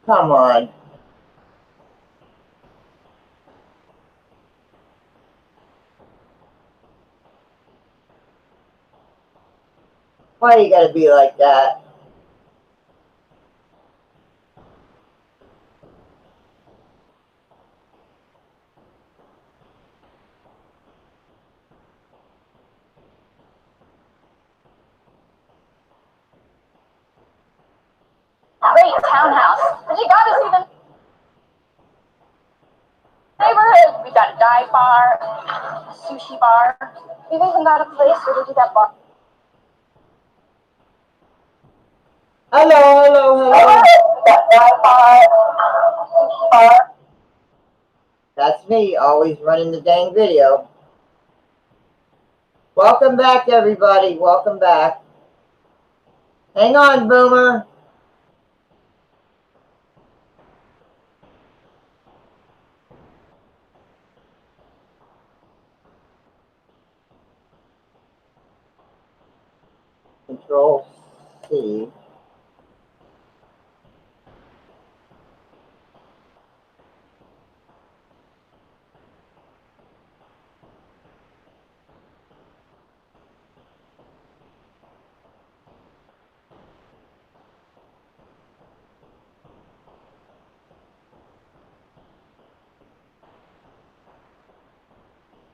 Come on. Why you gotta be like that? Great townhouse, but you gotta see the neighborhood. We've got a dive bar, a sushi bar. We've even got a place where they do that bar. Hello. That dive bar, sushi bar. That's me, always running the dang video. Welcome back, everybody. Welcome back. Hang on, Boomer. Control C.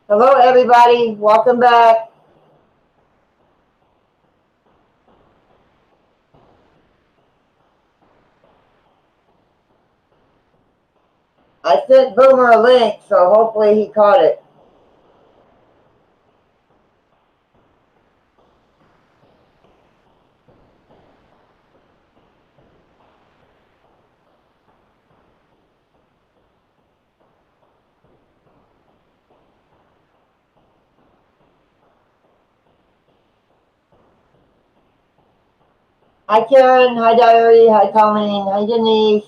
Hello, everybody. Welcome back. I sent Boomer a link, so hopefully he caught it. Hi, Karen. Hi, Diary. Hi, Colleen. Hi, Denise.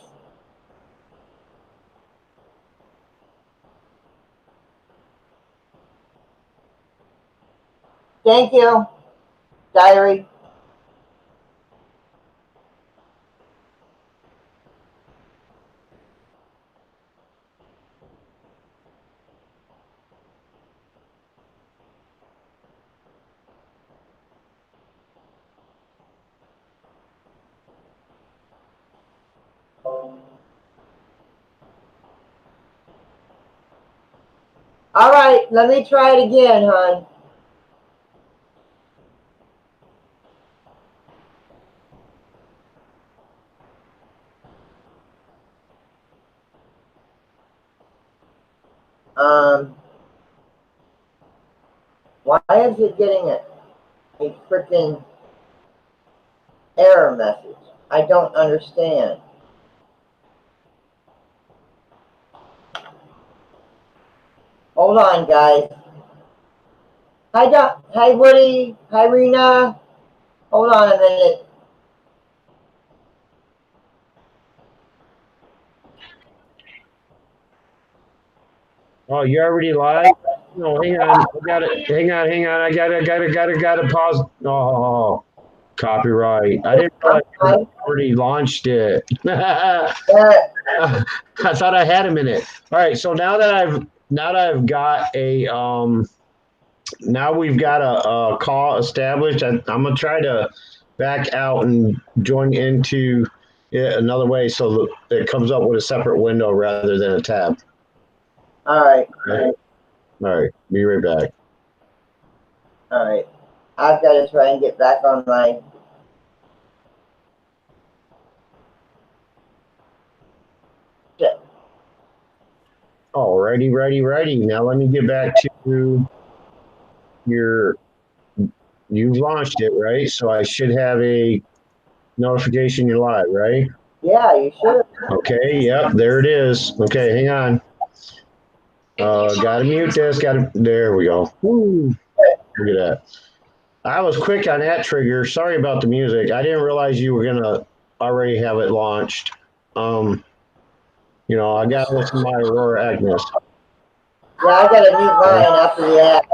Thank you, Diary. All right, let me try it again, hon. Why is it getting a freaking error message? I don't understand. Hold on, guys. Hi, Doc. Hi, Woody. Hi, Rena. Hold on a minute. Oh, you're already live? No, hang on. I got it. Hang on. I gotta pause. Oh, copyright. I didn't realize you already launched it. I thought I had a minute. All right. So now that I've got a now we've got a call established. I'm gonna try to back out and join into it another way so that it comes up with a separate window rather than a tab. All right. All right. Be right back. All right. I've got to try and get back on my. Alrighty, righty. Now let me get back to your. You've launched it, right? So I should have a notification you're live, right? Yeah, you should. Okay. Yep. There it is. Okay. Hang on. Gotta mute this. There we go. Woo. Look at that. I was quick on that trigger. Sorry about the music. I didn't realize you were gonna already have it launched. I gotta listen to my Aurora Agnes. Yeah, I got to mute mine after the app.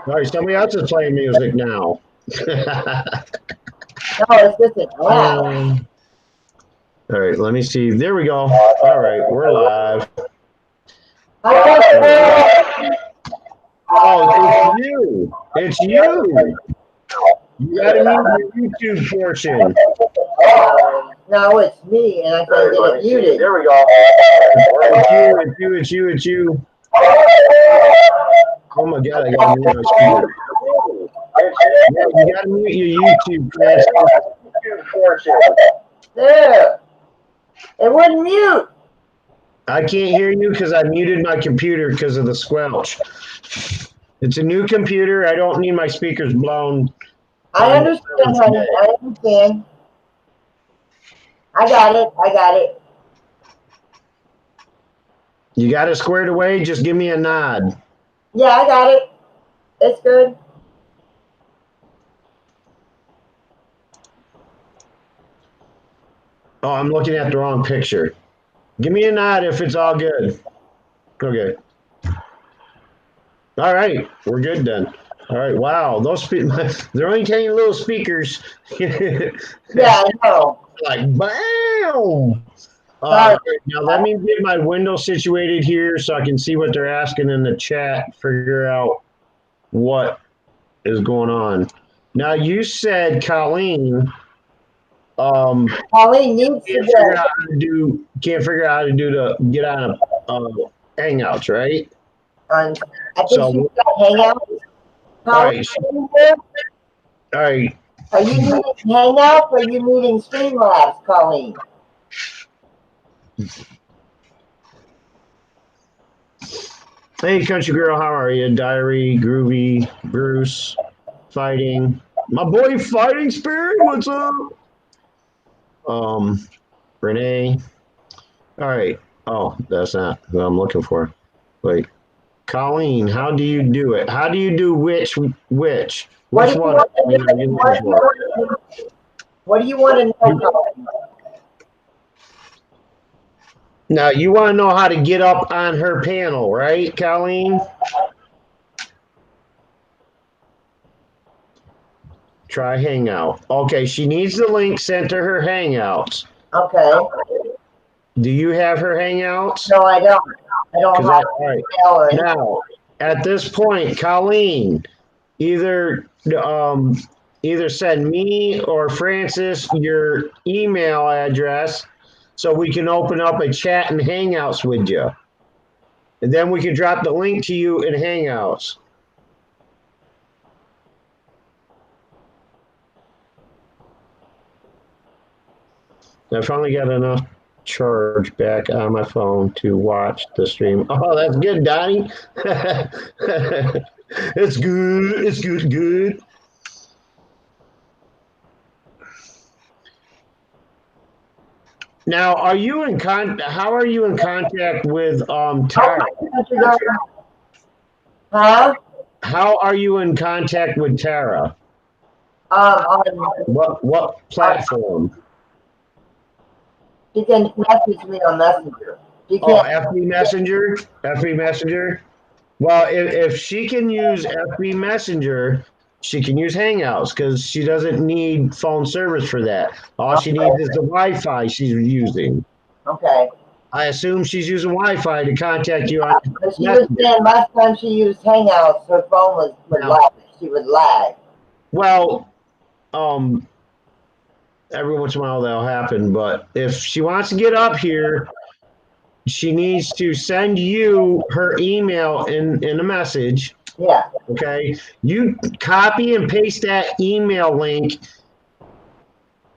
All right, somebody else is playing music now. No, it's just an app. All right, let me see. There we go. All right, we're live. Oh, it's you. It's you. You got to mute your YouTube portion. No, it's me, and I can't get it muted. There we go. It's you. Oh my God, I got to mute my speaker. Yeah, you got to mute your YouTube, Francis. There. It wouldn't mute. I can't hear you because I muted my computer because of the squelch. It's a new computer. I don't need my speakers blown. I understand, honey. I understand. I got it. You got it squared away? Just give me a nod. Yeah, I got it. It's good. Oh, I'm looking at the wrong picture. Give me a nod if it's all good. Okay. All right, we're good then. All right, wow, they're only tiny little speakers. Yeah, I know. Like, bam! Sorry. Now let me get my window situated here so I can see what they're asking in the chat, figure out what is going on. Now you said, Colleen, Pauline needs to can't figure out how to do to get on Hangouts, right? I think So, she's got Hangouts. all right, all right. Are you meeting Hangouts or are you meeting Streamlabs, Colleen? Hey, country girl, how are you? Diary, Groovy, Bruce, Fighting. My boy Fighting Spirit, what's up? Renee. All right. Oh, that's not who I'm looking for. Wait. Colleen, how do you do it? How do you do which? Which one? What do you want to know, Colleen? Now, you want to know how to get up on her panel, right, Colleen? Try Hangout. Okay, she needs the link sent to her Hangouts. Okay. Do you have her Hangouts? No, I don't. I don't have all right. Now, at this point, Colleen, either send me or Francis your email address so we can open up a chat and Hangouts with you. And then we can drop the link to you in Hangouts. I finally got enough charge back on my phone to watch the stream. Oh, that's good, Donnie. It's good. It's good. Now, are you in how are you in contact with Tara? Huh? How are you in contact with Tara? What platform? She can message me on Messenger. FB Messenger? FB Messenger? Well, if she can use FB Messenger, she can use Hangouts because she doesn't need phone service for that. All she needs is the Wi-Fi she's using. Okay. I assume she's using Wi-Fi to contact you on. But she was saying last time she used Hangouts, her phone would lag. She would lag. Well, every once in a while that'll happen, but if she wants to get up here, she needs to send you her email in a message. Yeah. Okay. You copy and paste that email link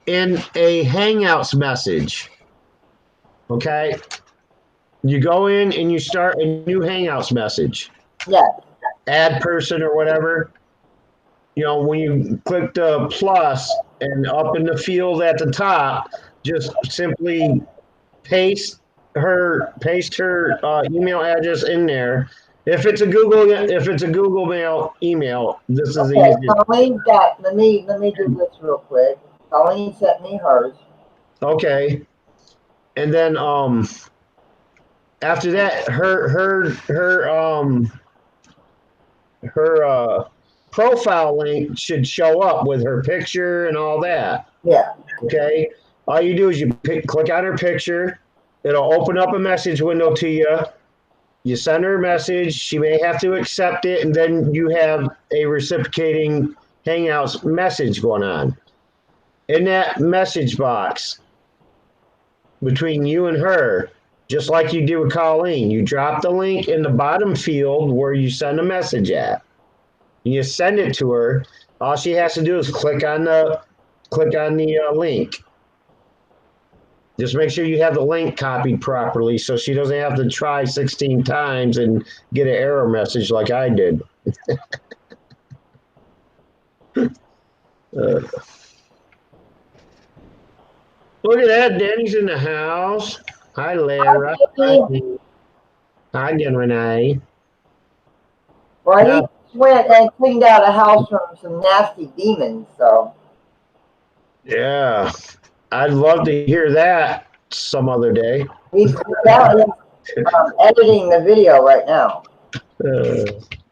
in a Hangouts message. Okay. You go in and you start a new Hangouts message. Yeah. Add person or whatever. You know, when you click the plus and up in the field at the top, just simply paste her email address in there. If it's a Google Mail email, this is the easiest. Colleen got. Let me do this real quick. Colleen sent me hers. Okay. And then after that, her profile link should show up with her picture and all that. Yeah. Okay. All you do is you click on her picture. It'll open up a message window to you. You send her a message. She may have to accept it, and then you have a reciprocating Hangouts message going on. In that message box between you and her, just like you do with Colleen, you drop the link in the bottom field where you send a message at. You send it to her. All she has to do is click on the link. Just make sure you have the link copied properly so she doesn't have to try 16 times and get an error message like I did. Look at that. Danny's in the house. Hi, Lara. Hi again, Renee. Well, he went and cleaned out a house from some nasty demons, so. Yeah. I'd love to hear that some other day. He's editing the video right now.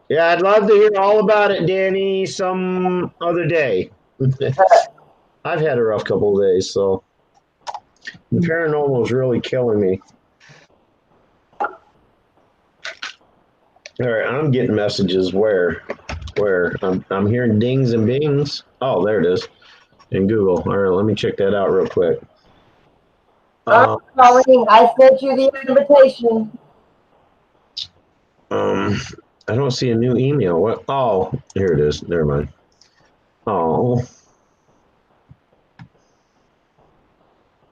Yeah, I'd love to hear all about it, Danny, some other day. I've had a rough couple of days, so the paranormal is really killing me. All right, I'm getting messages where I'm hearing dings and bings. Oh, there it is in Google. All right, let me check that out real quick. Colleen, I sent you the invitation. I don't see a new email. What? Oh, here it is. Never mind. Oh,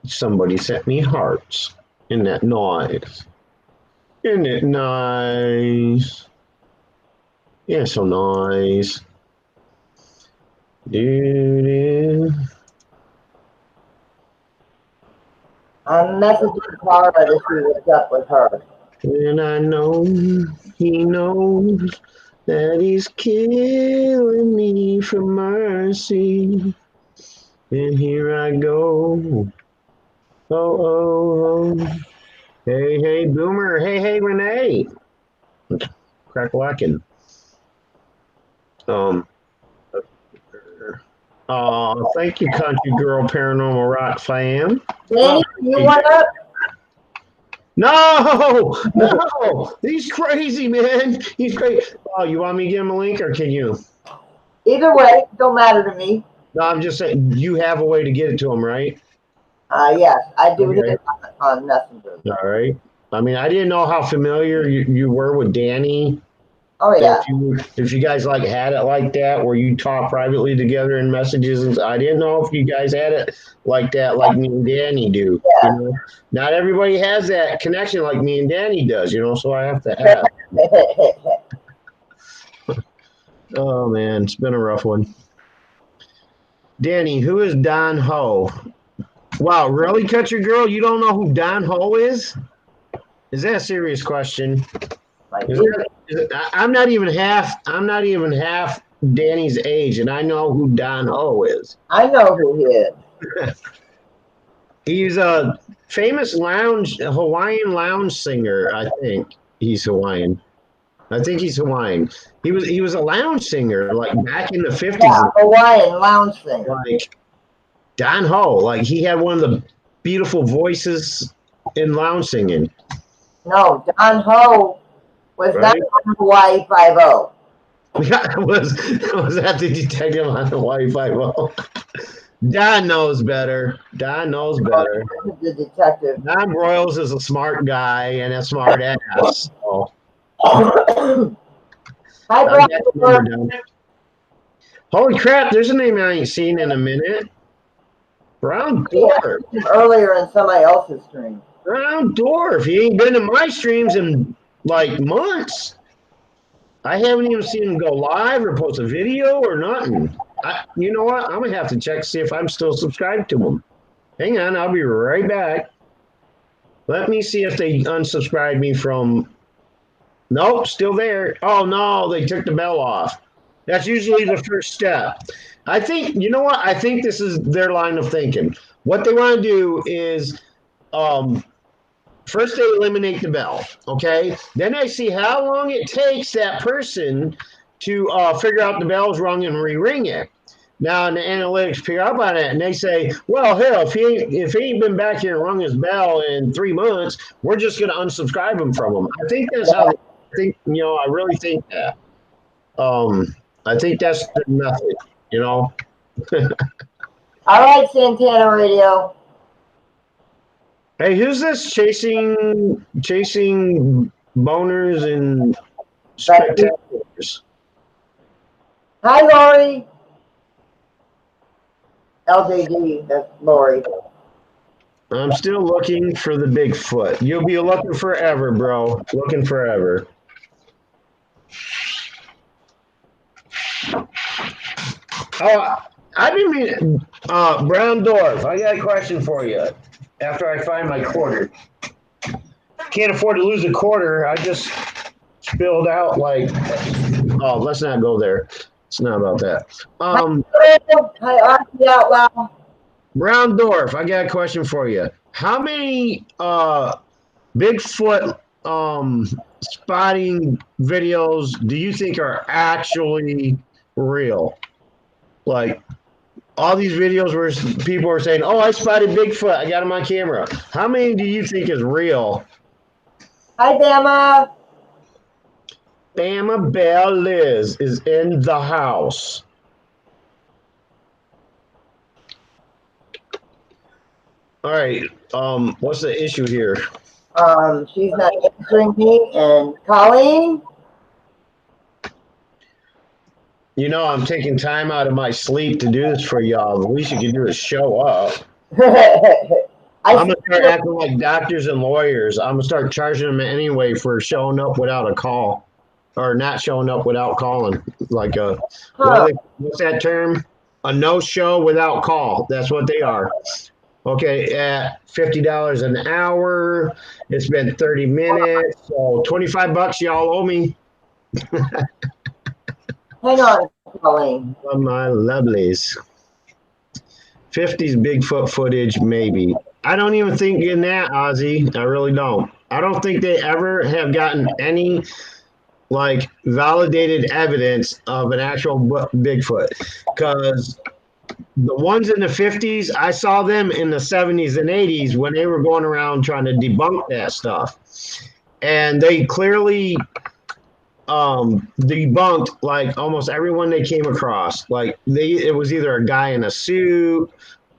somebody sent me hearts. Isn't that nice? Isn't it nice? Yeah, so nice. Dude. I'm messaging Clara to see what's up with her. And I know he knows that he's killing me for mercy. And here I go. Oh. Hey, Boomer. Hey, Renee. Crack-a-lackin'. Thank you, Country Girl Paranormal Rock fan. Danny, you want up? No, he's crazy, man. He's crazy. Oh, you want me to give him a link, or can you? Either way, don't matter to me. No, I'm just saying you have a way to get it to him, right? Yes, I do Okay. it on Messenger. All right. I mean, I didn't know how familiar you were with Danny. Oh yeah. If you guys like had it like that, where you talk privately together in messages, and I didn't know if you guys had it like that, like me and Danny do. Yeah. You know? Not everybody has that connection like me and Danny does, so I have to have. Oh man, it's been a rough one. Danny, who is Don Ho? Wow, really, Country Girl? You don't know who Don Ho is? Is that a serious question? I'm not even half Danny's age, and I know who Don Ho is. I know who he is. He's a famous Hawaiian lounge singer. I think he's Hawaiian. He was a lounge singer like back in the 50s. Yeah, Hawaiian lounge singer. Like Don Ho, like he had one of the beautiful voices in lounge singing. No, Don Ho was not on Hawaii 5-0. Was that the detective on Hawaii 5-0? Don knows better. The detective. Don Broyles is a smart guy and a smart ass. So. Hi, Brian. Holy crap, there's a name I ain't seen in a minute. Brown Dwarf. Earlier in somebody else's stream. Brown Dwarf. He ain't been to my streams in like months. I haven't even seen him go live or post a video or nothing. You know what? I'm going to have to check to see if I'm still subscribed to him. Hang on, I'll be right back. Let me see if they unsubscribed me from... Nope, still there. Oh, no, they took the bell off. That's usually the first step. I think, you know what? I think this is their line of thinking. What they want to do is... first, they eliminate the bell, okay? Then I see how long it takes that person to figure out the bell's rung and re-ring it. Now, and the analytics pick up on it, and they say, "Well, hell, if he ain't been back here and rung his bell in 3 months, we're just going to unsubscribe him from him." I think that's how. I think I really think that. I think that's the method. All right, Santana Radio. Hey, who's this chasing boners and spectaculars? Hi, Lori. LJD, that's Lori. I'm still looking for the Bigfoot. You'll be looking forever, bro. Looking forever. Oh, I didn't mean Brown Dwarf. I got a question for you. After I find my quarter, can't afford to lose a quarter. I just spilled out like. Oh, let's not go there. It's not about that. Hi, Archie out loud. Brown Dwarf, I got a question for you. How many Bigfoot spotting videos do you think are actually real? Like all these videos where people are saying, "Oh, I spotted Bigfoot. I got him on camera." How many do you think is real? Hi, Bama. Bama Bear Liz is in the house. All right. What's the issue here? She's not answering me. And Colleen? I'm taking time out of my sleep to do this for y'all. The least you can do is show up. I'm going to start acting like doctors and lawyers. I'm going to start charging them anyway for showing up without a call or not showing up without calling. Like what's that term? A no-show without call. That's what they are. Okay, at $50 an hour. It's been 30 minutes. So $25 y'all owe me. Hang on, Colleen. Oh, my lovelies. 50s Bigfoot footage, maybe. I don't even think in that, Ozzy. I really don't. I don't think they ever have gotten any validated evidence of an actual Bigfoot. Because the ones in the 50s, I saw them in the 70s and 80s when they were going around trying to debunk that stuff. And they clearly debunked almost everyone they came across. It was either a guy in a suit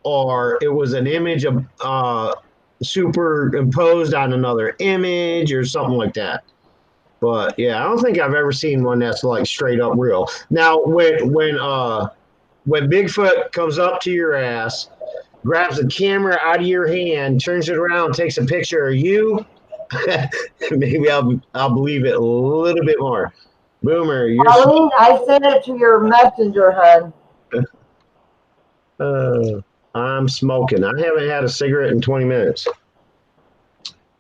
or it was an image of superimposed on another image or something like that. But yeah, I don't think I've ever seen one that's straight up real. Now when Bigfoot comes up to your ass, grabs the camera out of your hand, turns it around, takes a picture of you, maybe I'll believe it a little bit more. Boomer, you're. Colleen, I sent it to your messenger, hon. I'm smoking. I haven't had a cigarette in 20 minutes.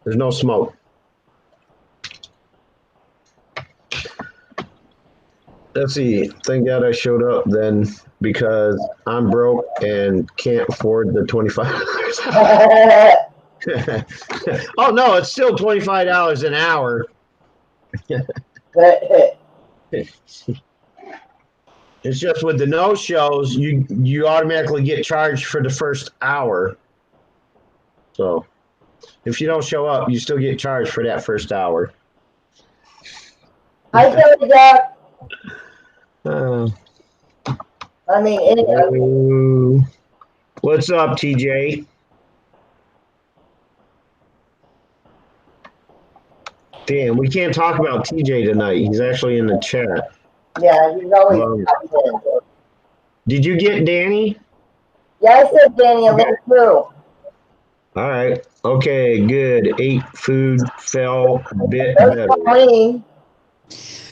There's no smoke. Let's see. Thank God I showed up then because I'm broke and can't afford the $25. Oh no, it's still $25 an hour. It's just with the no shows, you automatically get charged for the first hour. So if you don't show up, you still get charged for that first hour. Hi, Billy Jack. What's up, TJ? Damn, we can't talk about TJ tonight. He's actually in the chat. Yeah, he's always Did you get Danny? Yeah, I said Danny a little too. All right. Okay, good. Ate food, fell a bit better.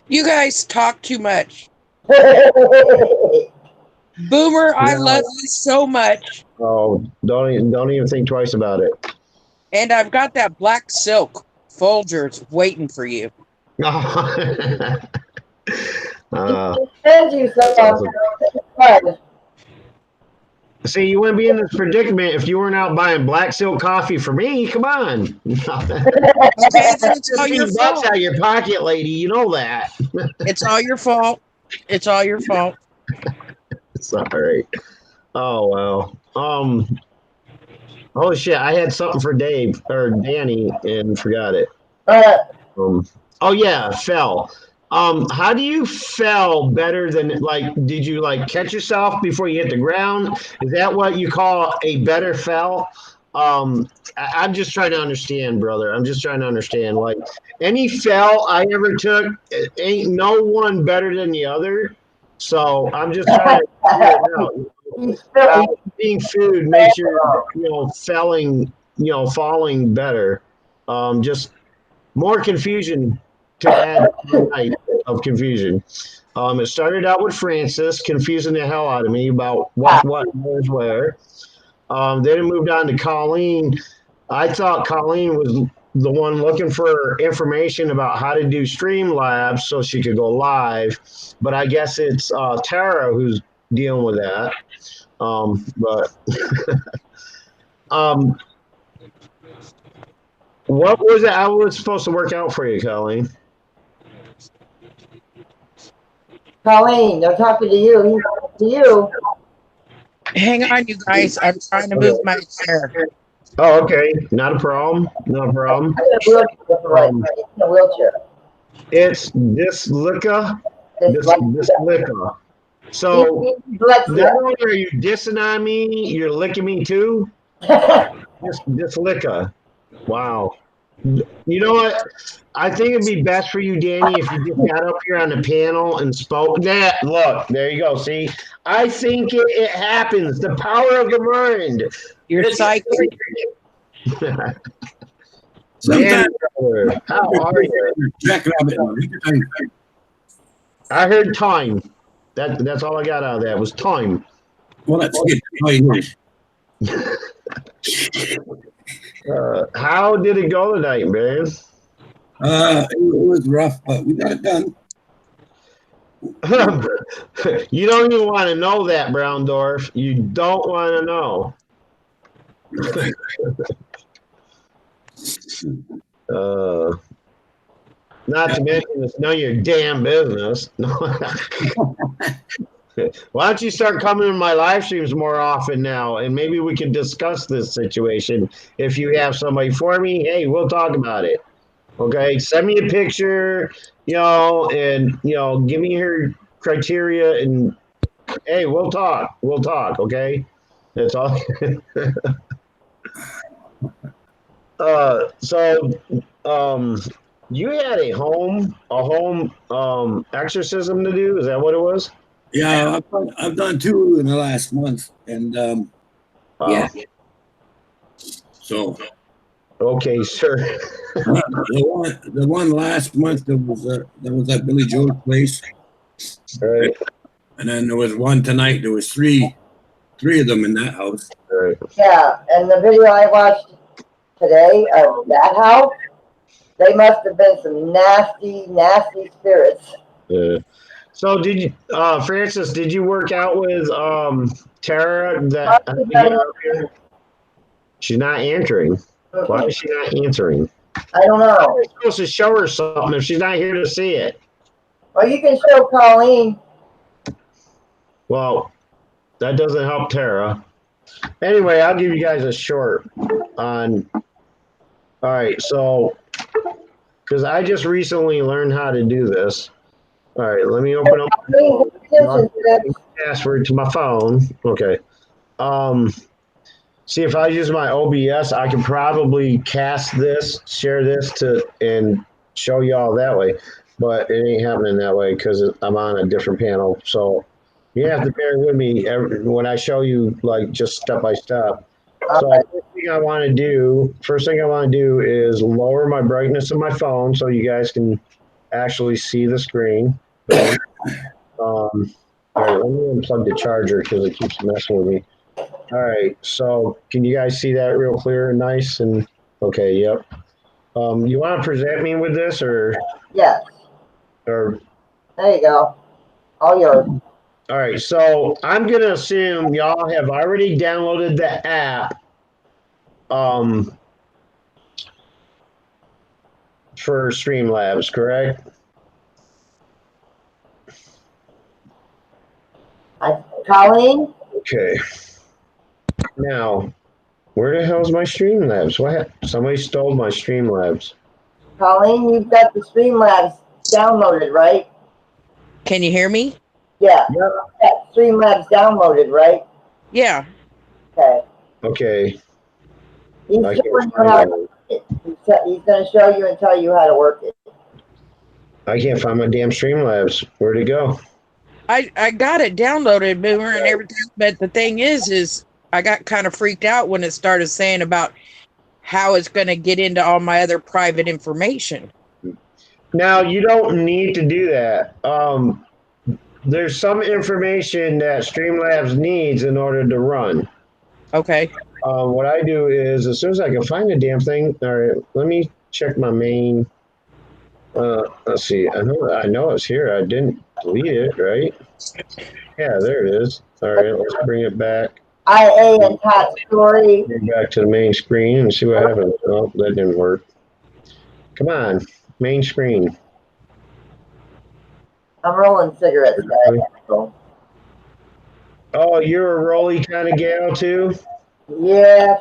You guys talk too much. Boomer, I love you so much. Oh, don't even think twice about it. And I've got that black silk Folgers waiting for you. Thank you so much. See, you wouldn't be in this predicament if you weren't out buying black silk coffee for me. Come on. It's all your $15 fault. out of your pocket, lady. You know that. It's all your fault. It's all your fault. Sorry. Oh wow. Oh shit! I had something for Dave or Danny and forgot it. Uh, Um, oh yeah, fell. How do you fell better than like? Did you like catch yourself before you hit the ground? Is that what you call a better fell? I'm just trying to understand, brother. I'm just trying to understand. Like any fell I ever took, ain't no one better than the other. So I'm just trying to figure it out. he's How still, eating food makes your felling falling better. Just more confusion to add to the night of confusion. It started out with Francis confusing the hell out of me about what's what, where's where. Then it moved on to Colleen. I thought Colleen was the one looking for information about how to do Streamlabs so she could go live, but I guess it's Tara who's dealing with that. But um, what was it? How was supposed to work out for you, Colleen? Colleen, they're talking to you. He's talking to you. Hang on, you guys. I'm trying to move my chair. Oh, okay. Not a problem. Not a problem. I'm in a wheelchair, right? Um, He's in a wheelchair. it's Dyslica. Dyslica. So not only are you dissing on me, you're licking me too. Dyslica. Wow. You know what? I think it'd be best for you, Danny, if you just got up here on the panel and spoke. That look, there you go. See, I think it happens. The power of the mind. You're psychic. Danny, Sometimes how are you? Jackrabbit. I heard time. That's all I got out of that was time. Well, that's good. How did it go tonight, man? It was rough, but we got it done. You don't even want to know that, Browndorf. You don't want to know. Not to mention it's none of your damn business. Why don't you start coming to my live streams more often now, and maybe we can discuss this situation. If you have somebody for me, hey, we'll talk about it. Okay, send me a picture, and give me your criteria, and hey, we'll talk. We'll talk. Okay, that's all. So, you had a home exorcism to do. Is that what it was? Yeah, I've done 2 in the last month, and yeah. So Okay, sir. the one last month that was at Billy Joe's place, Right. and then there was one tonight. There was three of them in that house. Right. Yeah, and the video I watched today of that house, they must have been some nasty, nasty spirits. Yeah. So did you, Francis? Did you work out with Tara? She's not answering. Why is she not answering? I don't know. You're supposed to show her something if she's not here to see it. Well, you can show Colleen. Well, that doesn't help Tara. Anyway, I'll give you guys a short on. All right, so because I just recently learned how to do this. All right, let me open up password to my phone. Okay. See, if I use my OBS, I can probably share this and show y'all that way. But it ain't happening that way because I'm on a different panel. So you have to bear with me when I show you like just step by step. So first thing I want to do is lower my brightness of my phone so you guys can actually see the screen. All right, let me unplug the charger because it keeps messing with me. All right, so can you guys see that real clear and nice? And okay, yep. You want to present me with this or? Yes. Or there you go. All yours. All right, so I'm gonna assume y'all have already downloaded the app for Streamlabs, correct? Colleen? Okay. Now, where the hell's my Streamlabs? What? Somebody stole my Streamlabs. Colleen, you've got the Streamlabs downloaded, right? Can you hear me? Yeah. Yep. That Streamlabs downloaded, right? Yeah. Okay. Okay. He's I showing can't you find how it. to work it. He's going to show you and tell you how to work it. I can't find my damn Streamlabs. Where'd it go? I got it downloaded, Boomer, and everything. But the thing is I got kind of freaked out when it started saying about how it's going to get into all my other private information. Now, you don't need to do that. There's some information that Streamlabs needs in order to run. Okay. What I do is, as soon as I can find the damn thing, all right, let me check my main. Let's see. I know it's here. I didn't delete it, right? Yeah, there it is. All right, let's bring it back. IA and Top Story. Bring it back to the main screen and see what happens. Oh, that didn't work. Come on, main screen. I'm rolling cigarettes, guys. Oh, you're a rolly kind of gal too? Yeah.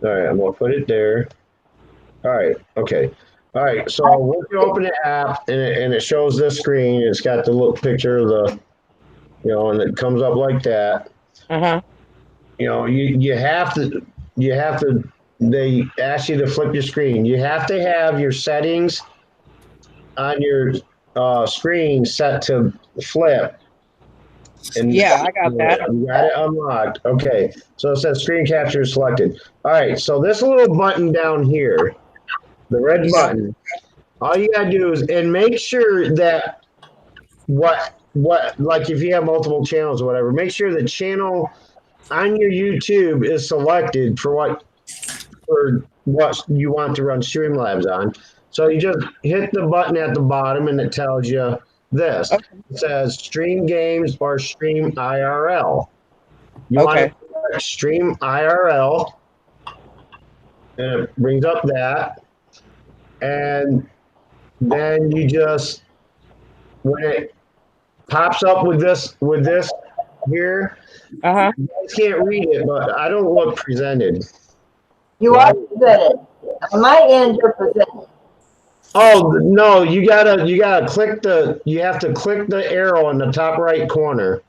All right, I'm gonna put it there. All right, okay. All right, so once you open the app and it shows this screen, it's got the little picture of the, and it comes up like that. Uh-huh. You have to, they ask you to flip your screen. You have to have your settings on your screen set to flip. And Yeah, I got that. You got it unlocked. Okay, so it says screen capture selected. All right, so this little button down here, the red button, all you gotta do is, and make sure that what like if you have multiple channels or whatever, make sure the channel on your YouTube is selected for what you want to run Streamlabs on. So you just hit the button at the bottom and it tells you this. Okay. It says stream games or stream IRL. You Okay. want to stream IRL, and it brings up that. And then you just, when it pops up with this here, Uh-huh. you guys can't read it, but I don't look presented. You are presented. On my end, you're presented. Oh no, you gotta click you have to click the arrow in the top right corner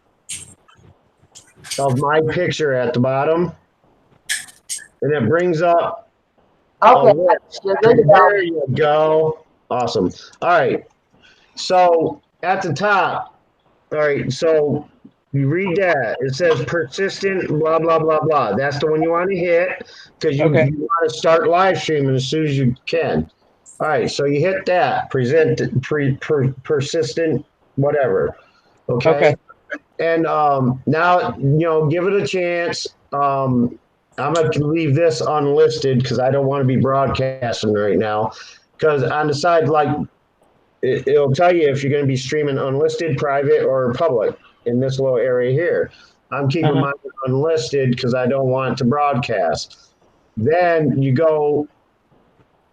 of my picture at the bottom, and it brings up. Okay. You're good to go. There you go. Awesome. All right. So at the top, all right. So you read that. It says persistent, blah blah blah blah. That's the one you want to hit because you want to start live streaming as soon as you can. All right, so you hit that, persistent, whatever. Okay. And now, give it a chance. I'm going to leave this unlisted because I don't want to be broadcasting right now. Because on the side, like, it'll tell you if you're going to be streaming unlisted, private, or public in this little area here. I'm keeping mine unlisted because I don't want to broadcast. Then you go.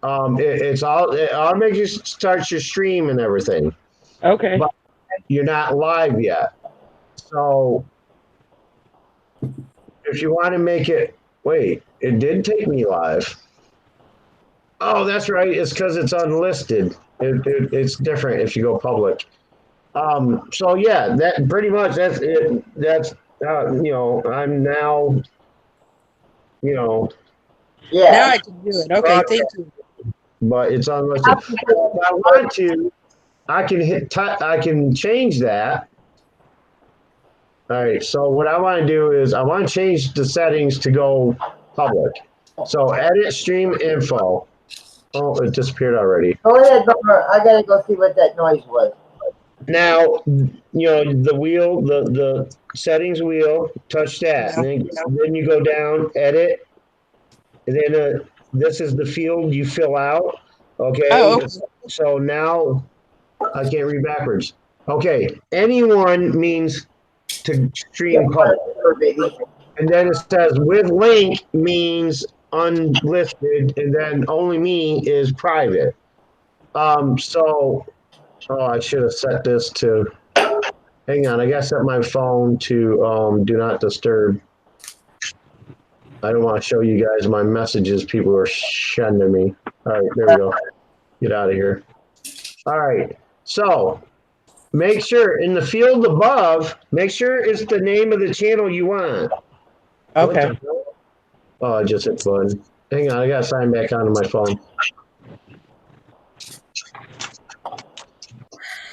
It automatically starts your stream and everything. Okay. But you're not live yet. So if you want to make it, wait, it did take me live. Oh, that's right. It's because it's unlisted. It's different if you go public. So yeah, that pretty much that's it. That's I'm now, Yeah. Now I can do it. Okay, thank you. But it's unlisted. If I want to, I can change that. All right. So what I want to do is I want to change the settings to go public. So edit stream info. Oh, it disappeared already. Go ahead, Bummer. I gotta go see what that noise was. Now, the wheel, the settings wheel, touch that. And then you go down, edit, and then this is the field you fill out. Okay. Oh, okay. So now I can't read backwards. Okay. Anyone means to stream public. And then it says with link means unlisted, and then only me is private. I should have set this to Hang on, I gotta set my phone to do not disturb. I don't want to show you guys my messages people are sending me. All right, there we go. Get out of here. All right, so make sure in the field above, make sure it's the name of the channel you want. What Okay. the hell? Oh, I just hit the button. Hang on, I gotta sign back onto my phone.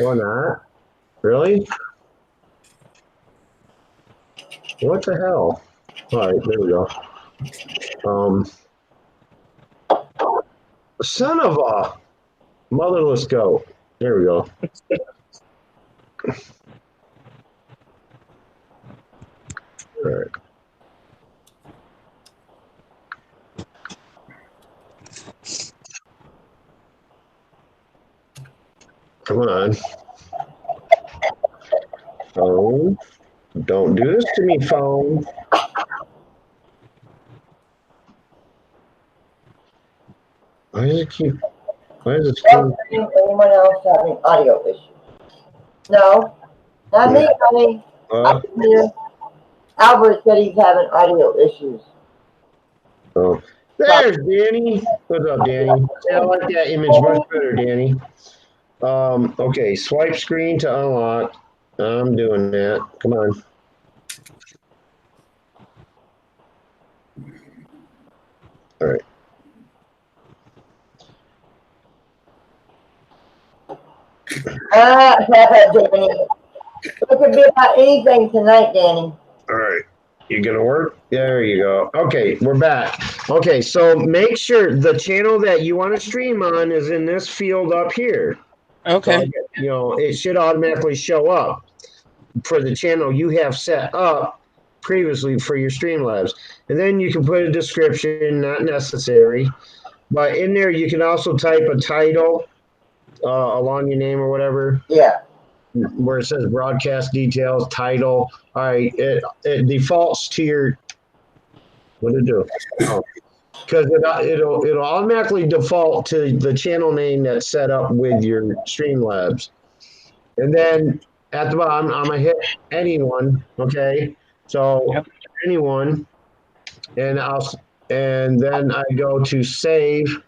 Or not? Really? What the hell? All right, there we go. Son of a motherless goat. There we go. All right. Come on. Phone. Don't do this to me, phone. Why does it keep? Why does it Well, keep? anyone else having audio issues? No, not me, honey. I'm here. Albert said he's having audio issues. Oh, there's Danny. What's up, Danny? Yeah, I like that image much better, Danny. Okay, swipe screen to unlock. I'm doing that. Come on. All right. Danny. It could be about anything tonight, Danny. All right. You gonna work? There you go. Okay, we're back. Okay, so make sure the channel that you want to stream on is in this field up here. Okay. So, you know, it should automatically show up for the channel you have set up previously for your Streamlabs. And then you can put a description, not necessary. But in there, you can also type a title along your name or whatever. Yeah. Where it says broadcast details, title. All right, it defaults to your. What did it do? Oh, because it'll automatically default to the channel name that's set up with your Streamlabs, and then at the bottom I'm gonna hit anyone. Okay, so Yep. anyone, and then I go to save,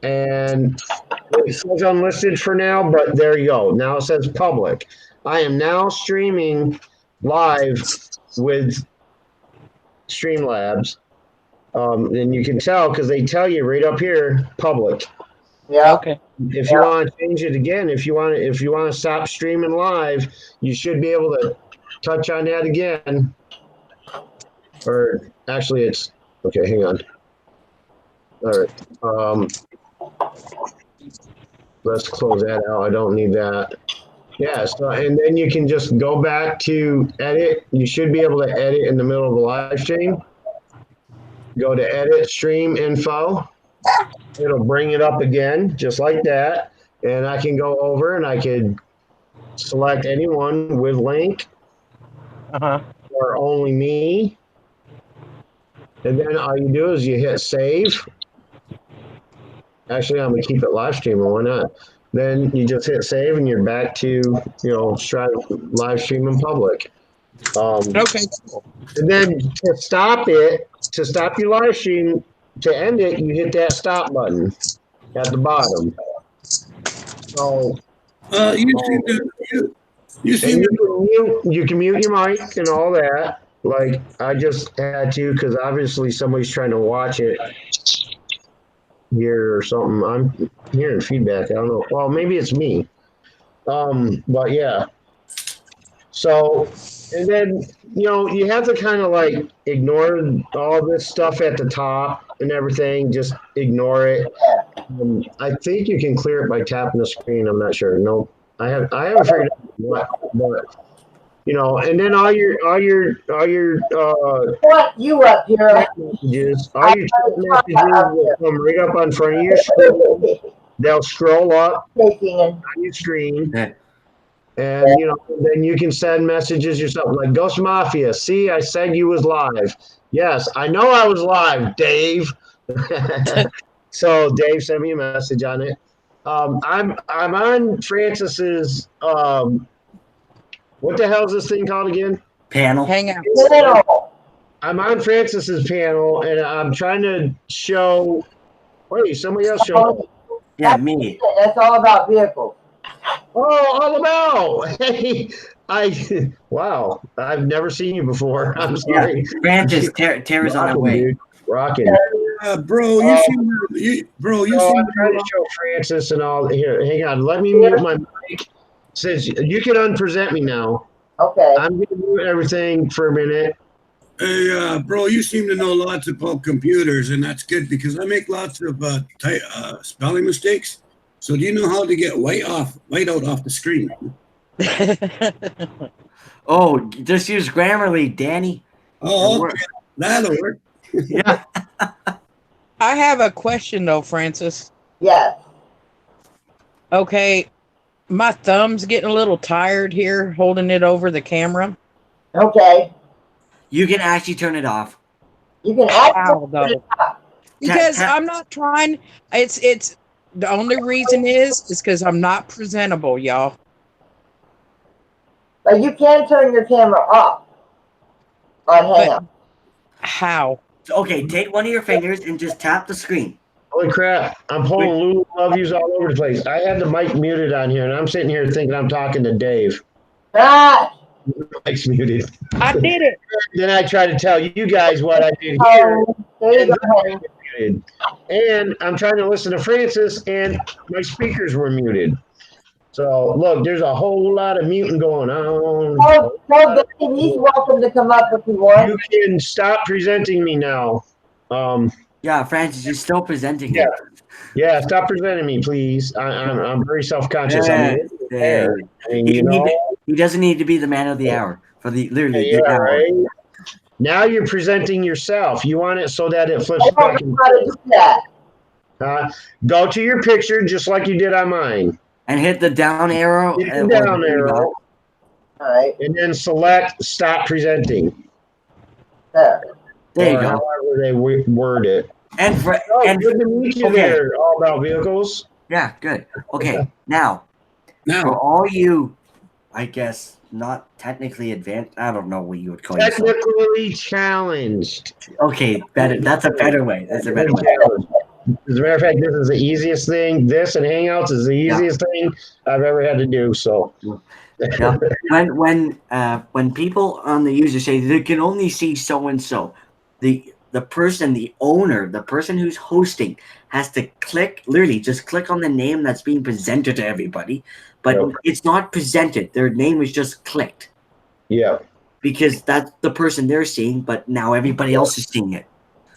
and it says unlisted for now, but there you go. Now it says public. I am now streaming live with Streamlabs. And you can tell because they tell you right up here, public. Yeah. Okay. If you want to change it again, if you want to stop streaming live, you should be able to touch on that again. Or actually, it's okay. Hang on. All right. Let's close that out. I don't need that. Yeah. So and then you can just go back to edit. You should be able to edit in the middle of the live stream. Go to edit stream info. It'll bring it up again, just like that. And I can go over and I could select anyone with link or only me. And then all you do is you hit save. Actually, I'm gonna keep it live streaming. Why not? Then you just hit save and you're back to live stream in public. Okay. And then to stop your live stream, to end it, you hit that stop button at the bottom. So you can mute your mic and all that. Like I just had to because obviously somebody's trying to watch it here or something. I'm hearing feedback. I don't know. Well, maybe it's me. But yeah. So, and then you have to kind of like ignore all this stuff at the top and everything. Just ignore it. I think you can clear it by tapping the screen. I'm not sure. No, I haven't figured out what, but and then all your What you up here? messages, all your chat messages will come right up on front of your screen. They'll scroll up on your screen. And then you can send messages yourself, like Ghost Mafia. See, I said you was live. Yes, I know I was live, Dave. So Dave sent me a message on it. I'm on Francis's What the hell is this thing called again? Panel. Hangouts. Panel. I'm on Francis's panel, and I'm trying to show. Wait, somebody else showed. Yeah, me. That's all about vehicles. Oh, all about. Hey, wow. I've never seen you before. I'm sorry. Francis, Tara's on her Rocking, way. dude. Rocking. Bro, you seem you Oh, seem I'm trying to show Francis and all. Here, hang on. Let me mute my mic. Since you can unpresent me now, Okay. I'm going to mute everything for a minute. Hey, bro, you seem to know lots about computers, and that's good because I make lots of spelling mistakes. So do you know how to get whiteout off the screen? Oh, just use Grammarly, Danny. Oh, okay. That'll work. Yeah. I have a question though, Francis. Yes. Okay, my thumb's getting a little tired here holding it over the camera. Okay. You can actually turn it off. You can How actually though? Because I'm not trying. It's the only reason is because I'm not presentable, y'all. but you can turn your camera off on Hangout. How? Okay, take one of your fingers and just tap the screen. Holy crap. I'm pulling Lulu love yous all over the place. I had the mic muted on here, and I'm sitting here thinking I'm talking to Dave. Ah! Mic's muted. I did it. Then I try to tell you guys what I did here. Oh, there you go. Muted. And I'm trying to listen to Francis, and my speakers were muted. So, look, there's a whole lot of muting going on. Tell Dave he's welcome to come up if he wants. You can stop presenting me now. Yeah, Francis, you're still presenting Yeah. it. Yeah, stop presenting me, please. I'm very self-conscious. Yeah, yeah. I mean, you know. He doesn't need to be the man of the hour for the literally Yeah, the hour. right. Now you're presenting yourself. You want it so that it flips I don't back and know how to do that. go to your picture just like you did on mine. And hit the down arrow. Hit the down arrow. All right. And then select stop presenting. There. There you Or go. however they word it. And for Oh, and good to meet you okay. there, all about vehicles. yeah, good. Okay, now for Now, all you, I guess not technically advanced. I don't know what you would call yourself. Technically challenged. Okay, better. That's a better way. That's a better way. As a matter of fact, this is the easiest thing. This and Hangouts is the easiest thing I've ever had to do. So, Yeah. When people on the user say they can only see so and so, the person, the owner, the person who's hosting has to literally just click on the name that's being presented to everybody, but Yep. it's not presented. Their name is just clicked yeah. because that's the person they're seeing, but now everybody else is seeing it.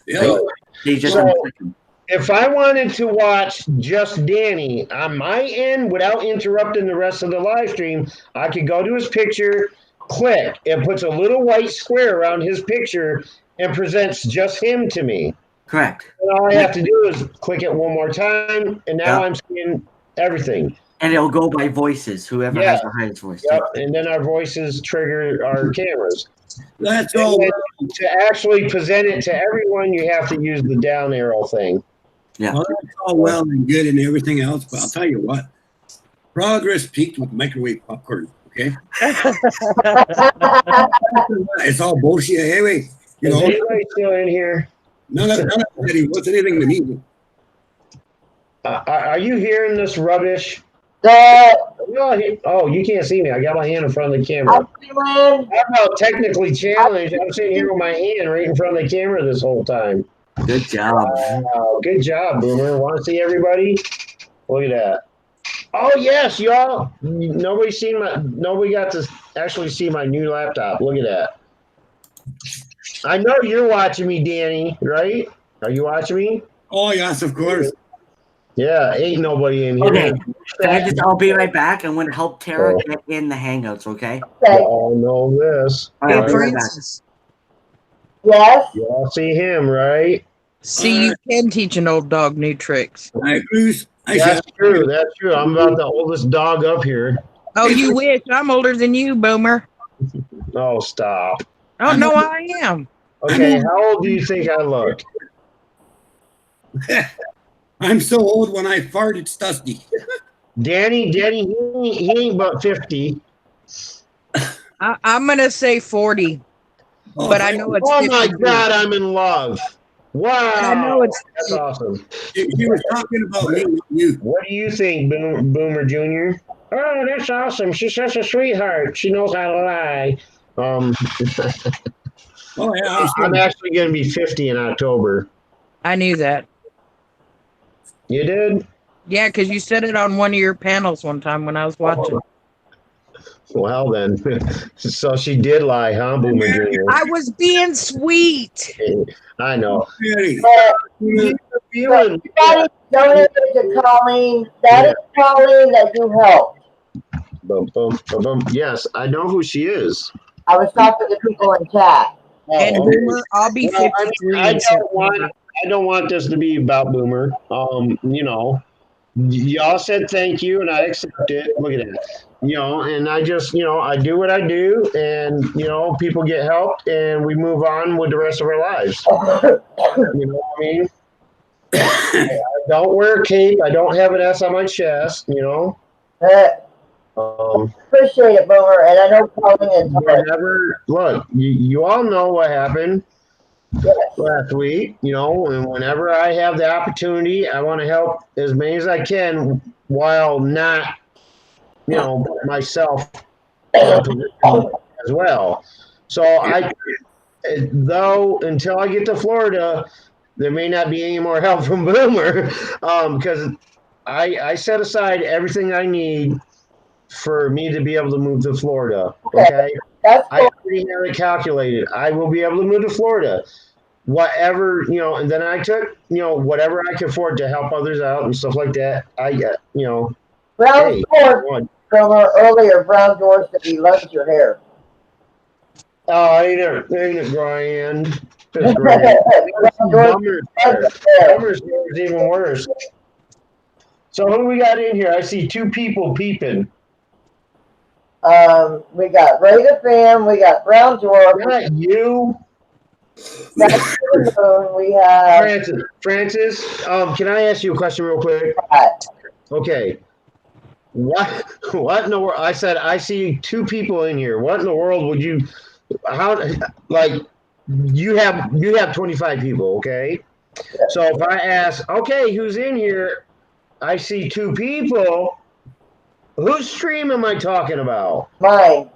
yeah, They just So- unclick them. If I wanted to watch just Danny on my end without interrupting the rest of the live stream, I could go to his picture, click, it puts a little white square around his picture and presents just him to me. Correct. And all I have to do is click it one more time, and now Yeah. I'm seeing everything. And it'll go by voices, whoever Yeah. has the highest voice. Yep. And then our voices trigger our cameras. that's And all. then to actually present it to everyone, you have to use the down arrow thing. Yeah. Well, that's all well and good and everything else, but I'll tell you what. Progress peaked with microwave popcorn. Okay, it's all bullshit. Anyway, you Is know, anybody still in here? none of it what's anything to me. Are you hearing this rubbish? The Oh, you can't see me. I got my hand in front of the camera. Greenland. How about technically challenged? I'm sitting here with my hand right in front of the camera this whole time. Good job. Wow, good job, Boomer. Want to see everybody? Look at that. Oh yes, y'all. Nobody got to actually see my new laptop. Look at that. I know you're watching me, Danny, right? Are you watching me? Oh yes, of course. Yeah, ain't nobody in here. Okay. I'll be right back. I'm going to help Tara get in the Hangouts, okay? Okay. Y'all know this. All right, Hey, I'll be right back. Francis. Yes. Y'all see him, right? See, you can teach an old dog new tricks. I Bruce. That's true. That's true. I'm about the oldest dog up here. Oh, you wish. I'm older than you, Boomer. Oh, stop. Oh, no, I am. Okay, how old do you think I look? I'm so old when I fart, it's dusty. Danny, he ain't but 50. I'm gonna say 40, Oh, but I know it's Oh my 52. God, I'm in love. Wow. And I know it's That's awesome. he was talking about me, not you. What do you think, Boomer Jr.? Oh, that's awesome. She's such a sweetheart. She knows how to lie. Um, Oh, yeah, I'm I'm sure. actually going to be 50 in October. I knew that. You did? Yeah, because you said it on one of your panels one time when I was watching. Well, then. So she did lie, huh, Boomer Jr.? I was being sweet. I know. Really. You So feeling? everybody donated to Colleen. That is Colleen that you helped. Boom, boom, boom, boom. Yes, I know who she is. I was talking to people in chat. And Oh. Boomer, I'll be Well, I 53 mean, in September. I don't want this to be about Boomer. Y'all said thank you, and I accept it. Look at that. And I just, I do what I do, and people get helped, and we move on with the rest of our lives. You know what I mean? I don't wear a cape. I don't have an S on my chest. Appreciate it, Boomer, and I know Colleen is hard. Whenever, look, you all know what happened Yes. last week, and whenever I have the opportunity, I want to help as many as I can while not, myself in a position as well. So until I get to Florida, there may not be any more help from Boomer, because I set aside everything I need for me to be able to move to Florida. Okay. That's I already have it calculated. I will be able to move to Florida. Whatever, and then I took, whatever I could afford to help others out and stuff like that. I get, Brown hey, George, Boomer, earlier, Brown George said he loves your hair. oh, ain't it grand? Just grand. Bummer's hair is even worse. So who we got in here? I see two people peeping. We got Ray the Fam, we got Brown George. Is that you? We have Francis. Can I ask you a question real quick? Okay. What in the world? I said I see two people in here. What in the world would you? How? Like you have 25 people. Okay. So if I ask, okay, who's in here? I see two people. Whose stream am I talking about? Mine.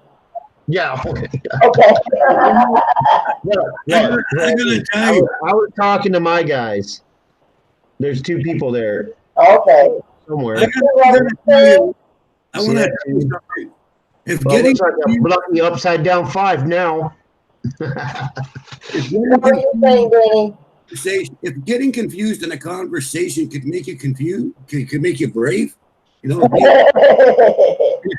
Yeah. Okay. Look, I'm gonna tell you. I was talking to my guys. There's two people there Okay. somewhere. I want to tell you something. If Well, getting looks like I'm blocking upside down 5 now. What are you saying, Danny? if getting confused in a conversation could make you confused, could make you brave, a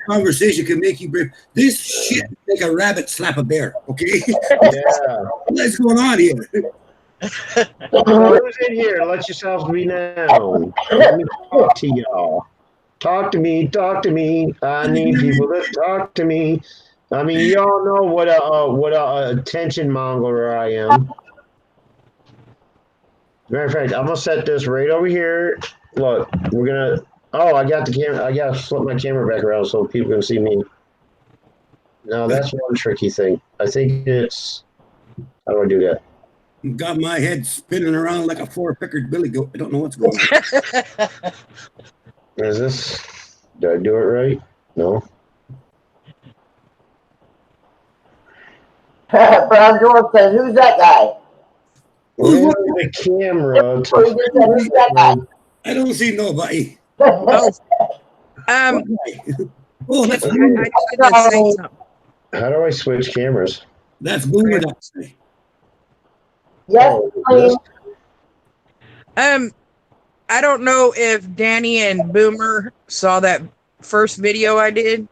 conversation can make you brave. This shit make a rabbit slap a bear. Okay. Yeah. What's going on here? Who's in here? Let yourselves be known. Let me talk to y'all. Talk to me. Talk to me. I need people to talk to me. I mean, y'all know what a attention monger I am. Matter of fact, I'm gonna set this right over here. Look, we're gonna. Oh, I got the camera. I gotta flip my camera back around so people can see me. No, that's one tricky thing. I think it's. How do I do that? Got my head spinning around like a four-pickered billy goat. I don't know what's going on. Is this? Did I do it right? No. Brown George says, "Who's that guy?" Where's the camera? Who's that guy? I don't see nobody. Oh, Oh, that's I needed to say something. How do I switch cameras? that's Boomer. Yes, please. I don't know if Danny and Boomer saw that first video I did.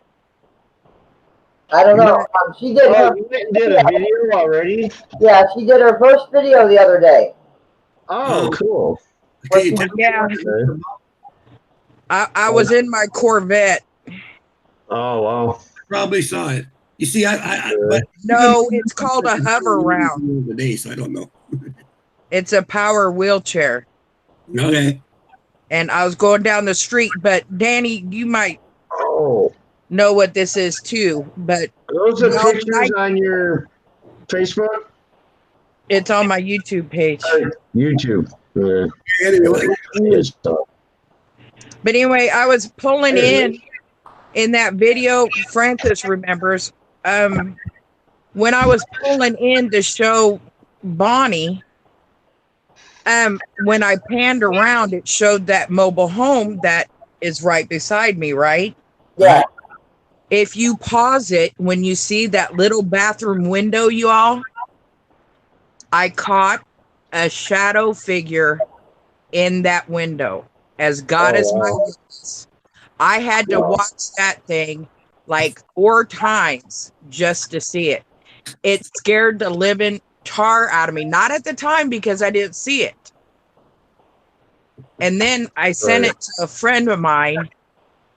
I don't know. She did Oh, her. you did a video already? Yeah, she did her first video the other day. Oh, cool. Okay, Yeah. I was in my Corvette. Oh, wow. probably saw it. You see, but No, it's called a hover round. Today, so I don't know. It's a power wheelchair. Okay. And I was going down the street, but Danny, you might Oh. know what this is too. But those the No, pictures on your Facebook? it's on my YouTube page. YouTube. Yeah. Anyway, Good stuff. But anyway, I was pulling in that video. Francis remembers when I was pulling in to show Bonnie. When I panned around, it showed that mobile home that is right beside me, right? Yeah. If you pause it, when you see that little bathroom window, you all, I caught a shadow figure in that window. As God is my witness, I had to watch that thing like 4 times just to see it. It scared the living tar out of me. Not at the time because I didn't see it. And then I sent it to a friend of mine.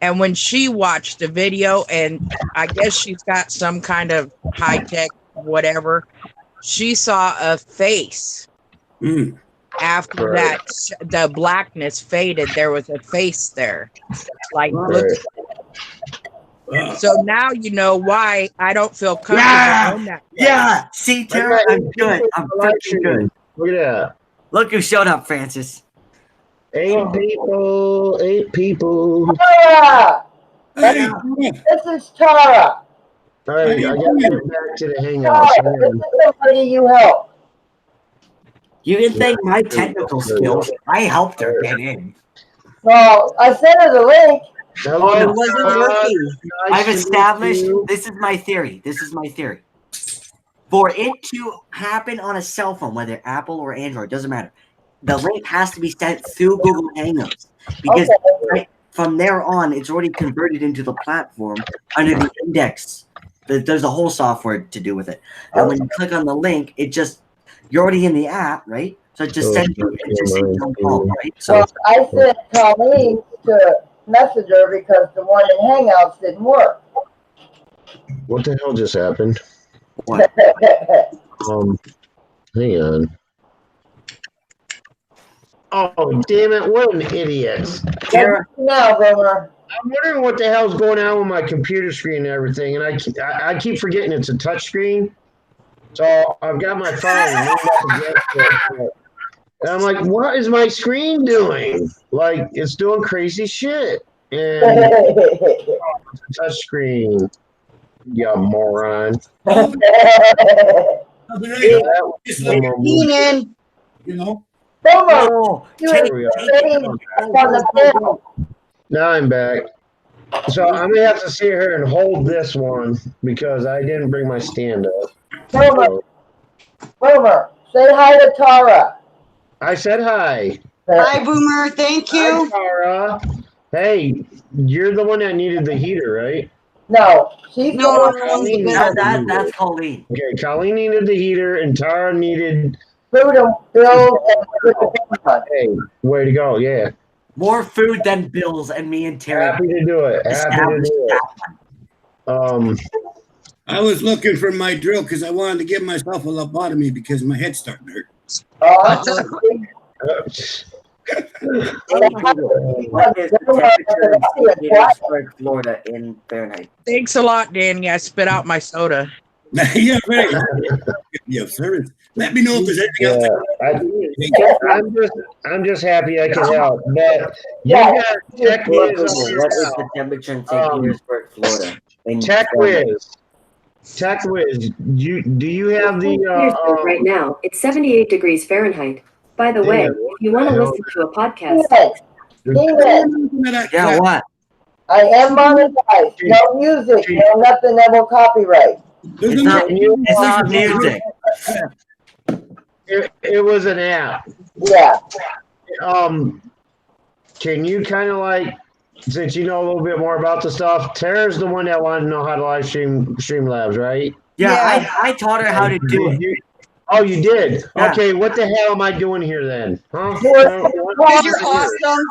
And when she watched the video, and I guess she's got some kind of high-tech whatever, she saw a face. After that, the blackness faded. There was a face there. Like, look. So now you know why I don't feel comfortable in that place. Yeah. See, Tara, I'm good. I'm freaking good. Look at that. Look who showed up, Francis. 8 people. 8 people. Tara! hey, This is Tara. All right, I got to get back to the Tara, Hangouts. this is somebody you help. You can thank my technical skills. I helped her get in. Well, I sent her the link. Hello, It wasn't working. Nice I've to meet established, you. this is my theory. This is my theory. For it to happen on a cell phone, whether Apple or Android, doesn't matter. The link has to be sent through Google Hangouts. Because from there on, it's already converted into the platform under the index. There's a whole software to do with it. And when you click on the link, it just, you're already in the app, right? So it just sends you, it just says don't call, right? So Well, I sent Colleen to message her because the one in Hangouts didn't work. What the hell just happened? what? Hang on. Oh, damn it. What an idiot. Tara, Now, Boomer. I'm wondering what the hell's going on with my computer screen and everything, and I keep forgetting it's a touch screen. So I've got my phone. And I'm like, what is my screen doing? Like, it's doing crazy shit. And touch screen, you moron. I'll be right back. Just like, Boomer. you know. Boomer, oh, you take- were sitting on the panel. Now I'm back. So I'm gonna have to sit here and hold this one because I didn't bring my stand up. Boomer, Boomer, say hi to Tara. I said hi. Hi, Boomer. Thank you. Hi, Tara. Hey, you're the one that needed the heater, right? No, she's No, the that's Colleen. Okay, Colleen needed the heater and Tara needed. food and bills and put the things on. Hey, way to go! Yeah, More food than bills, and me and Terry happy to do it. Happy to established do that. it. I was looking for my drill because I wanted to give myself a lobotomy because my head's starting to hurt. What is the temperature in Petersburg, Florida in Fahrenheit? Thanks a lot, Danny. I spit out my soda. Yeah, right. Yeah, service. Let me know if there's anything else. I'm just happy I can help. But you Yeah. got Tech What Whiz is the temperature in St. Petersburg, Florida? In Tech Fahrenheit? Whiz. Tech Whiz. Do you have the right now, it's 78 degrees Fahrenheit. By the way, Damn. if you want to listen to a podcast, Yeah, what? I am monetized. No music, no nothing that will copyright. It's not music. it was an app. Yeah. Can you kind of like, since you know a little bit more about the stuff, Tara's the one that wanted to know how to live stream Streamlabs, right? Yeah, I taught her how to do it. Oh, you did? Yeah. Okay, what the hell am I doing here then? Huh? Because you're awesome.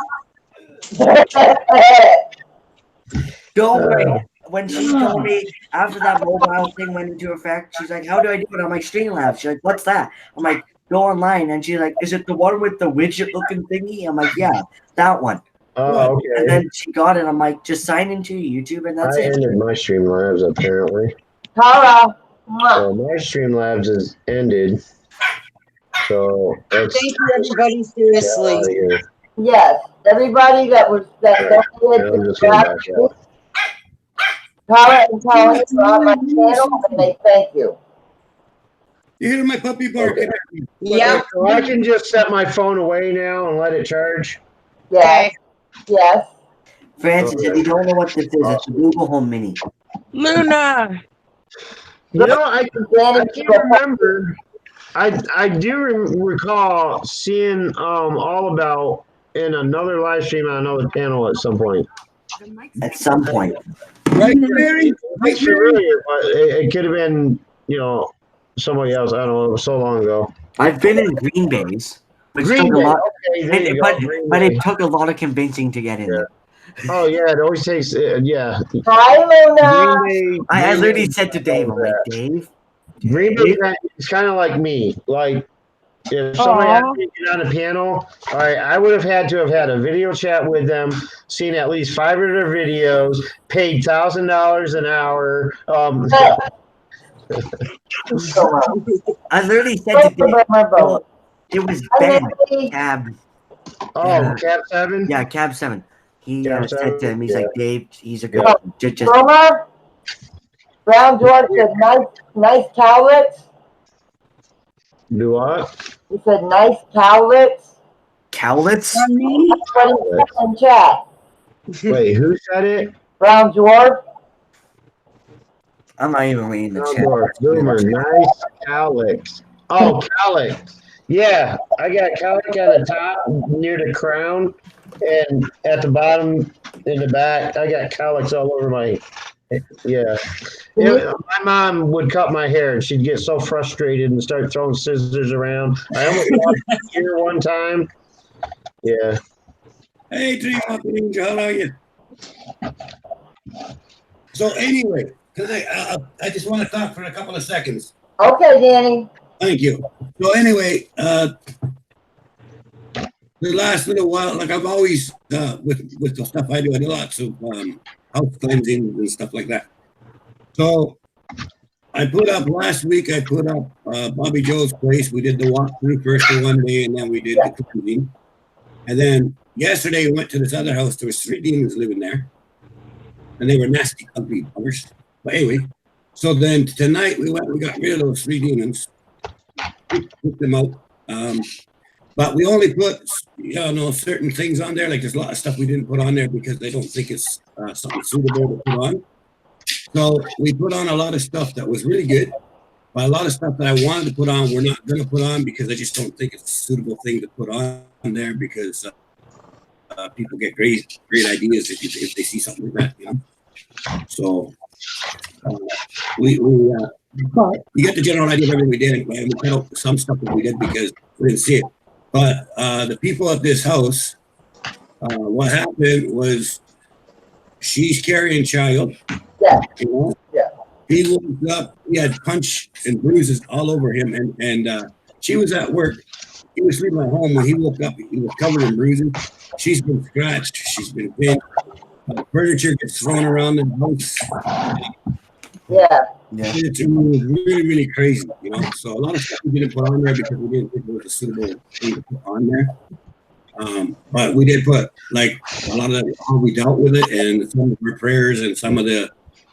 Don't worry. When she told me after that mobile thing went into effect, she's like, "How do I do it on my Streamlabs?" She's like, "What's that?" I'm like, "Go online." And she's like, "Is it the one with the widget looking thingy?" I'm like, "Yeah, that one." Oh, okay. And then she got it. I'm like, "Just sign into YouTube and that's I it." ended my Streamlabs apparently. Tara. Mwah. So my Streamlabs is ended. So let's Thank you, everybody, get out seriously. of here. Yes, everybody that was that Right. donated I'm to just going back out. Tara and Tony are on my channel, and they thank you. You hear my puppy barking? Okay. Yeah. So I can just set my phone away now and let it charge. Yes, yes. Francis, if you don't know what this is, it's a Google Home Mini. Luna. You know, I Danny, can't remember. I do recall seeing All About in another live stream on another channel at some point. At some point. Right, Mary? It's familiar, but it could have been, somebody else. I don't know. It was so long ago. I've been in Green Bay's, which Green took Bay. a lot, Okay, there you go. Green but Bay. it took a lot of convincing to get in. Yeah. Oh yeah, it always takes. Yeah. Hi, Luna. Green Bay. I Green literally Bay- said to Dave, I'm like, Dave, Green Bay is kind of like me. Like, if somebody asked me to get on a panel, all right, I would have had to have had a video chat with them, seen at least 5 of their videos, paid $1,000 an hour. I literally said to Dave, well, it was Ben, Cab. Cab 7? Yeah, Cab 7. He Cab said 7? to him, he's Yeah. like, Dave, he's a good just Roma, Brown George said nice cowlicks. Do what? He said nice cowlicks. Cowlets? That's what he said in chat. Wait, who said it? Brown George. I'm not even reading the chat. Boomer, nice cowlicks. Oh, cowlick. Yeah, I got cowlick at the top near the crown, and at the bottom in the back, I got cowlicks all over my. Yeah. My mom would cut my hair, and she'd get so frustrated and start throwing scissors around. I almost lost my ear one time. Yeah. Hey, Tree Hopping Ninja, how are you? So anyway, I just want to talk for a couple of seconds. Okay, Danny. Thank you. So anyway, the last little while, like I've always, with the stuff I do lots of house cleansing and stuff like that. So I put up last week, Bobby Joe's place. We did the walkthrough first for one day, and then we did the cleaning. And then yesterday we went to this other house. There was 3 demons living there. And they were nasty, ugly buggers. But anyway, so then tonight we got rid of those 3 demons. Put them out. But we only put, certain things on there. Like there's a lot of stuff we didn't put on there because they don't think it's something suitable to put on. So we put on a lot of stuff that was really good. But a lot of stuff that I wanted to put on, we're not going to put on because I just don't think it's a suitable thing to put on there because people get great ideas if they see something like that, So you get the general idea of everything we did, and we cut out some stuff that we did because we didn't see it. But the people at this house, what happened was she's carrying child. Yeah. Yeah. He woke up. He had punch and bruises all over him, and she was at work. He was sleeping at home when he woke up. He was covered in bruises. She's been scratched. She's been pinned. Furniture gets thrown around the house. Yeah. It's really, really crazy, So a lot of stuff we didn't put on there because we didn't think it was a suitable thing to put on there. But we did put like a lot of how we dealt with it and some of our prayers and some of the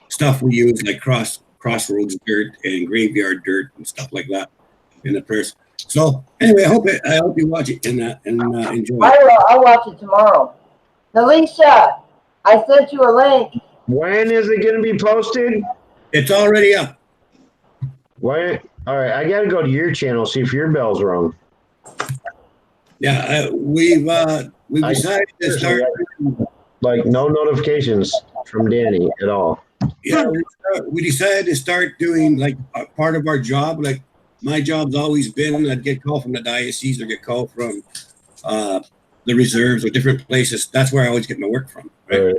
stuff we used, like crossroads dirt and graveyard dirt and stuff like that in the prayers. So anyway, I hope you watch it and enjoy I it. will. I'll watch it tomorrow. Alicia, I sent you a link. When is it going to be posted? It's already up. Wait. All right, I got to go to your channel, see if your bell's rung. Yeah, we decided to start. Like no notifications from Danny at all. Yeah, we decided to start doing like a part of our job. Like my job's always been, I'd get called from the diocese or get called from the reserves or different places. That's where I always get my work from. Right.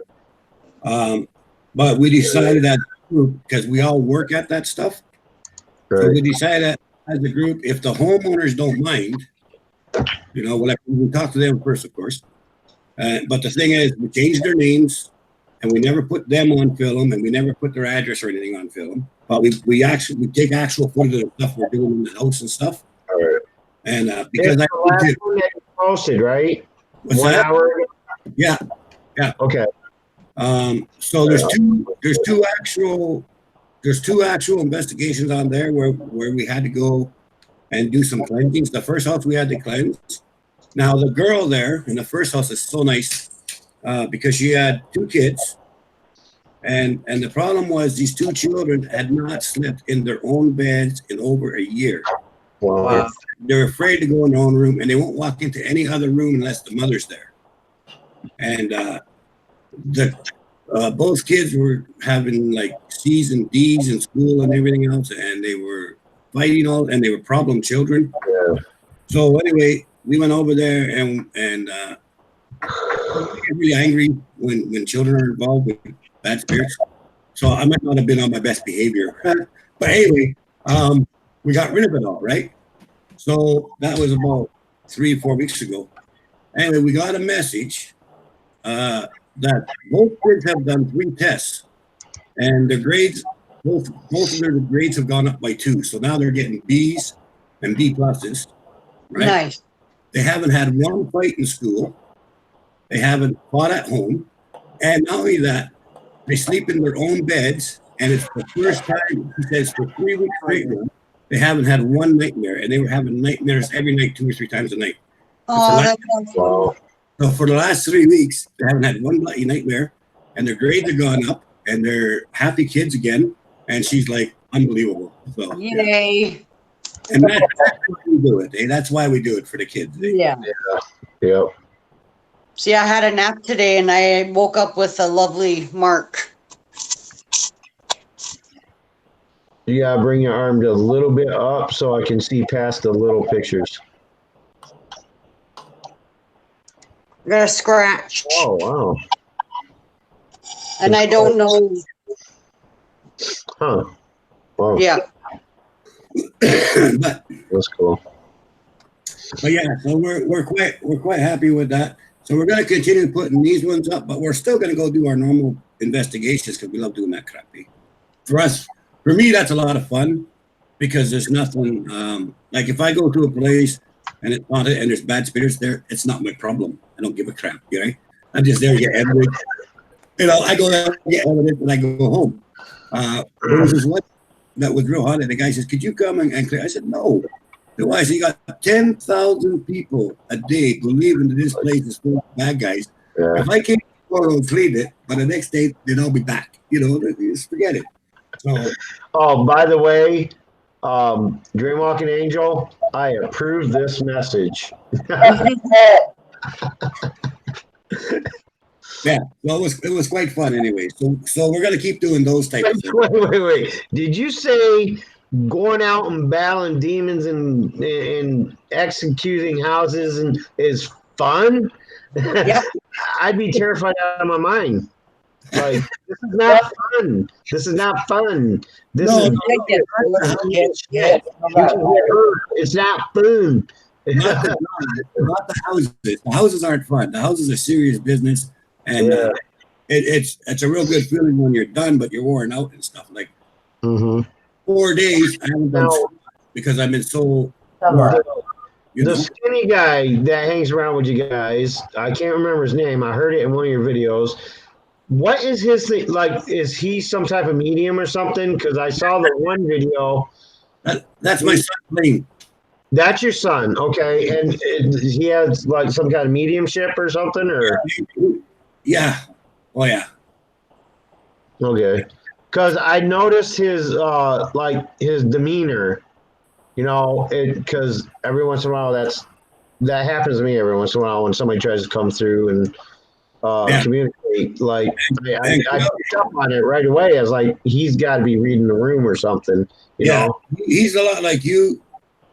But we decided that because we all work at that stuff. Right. So we decided that as a group, if the homeowners don't mind, we talk to them first, of course. But the thing is, we changed their names and we never put them on film, and we never put their address or anything on film. But we take actual footage of the stuff we're doing in the house and stuff. All right. And because It's the last one that you posted, right? What's 1 that? hour. Yeah. Okay. So there's two actual investigations on there where we had to go and do some cleansings. The first house we had to cleanse. Now the girl there in the first house is so nice because she had 2 kids, and the problem was these 2 children had not slept in their own beds in over a year. Wow. They're afraid to go in their own room, and they won't walk into any other room unless the mother's there. And both kids were having like C's and D's in school and everything else, and they were fighting and they were problem children. Yeah. So anyway, we went over there and get really angry when children are involved with bad spirits. So I might not have been on my best behavior, but anyway, we got rid of it all, right? So that was about 3 or 4 weeks ago. Anyway, we got a message that both kids have done 3 tests, and their grades, both of their grades have gone up by 2. So now they're getting B's and B pluses. Right? Nice. They haven't had one fight in school. They haven't fought at home, and not only that, they sleep in their own beds. And it's the first time, he says, for 3 weeks straight now, they haven't had one nightmare, and they were having nightmares every night, 2 or 3 times a night. Oh, that sounds fun. Wow. So for the last 3 weeks, they haven't had one bloody nightmare, and their grades have gone up, and they're happy kids again. And she's like, unbelievable. So, yeah. Yay. And that's why we do it. Eh? That's why we do it for the kids. Eh? Yeah. Yep. See, I had a nap today and I woke up with a lovely mark. You gotta bring your arm a little bit up so I can see past the little pictures. I got a scratch. Oh, wow. And I don't know. Huh. Wow. Yeah. but That's cool. yeah, so we're quite happy with that. So we're going to continue putting these ones up, but we're still going to go do our normal investigations because we love doing that crap. For me, that's a lot of fun because there's nothing like if I go to a place and it's haunted and there's bad spirits there, it's not my problem. I don't give a crap, right? I'm just there to get evidence. I go there to get evidence and I go home. There was this one that was real haunted. The guy says, "Could you come and clear?" I said, "No." Why? So you got 10,000 people a day believing that this place is full of bad guys. Yeah. If I can't go and clean it, but the next day then I'll be back. Just forget it. So, Oh, by the way, Dreamwalking Angel, I approve this message. yeah, well, it was quite fun anyway. So we're gonna keep doing those types of things. Wait. Did you say going out and battling demons and executing houses is fun? Yeah. I'd be terrified out of my mind. Like, this is not fun. This is not fun. This No, is Yeah. it's not fun. not the houses. The houses aren't fun. The houses are serious business, and Yeah. it's a real good feeling when you're done, but you're worn out and stuff. Like Mm-hmm. 4 days, I haven't done Now- because I've been so. The skinny guy that hangs around with you guys, I can't remember his name. I heard it in one of your videos. What is his thing? Like, is he some type of medium or something? Because I saw the one video. That's my son Blaine. That's your son, okay? And he has like some kind of mediumship or something, or Yeah. Oh yeah. okay? Because I noticed his his demeanor. Because every once in a while that happens to me every once in a while when somebody tries to come through and communicate. Like I picked up on it right away. I was like, he's got to be reading the room or something. You know? He's a lot like you.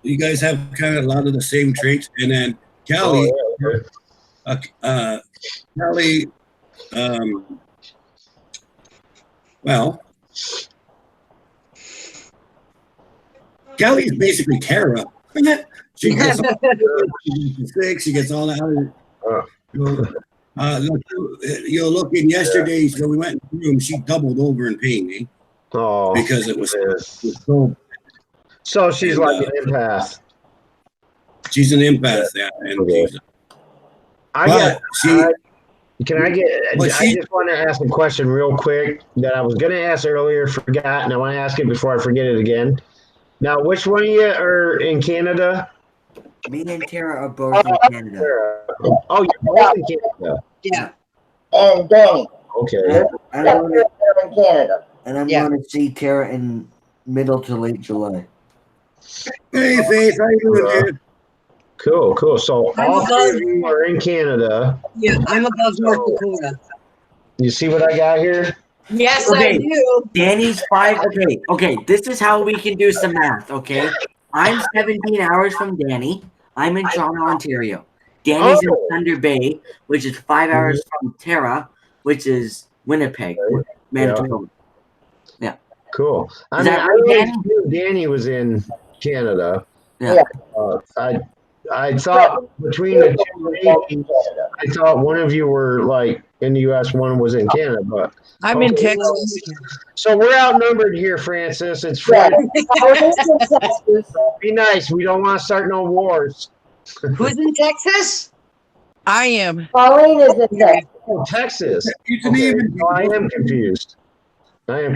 You guys have kind of a lot of the same traits, and then Callie, Callie, well, Callie is basically Tara. She gets all the 6, she gets all that. Look, you'll look in yesterday's when we went in the room. She doubled over in pain, eh? Oh, Because it was yes. so. So she's And, like an empath. She's an empath, yeah, and Okay. I but got. Can I get? But I just want to ask a question real quick that I was going to ask earlier, forgot, and I want to ask it before I forget it again. Now, which one of you are in Canada? Me and Tara are both in Canada. Oh, you're both in Canada. Yeah. And Danny. Okay. I'm Yeah, going they're in Canada. and I'm Yeah. going to see Tara in middle to late July. hey, Faith, how you doing, dude? Cool, cool. So I'm all three above. of you are in Canada. Yeah, I'm above North Dakota. You see what I got here? Yes, I Okay. do. Danny's 5. Okay. This is how we can do some math. Okay, I'm 17 hours from Danny. I'm in Toronto, Ontario. Danny's in Thunder Bay, which is 5 hours from Tara, which is Winnipeg, Manitoba. Cool. I Is mean, that I right, always Danny? knew Danny was in Canada. Yeah. I thought between the two nations, I thought one of you were like in the U.S., one was in Canada. But I'm in Texas. so we're outnumbered here, Francis. It's Yeah. 40. Be nice. We don't want to start no wars. Who's in Texas? I am. Pauline is in Texas. Oh, Texas. It's an Okay, even. so I am confused. I'm in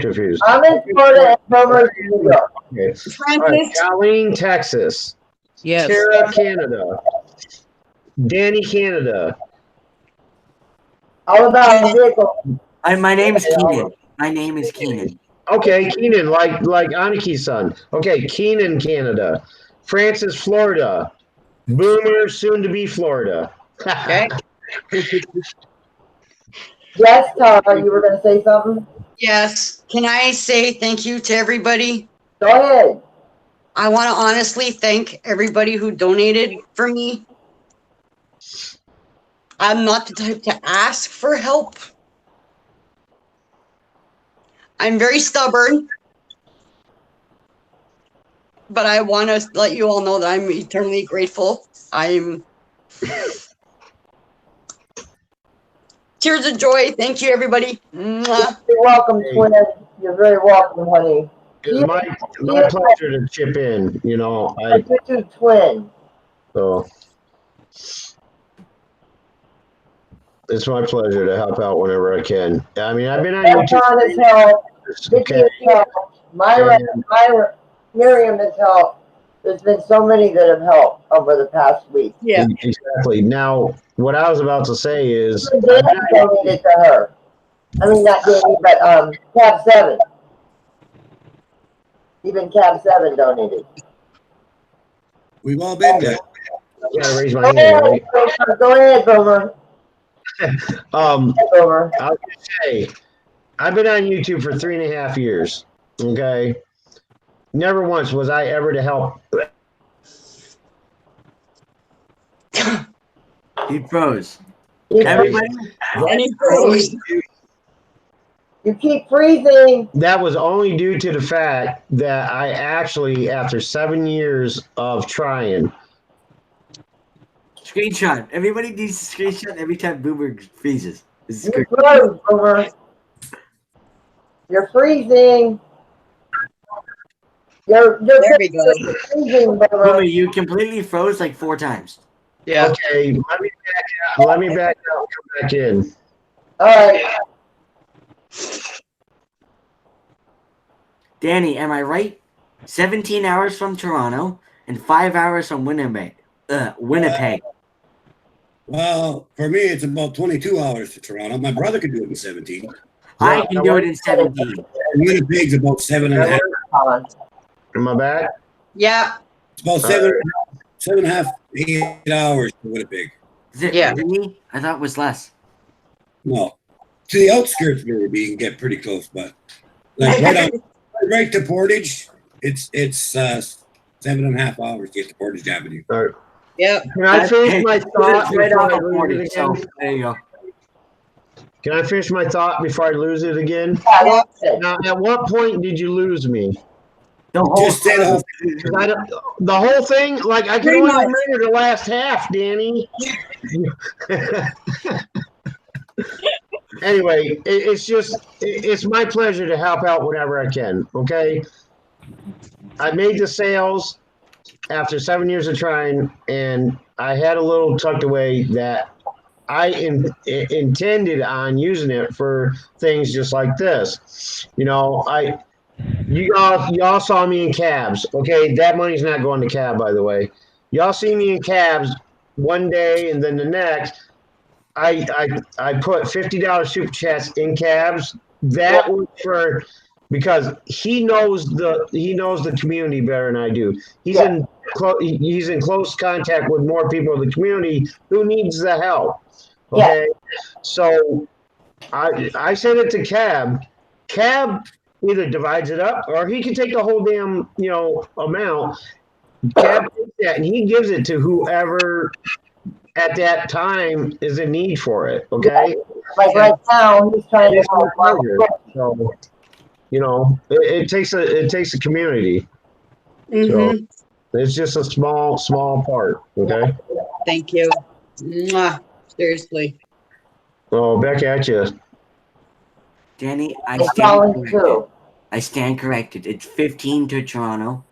Florida and Bomer's in New York. Okay. All right, Francis. Colleen, Texas. Yes. Tara, Canada. Danny, Canada. All about vehicle. My name is Keenan. My name is Keenan. Okay, Keenan, like Aniki's son. Okay, Keenan, Canada. Francis, Florida. Boomer, soon to be Florida. Okay. Yes, Tara, you were going to say something? Yes. Can I say thank you to everybody? Go ahead. I want to honestly thank everybody who donated for me. I'm not the type to ask for help. I'm very stubborn. But I want to let you all know that I'm eternally grateful. I'm tears of joy. Thank you, everybody. Mwah. You're welcome, twin. You're very welcome, honey. It's my pleasure to chip in. You know, You too, twin. so it's my pleasure to help out whenever I can. I mean, I've been on YouTube. Stefan has helped. Vicky Okay. has helped. Myra, Miriam has helped. There's been so many that have helped over the past week. Yeah. Exactly. Now, what I was about to say is, Danny donated to her. I mean, not Danny, but Cab 7. Even Cab 7 donated. We've all been there. I gotta raise my hand, right? Go ahead, Boomer. Boomer. I was gonna say, I've been on YouTube for 3.5 years. Okay. Never once was I ever to help. He froze. Everybody. And he froze. You keep freezing. That was only due to the fact that I actually, after 7 years of trying, Screenshot. Everybody needs to screenshot every time Boomer freezes. This is You great. froze, Boomer. You're freezing. You're There we go. freezing, Boomer, Boomer. you completely froze like 4 times. Yeah. okay, let me back out, come back in. All right. Danny, am I right? 17 hours from Toronto and 5 hours from Winnipeg. Winnipeg. Well, for me, it's about 22 hours to Toronto. My brother could do it in 17. I can do it in 17. And Winnipeg's about 7.5. Am I back? Yeah. It's about 7.5, 8 hours to Winnipeg. Is it Yeah. really? I thought it was less. No, to the outskirts maybe you can get pretty close, but like right to Portage, it's 7.5 hours to get to Portage Avenue. All right. Yeah. Can I finish my thought right before off I of lose 40, it so again? there you go. Can I finish my thought before I lose it again? Yeah. Now, at what point did you lose me? The whole Just say the whole 'Cause the whole thing, like I can Pretty only much. remember the last half, Danny. Anyway, it's my pleasure to help out whenever I can. Okay, I made the sales after 7 years of trying, and I had a little tucked away that intended on using it for things just like this. Y'all saw me in cabs. Okay, that money's not going to cab, by the way. Y'all see me in cabs one day, and then the next, I put $50 super chats in cabs. That was for because he knows the community better than I do. He's in close contact with more people in the community who needs the help. Okay, so I sent it to Cab. Cab either divides it up or he can take the whole damn amount. Cab takes that and he gives it to whoever at that time is in need for it. Okay, Like right now, he's trying to it's my help out. pleasure. So it takes a community. So it's just a small part. Okay. Thank you. Mwah. Seriously. Oh, back at you. Danny, It's calling too. I stand corrected. It's 15 to Toronto,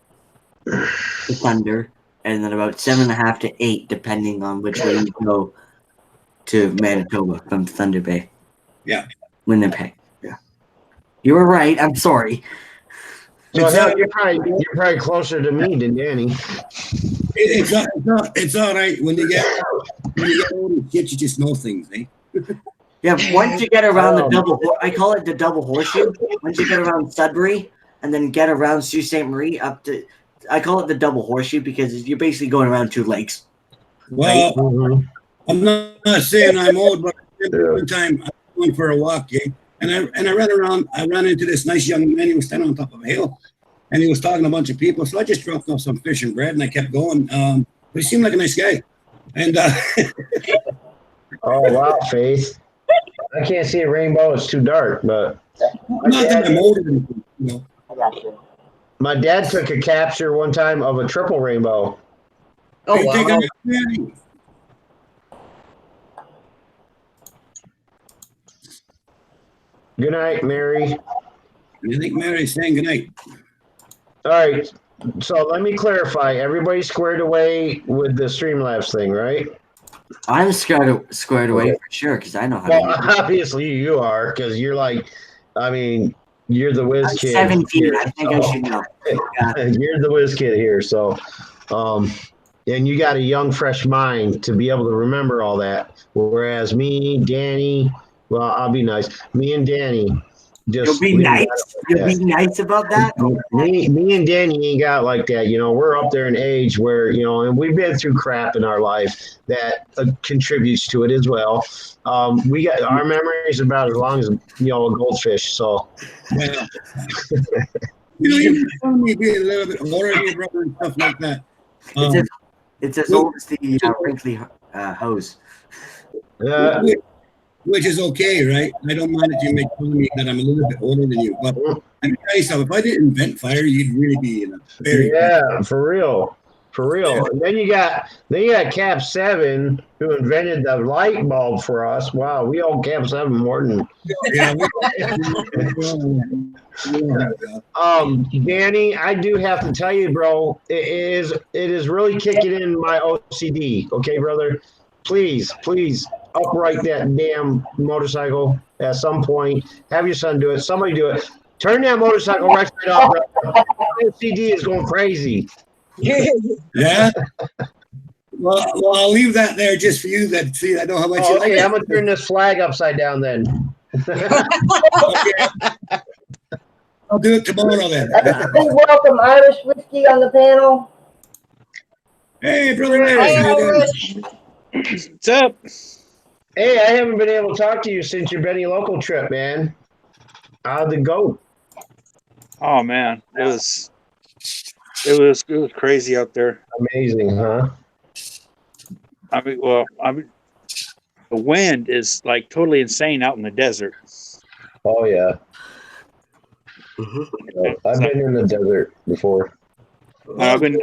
to Thunder, and then about 7.5 to 8, depending on which way you go to Manitoba from Thunder Bay. Yeah. Winnipeg. Yeah. You were right. I'm sorry. So you're probably closer to me than Danny. It's all right when you get older, you just know things, eh? Yeah, once you get around I call it the double horseshoe. Once you get around Sudbury and then get around Sault Ste. Marie I call it the double horseshoe because you're basically going around 2 lakes. Well, Right? I'm not saying I'm old, but one time I went for a walk, eh? And I ran into this nice young man. He was standing on top of a hill, and he was talking to a bunch of people. So I just dropped off some fish and bread, and I kept going. But he seemed like a nice guy. And Oh wow, Faith. I can't see a rainbow; it's too dark. But not that I'm older than you. I got you. my dad took a capture one time of a triple rainbow. Oh, wow. Good night, Mary. I think Mary's saying good night. All right. So let me clarify. Everybody's squared away with the Streamlabs thing, right? I'm squared away for sure because I know how to Well, use it. obviously you are, because you're you're the whiz I'm kid. 17. Here, I think I should know. You're the whiz kid here, so and you got a young, fresh mind to be able to remember all that. Whereas me, Danny, well, I'll be nice. Me and Danny just You'll be nice. You'll be nice about that. Me and Danny ain't got like that. We're up there in age where and we've been through crap in our life that contributes to it as well. We got our memories about as long as a goldfish. So Yeah. You told me be a little bit older than your brother and stuff like that. It's as old as the wrinkly hose. Which is okay, right? I don't mind if you make fun of me that I'm a little bit older than you. But let me tell you something. If I didn't invent fire, you'd really be in a very for real. And then you got Cap 7 who invented the light bulb for us. Wow, we owe Cap 7 more than Danny, I do have to tell you, bro, it is really kicking in my OCD. Okay, brother, please upright that damn motorcycle at some point. Have your son do it. Somebody do it. Turn that motorcycle right side up, bro. OCD is going crazy. Yeah. Well, I'll leave that there just for you. That see, I know how much you like Okay, it. I'm gonna turn this flag upside down then. Okay. I'll do it tomorrow then. Please welcome Irish Whiskey on the panel. Hey, brother Irish. What's up? Hey, I haven't been able to talk to you since your Benny Local trip, man. How'd it go? Oh man, it was crazy out there. Amazing, huh? The wind is like totally insane out in the desert. Oh yeah. I've been in the desert before. I've been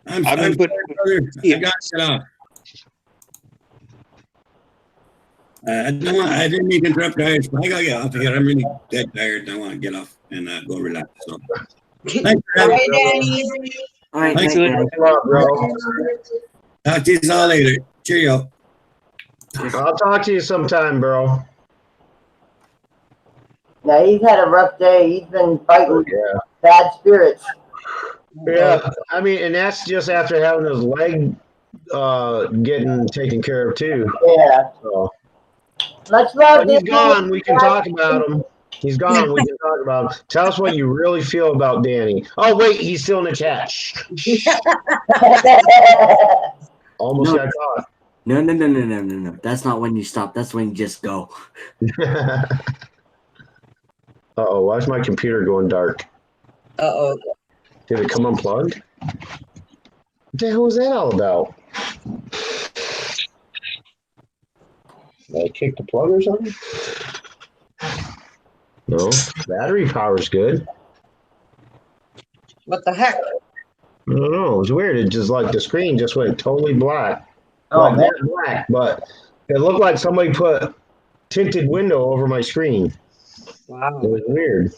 I got it off. I didn't mean to interrupt, guys. I gotta get off of here. I'm really dead tired. I want to get off and go relax. So, thanks for having Bye, Danny. All right, Thanks night, for Danny. bro. Talk to you all later. Cheerio. I'll talk to you sometime, bro. Yeah, he's had a rough day. He's been fighting bad spirits. Yeah, I mean, and that's just after having his leg getting taken care of too. Yeah. So, Much love. but he's gone. We can talk about him. He's gone. We can talk about him. Tell us what you really feel about Danny. Oh wait, he's still in the chat. Shh. Almost got caught. No. That's not when you stop. That's when you just go. Uh-oh, why is my computer going dark? Uh-oh. Did it come unplugged? What the hell was that all about? Did I kick the plug or something? No, battery power's good. What the heck? I don't know, it was weird. It just like the screen just went totally black. Oh, Like man. not black, but it looked like somebody put tinted window over my screen. Wow. It was weird.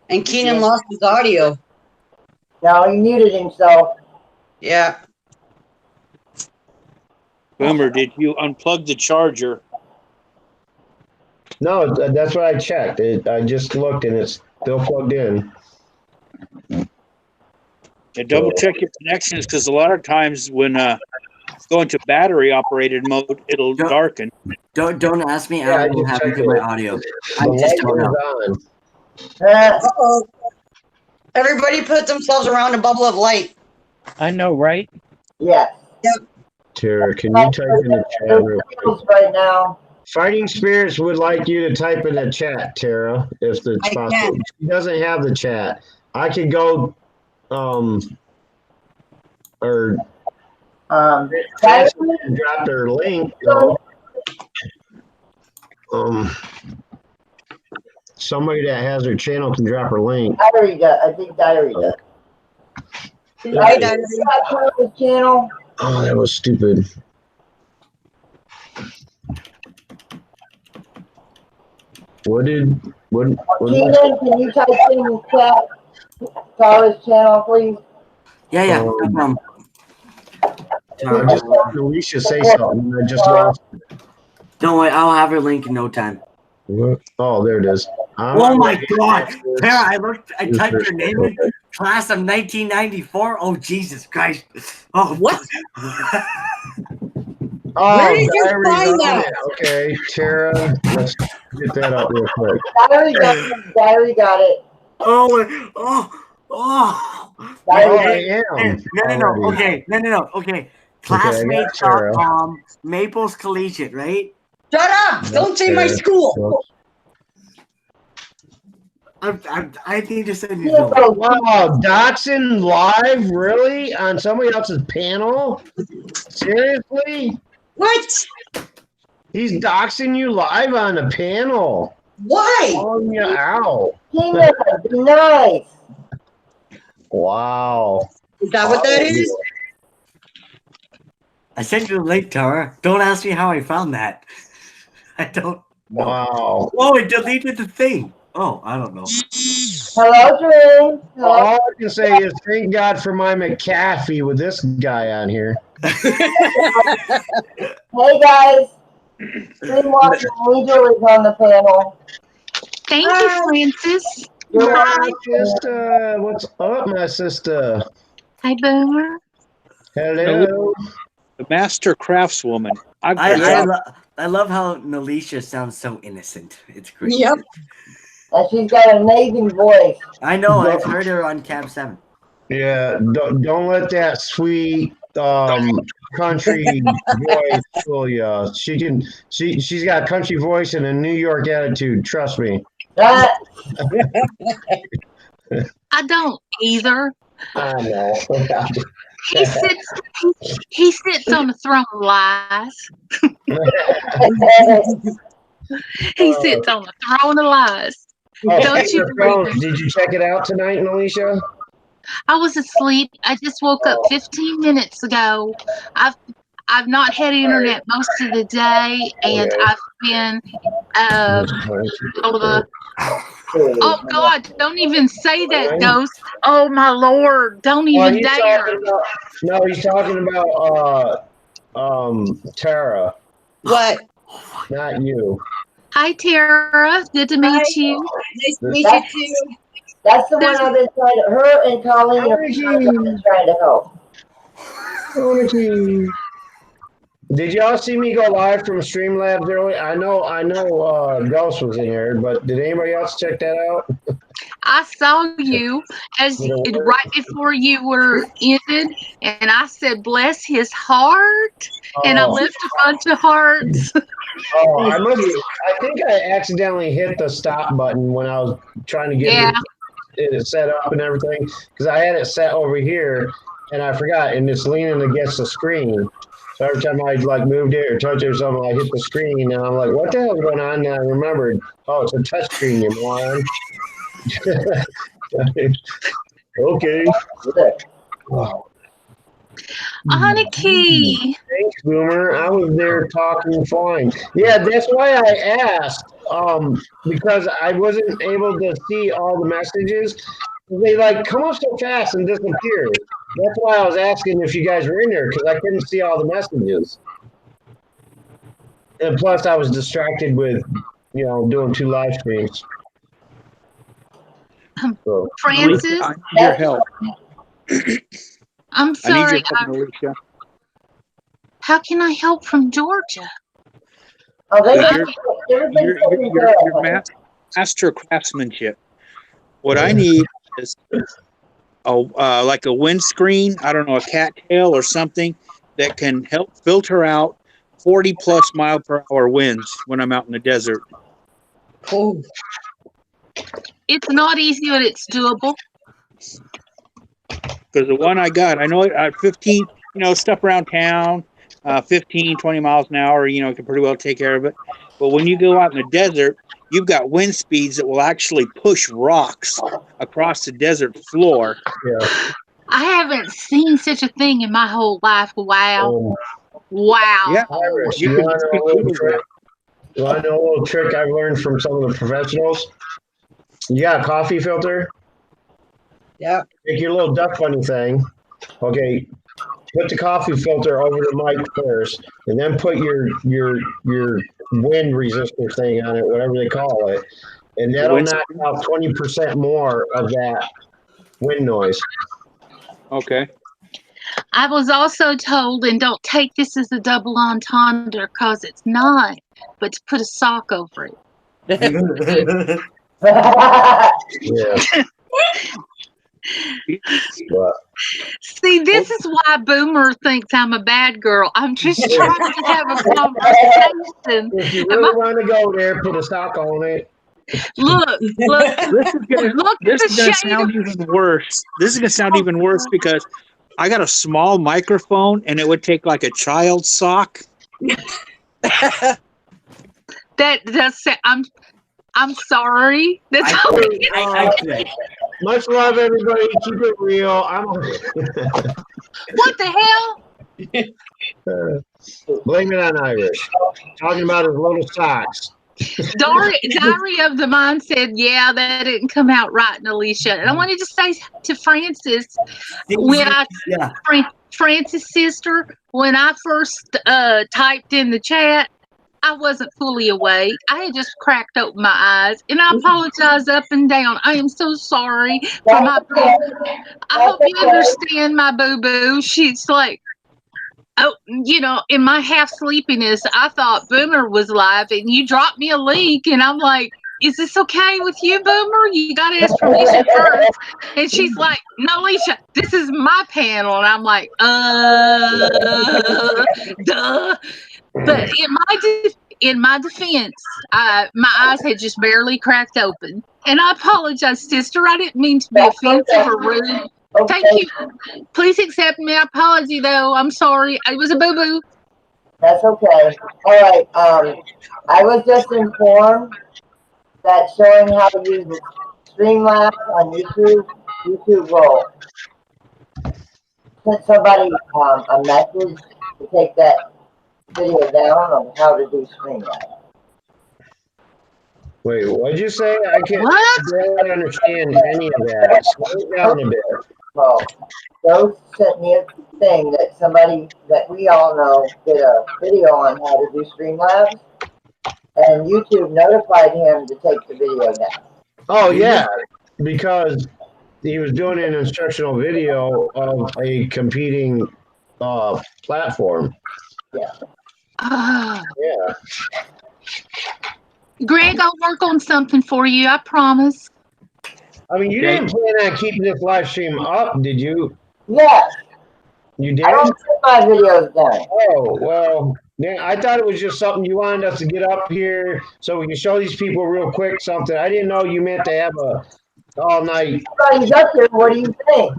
And Keenan lost his audio. No, he muted himself. Yeah. Boomer, did you unplug the charger? No, that's what I checked. I just looked and it's still plugged in. And double check your connections because a lot of times when go into battery operated mode, it'll darken. Don't ask me Yeah, I what will just happen checked to my it. audio. The I just light don't know. is on. Uh-oh. Everybody put themselves around a bubble of light. I know, right? Yes. Tara, can you type in the chat real quick? Right now. Fighting Spirits would like you to type in the chat, Tara, if it's I possible. can. She doesn't have the chat. I could go, or drop their link. Though. Somebody that has their channel can drop her link. Diary does. I think Diary does. Hi, Diary. His channel. Oh, that was stupid. What? Keenan, can you type in the chat Tara's channel, please? Yeah, no problem. I just heard Alicia say something. I just lost it. Don't worry, I'll have her link in no time. Oh, there it is. Oh my God, Tara! I typed your name in. Class of 1994. Oh Jesus Christ! Oh what? Oh, where did you Diary's find on that? it. Okay, Tara, let's get that up real quick. Diary got it. Oh. I am. No. Okay. Classmates.com, Maples Collegiate, right? Shut up! Don't say my school. I need to send you. Wow, Dotson live, really? On somebody else's panel? Seriously? What? He's doxing you live on a panel. Why? Calling you out. Keenan, be nice. Wow. Is that what that is? I sent you the link, Tara. Don't ask me how I found that. I don't know. Wow. Oh, it deleted the thing. Oh, I don't know. Hello, Drew. Hello. All I can say is thank God for my McAfee with this guy on here. Hey, guys. Dreamwalking Angel is on the panel. Thank you, Francis. Hi, sister. What's up, my sister? Hi, Boomer. Hello. The master craftswoman. I love how Nalisha sounds so innocent. It's great. Yep. And she's got an amazing voice. I know. I've heard her on Cab 7. Yeah, don't let that sweet country voice fool you. She's got a country voice and a New York attitude. Trust me. I don't either. I know. He sits on the throne of lies. He sits on the throne of lies. Don't you? Did you check it out tonight, Alicia? I was asleep. I just woke up 15 minutes ago. I've not had internet most of the day, and Okay. I've been oh God, don't even say that, Ghost. Oh my Lord, don't Oh, even he's dare. talking about. No, he's talking about Tara, What? not you. Hi Tara, good to meet you. Nice to meet That's, you too. that's the one I've been trying to, her and Colleen are the Orgy. ones I've been trying to help. Orgy. Did y'all see me go live from Streamlabs earlier? I know Ghost was in here, but did anybody else check that out? I saw you as right before you were ended, and I said, "Bless his heart," and I Oh, left a bunch of hearts. oh, I think I accidentally hit the stop button when I was trying to get Yeah, it set up and everything because I had it set over here and I forgot, and it's leaning against the screen. So every time I like moved it or touched it or something, I hit the screen and I'm like, "What the hell's going on?" And I remembered, oh, it's a touch screen, you moron. Okay. Oh. Aniki. Thanks, Boomer. I was there talking flying. Yeah, that's why I asked. Because I wasn't able to see all the messages. They like come up so fast and disappear. That's why I was asking if you guys were in there because I couldn't see all the messages. And plus, I was distracted with, doing 2 live streams. So. Francis, I need your help. I'm I need sorry. your help, Alicia. How can I help from Georgia? Oh, they've Your, been your, taking your, care your of it. master craftsmanship. What I need is like a windscreen, I don't know, a cattail or something that can help filter out 40 plus mile per hour winds when I'm out in the desert. Oh, It's not easy, but it's doable. Because the one I got, I know at 15, stuff around town, 15, 20 miles an hour, can pretty well take care of it. But when you go out in the desert, you've got wind speeds that will actually push rocks across the desert floor. Yeah. I haven't seen such a thing in my whole life. Wow. Wow. Yeah. Iris, You you can want to know a little Google trick? that. You want to know a little trick I learned from some of the professionals? You got a coffee filter? yeah. Take your little duck funny thing. Okay, put the coffee filter over the mic first, and then put your wind resistor thing on it, whatever they call it, and that'll wind knock out 20% more of that wind noise. Okay. I was also told, and don't take this as a double entendre because it's not, but to put a sock over it. Yeah. But, See, this is why Boomer thinks I'm a bad girl. I'm just trying to have a conversation. if you really want to go there, put a sock on it. Look, This is look at the gonna shade sound of. even worse. This is gonna sound even worse because I got a small microphone and it would take like a child's sock. That does say, I'm sorry. That's all I could. Much love, everybody. Keep it real. What the hell? Blame it on Irish. Talking about his little socks. Diary of the Mind said, yeah, that didn't come out right, Alicia. And I wanted to say to Francis, when Francis' sister, when I first typed in the chat, I wasn't fully awake. I had just cracked open my eyes, and I apologize up and down. I am so sorry for my boo. I hope you understand my boo-boo. She's like, oh, in my half sleepiness, I thought Boomer was live, and you dropped me a link, and I'm like, is this okay with you, Boomer? You got to ask permission first. And she's like, no, Alicia, this is my panel. And I'm like, duh. But in my defense, my eyes had just barely cracked open. And I apologize, sister. I didn't mean to be offensive or rude. Thank you. Please accept my apology, though. I'm sorry. It was a boo-boo. That's okay. All right. I was just informed that showing how to use Streamlabs on YouTube will send somebody a message to take that video down on how to do Streamlabs. Wait, what'd you say? I can't What? barely understand any of that. Slow it down a bit. Well, Joe sent me a thing that somebody that we all know did a video on how to do Streamlabs, and YouTube notified him to take the video down. Oh yeah, because he was doing an instructional video of a competing platform. Yeah. Yeah. Greg, I'll work on something for you. I promise. I mean, you didn't plan on keeping this live stream up, did you? Yes. You did? I don't take my videos down. Oh, well, yeah, I thought it was just something you wanted us to get up here so we can show these people real quick something. I didn't know you meant to have a all night. Everybody's up there. What do you think?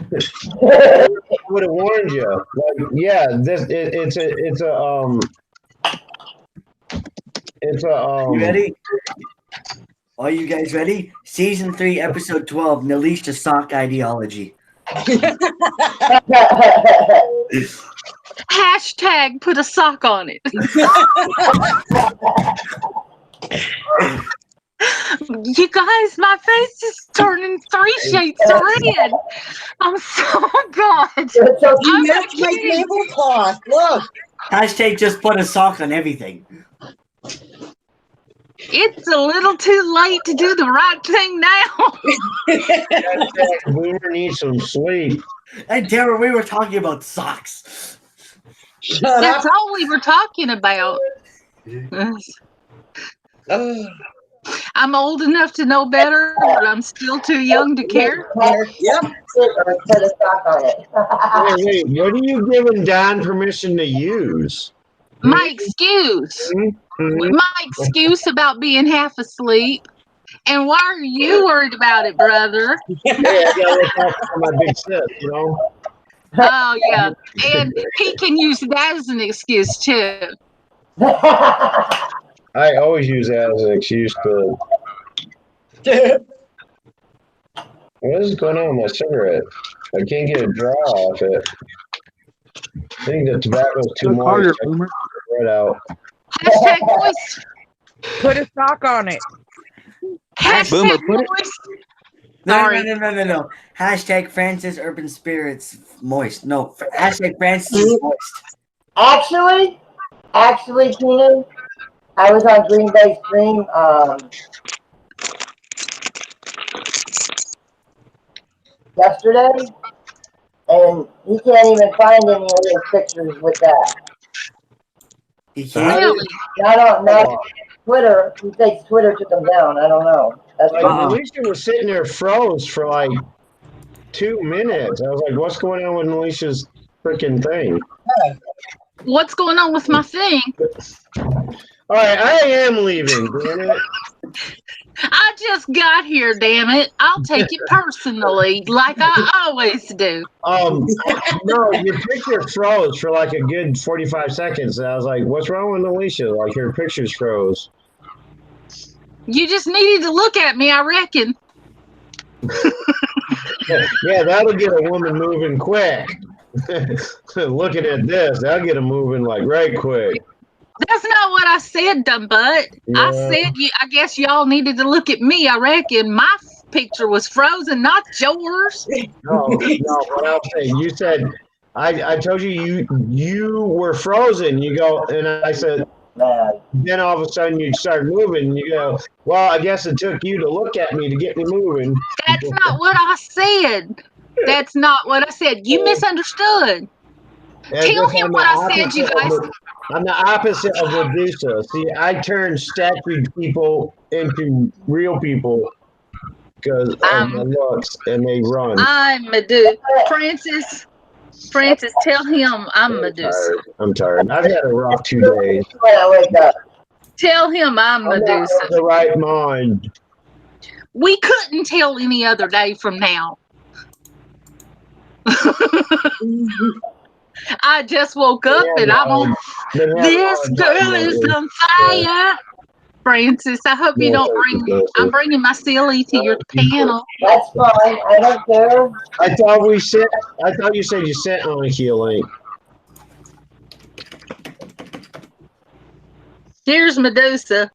I would have warned you. Like, yeah, it's a You ready? Are you guys ready? Season 3, episode 12, Nalisha Sock Ideology. Hashtag put a sock on it. You guys, my face is turning 3 shades of red. I'm so good. You missed my tablecloth. Look. Hashtag just put a sock on everything. It's a little too late to do the right thing now. Boomer needs some sleep. And Tara, we were talking about socks. That's all we were talking about. I'm old enough to know better, but I'm still too young to care. Yep. Or put a sock on it. Wait, what are you giving Don permission to use? My excuse. My excuse about being half asleep. And why are you worried about it, brother? Hey, I gotta look out for my big sis, you know? Oh, yeah. And he can use that as an excuse, too. I always use that as an excuse, but what is going on with my cigarette? I can't get a draw off it. I think the tobacco's too moist. Right out. Hashtag moist. Put a sock on it. Hashtag moist. No. Hashtag Francis Urban Spirits Moist. No, hashtag Francis is moist. Actually, Keenan, I was on Green Bay Stream yesterday, and he can't even find any of his pictures with that. He can't. Really? Not Twitter. He thinks Twitter took him down. I don't know. That's Like, Alicia was sitting there froze for like 2 minutes. I was like, what's going on with Alicia's freaking thing? What's going on with my thing? All right, I am leaving, damn it. I just got here, damn it. I'll take it personally, like I always do. No, your picture froze for like a good 45 seconds. And I was like, what's wrong with Alicia? Like, her picture's froze. You just needed to look at me, I reckon. Yeah, that'll get a woman moving quick. Looking at this, that'll get them moving like right quick. That's not what I said, dumb butt. Yeah. I said, I guess y'all needed to look at me. I reckon my picture was frozen, not yours. No, what I'm saying, you said, I told you were frozen. You go, and I said, then all of a sudden you start moving. You go, well, I guess it took you to look at me to get me moving. That's not what I said. That's not what I said. You misunderstood. Tell him what I said, you guys. I'm the opposite of Medusa. See, I turn statue people into real people because of my looks, and they run. I'm Medusa. Francis, tell him I'm Medusa. I'm tired. I've had a rough 2 days. when I wake up. Tell him I'm I'm not Medusa. in the right mind. We couldn't tell any other day from now. I just woke up and I'm on. This girl is on fire. Francis, I hope you don't bring. I'm bringing my silly to your panel. That's fine. I don't care. I thought you said you sent Aniki a link. Here's Medusa.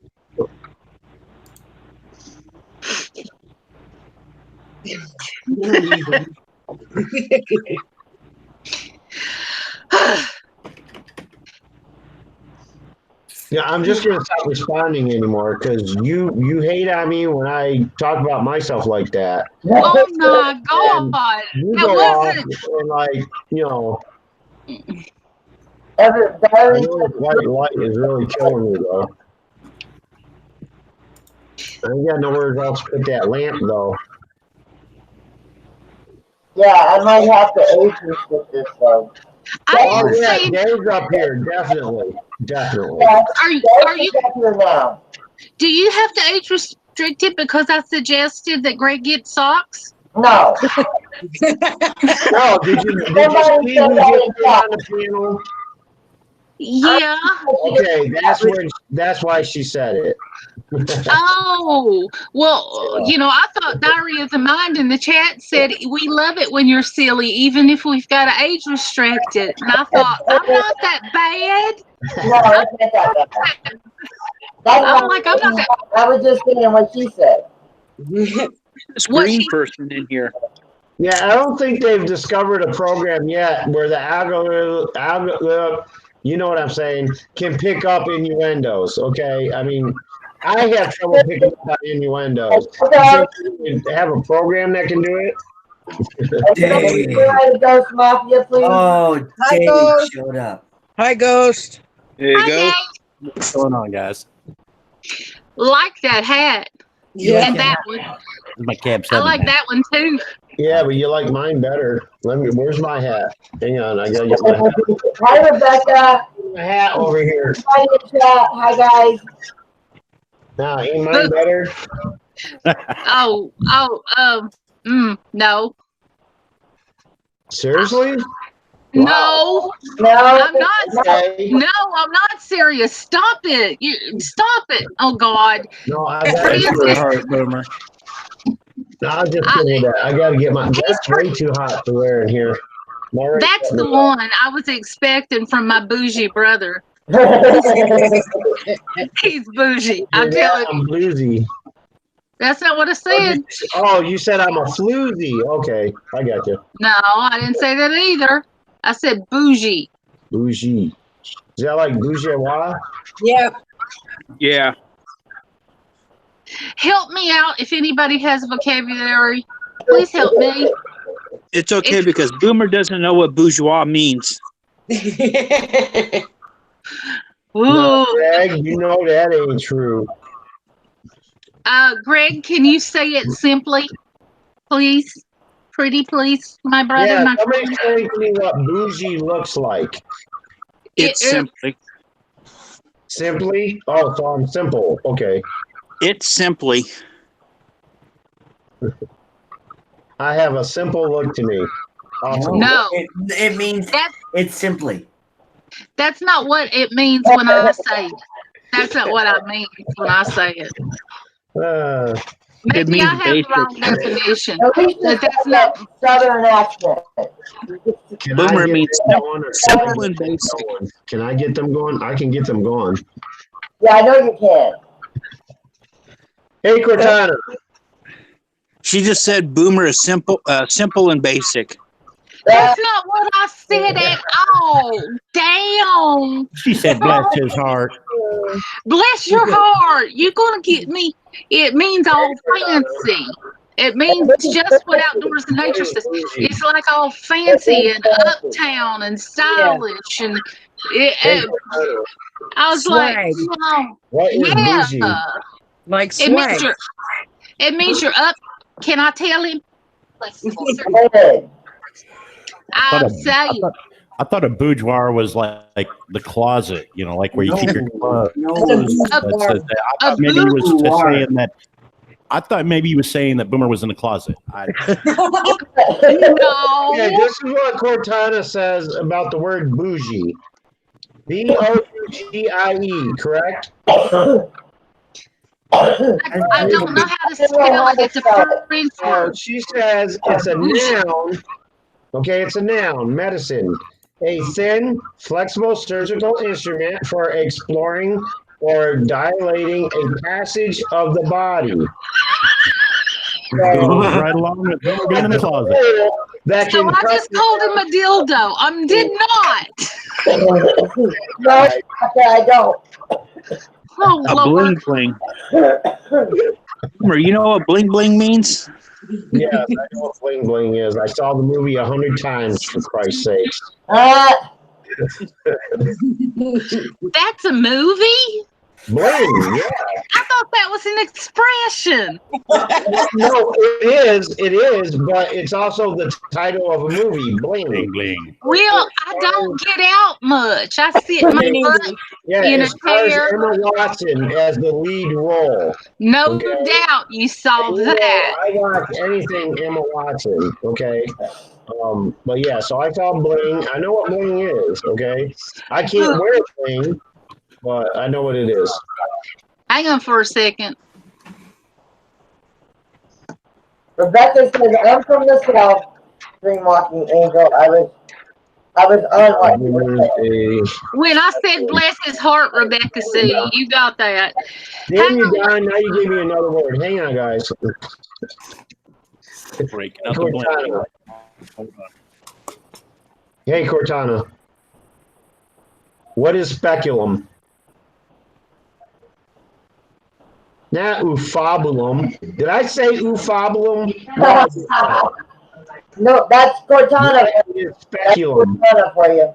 Yeah, I'm just gonna stop responding anymore because you hate on me when I talk about myself like that. Oh my God! You It go off wasn't. and like, you know, I Everybody, know this white light is really killing me though. I ain't got nowhere else to put that lamp though. yeah, I might have to age restrict this though. I Oh didn't yeah, say. Dave's up here, definitely, definitely. Yeah, Are you? Dave's up here now. Do you have to age restrict it because I suggested that Greg get socks? No. No, did you see Somebody who said just that came on the panel? Yeah. Okay, that's why she said it. Oh, well, I thought Diary of the Mind in the chat said we love it when you're silly, even if we've got to age restrict it. And I thought, I'm not that bad. No, it's not that bad. That's I'm like, I'm not that. I was just saying what she said. This green person in here. Yeah, I don't think they've discovered a program yet where the algorithm, you know what I'm saying, can pick up innuendos. Okay, I mean, I have trouble picking up on innuendos. You think they have a program that can do it? Dave. Ghost Mafia, please. Oh, Hi, Dave Ghost. showed up. Hi, Ghost. There you Hi, go. Dave. What's going on, guys? Like that hat. Yeah. And that one. My Cab I 7 like hat. that one too. Yeah, but you like mine better. Where's my hat? Hang on, I gotta get my hat. Hi, Rebecca. My hat over here. Hi, in the chat. Hi, guys. Now, ain't mine better? No. Seriously? No. No. I'm not. Okay. No, I'm not serious. Stop it. Stop it. Oh, God. No, I got Bless your heart, Boomer. No, I was just kidding with that. I gotta get my. That's way too hot to wear in here. That's the one I was expecting from my bougie brother. He's bougie. I'm telling I'm you. bluesy. That's not what I said. Oh, you said I'm a floozy. Okay, I got you. No, I didn't say that either. I said bougie. Bougie. Is that like bourgeois? Yeah. Yeah. Help me out if anybody has vocabulary. Please help me. It's okay because Boomer doesn't know what bourgeois means. No, Greg, you know that ain't true. Greg, can you say it simply, please? Pretty please, my brother. Yeah, my somebody friend. explain to me what bougie looks like. It's simply. Simply? Oh, so I'm simple. Okay. It's simply. I have a simple look to me. Awesome. No. It means it's simply. That's not what it means when I say it. That's not what I mean when I say it. Maybe I have the wrong definition. But that's not Southern accent. Can Boomer I get means them going or simple and basic. Can I get them going? I can get them going. Yeah, I know you can. Hey, Cortana. She just said Boomer is simple and basic. That's not what I said at all. Damn. She said, bless his heart. Bless your heart. You're going to get me. It means all fancy. It means just what outdoors and nature says. It's like all fancy and uptown and stylish. And I was Swag. like, oh, What is bougie? Like It means swag. you're up. Can I tell him? I I'll say it. I thought a boudoir was like the closet, you know, like where you keep your clothes. No. I thought maybe he was saying that. I thought maybe he was saying that Boomer was in the closet. No. Okay, this is what Cortana says about the word bougie. B-O-U-G-I-E, correct? I don't know how to spell it. It's a French word. She says it's a noun. Okay, it's a noun, medicine. A thin, flexible surgical instrument for exploring or dilating a passage of the body. Goes right along with Homer being in the closet. That So can I just called him a dildo. I did not. No, okay, I don't. Oh, A Lord. bling bling. Homer, you know what bling bling means? Yes, I know what bling bling is. I saw the movie 100 times, for Christ's sakes. That's a movie? Bling, yeah. I thought that was an expression. No, it is, but it's also the title of a movie, Bling. Bling bling. Well, I don't get out much. I sit my butt Yeah, in a it stars chair. Emma Watson as the lead role. No Okay. doubt you saw And, you that. know, I watch anything Emma Watson, okay? But yeah, so I saw Bling. I know what Bling is, okay? I can't wear Bling, but I know what it is. Hang on for a second. Rebecca says, I'm from the South, Dream Walking Angel. I was on what you were saying. When I said bless his heart, Rebecca C, you got that. Damn you, Don. Now you gave me another word. Hang on, guys. Breaking up the blend. Cortana. Hold on. Hey, Cortana. What is speculum? Not ufabulum. Did I say ufabulum? No, that's Cortana. It's speculum. That's Cortana for you.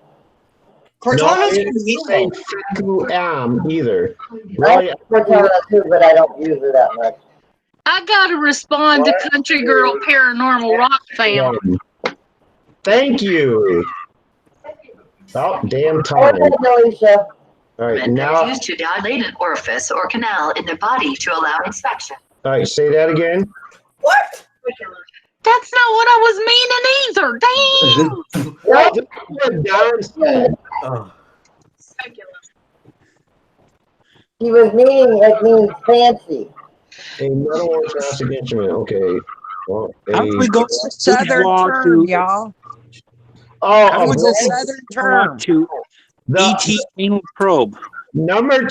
Cortana's no, from it's say feculum either. Really? I like Cortana too, but I don't use her that much. I got to respond to Country Girl Paranormal Rock Family. Thank you. Oh, damn time. Alicia. All right, That now. is used to dilate an orifice or canal in the body to allow inspection. All right, say that again. What? That's not what I was meaning either. Damn. What Don said. He was meaning it means fancy. A metal or plastic instrument. Okay. Well, How do we go Southern term, y'all. Oh, That was a Southern term. To ET anal probe. The number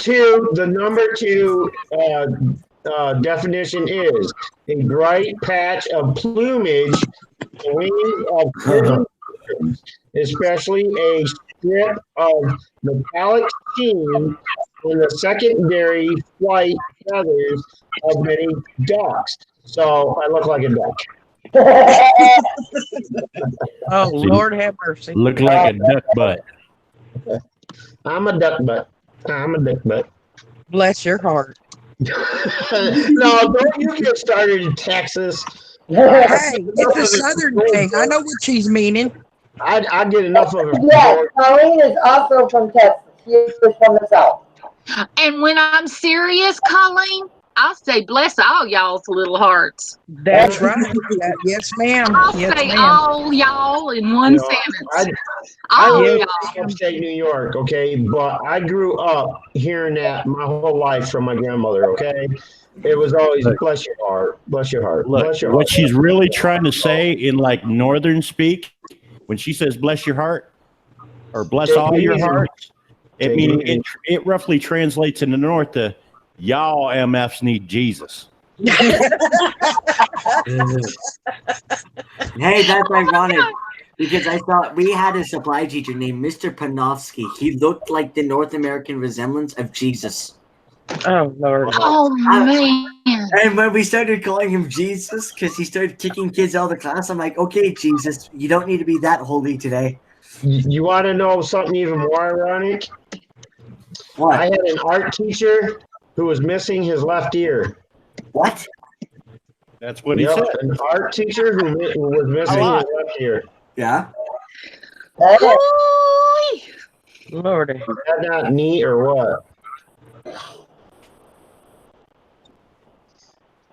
two definition is a bright patch of plumage, wings of pretty birds, especially a strip of metallic sheen on the secondary flight feathers of many ducks. So I look like a duck. Oh, Lord have mercy. Look like a duck butt. I'm a duck butt. I'm a duck butt. Bless your heart. No, don't you get started in Texas. Hey, it's a Southern thing. I know what she's meaning. I get enough of it. Yes, Colleen is also from Texas. She is from the South. And when I'm serious, Colleen, I'll say bless all y'all's little hearts. That's right. Yes, ma'am. I'll Yes, say ma'am. all y'all in one sentence. I All live y'all. in upstate New York, okay, but I grew up hearing that my whole life from my grandmother, okay? It was always bless your heart, bless your heart, Look, bless your what heart. she's really trying to say in like northern speak, when she says bless your heart or bless Take all it your easy. hearts, it Take means it easy. it roughly translates in the north to y'all MFs need Jesus. Hey, that's ironic because I thought we had a supply teacher named Mr. Panofsky. He looked like the North American resemblance of Jesus. Oh, Lord. Oh, man. And when we started calling him Jesus because he started kicking kids out of the class, I'm like, okay, Jesus, you don't need to be that holy today. You want to know something even more ironic? What? I had an art teacher who was missing his left ear. What? That's what he Yep, said. an art teacher who was missing his left ear. Yeah. Ooh. Lordy. Is that not neat or what?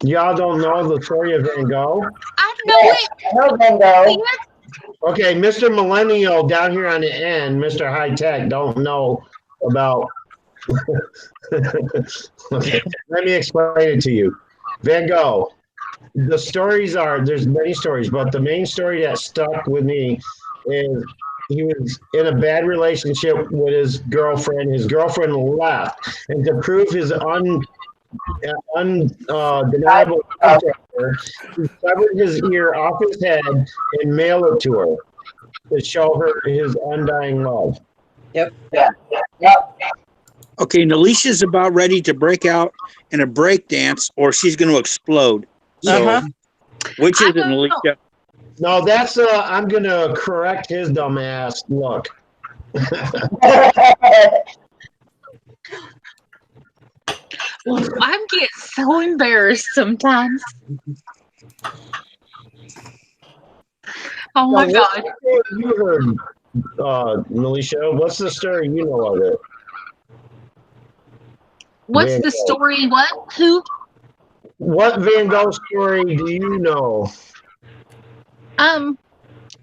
Y'all don't know the story of Van Gogh? I know it. No, Van Gogh. Okay, Mr. Millennial down here on the end, Mr. High Tech, don't know about. Okay, let me explain it to you. Van Gogh. The stories are, there's many stories, but the main story that stuck with me is he was in a bad relationship with his girlfriend. His girlfriend left, and to prove his undeniable love to her, he severed his ear off his head and mailed it to her to show her his undying love. Yep. Okay, Nalisha's about ready to break out in a break dance, or she's going to explode. So, which is it, Nalisha? No, that's I'm gonna correct his dumb ass look. I get so embarrassed sometimes. Oh my God. You heard, Nalisha, what's the story you know of it? What's the story? What? Who? What Van Gogh story do you know?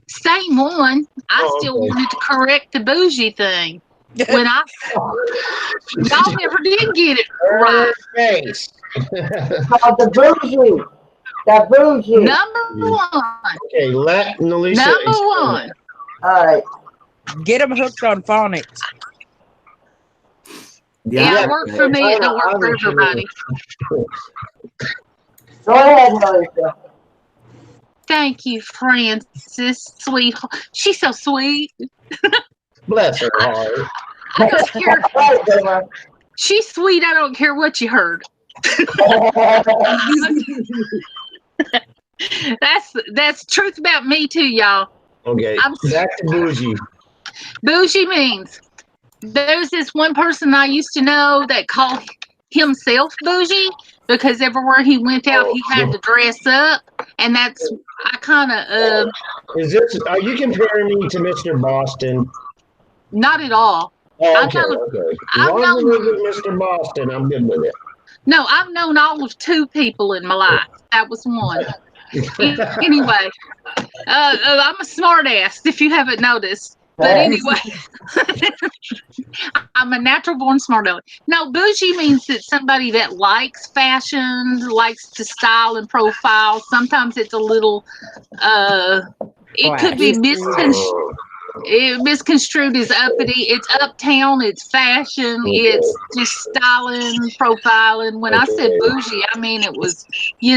Same one. I still wanted to correct the bougie thing. When y'all never did get it right. Face. The bougie. The bougie. Number one. Okay, let Nalisha. Number one. All right. Get them hooked on phonics. Yeah, it worked for me. It don't work for everybody. Go ahead, Melissa. Thank you, Francis. Sweet. She's so sweet. Bless her heart. I don't care. She's sweet. I don't care what you heard. That's truth about me too, y'all. Okay, back to bougie. Bougie means there's this one person I used to know that called himself bougie because everywhere he went out he had to dress up, and that's I kind of Is this? Are you comparing me to Mr. Boston? Not at all. Oh, okay, okay. As long as it was Mr. Boston, I'm good with it. No, I've known all of two people in my life. That was one. Anyway, I'm a smart ass if you haven't noticed. But anyway, I'm a natural born smart aleck. No, bougie means that somebody that likes fashion, likes to style and profile. Sometimes it's a little, it could be misconstrued as uppity. It's uptown, it's fashion, it's just styling, profiling. When I said bougie, I mean it was,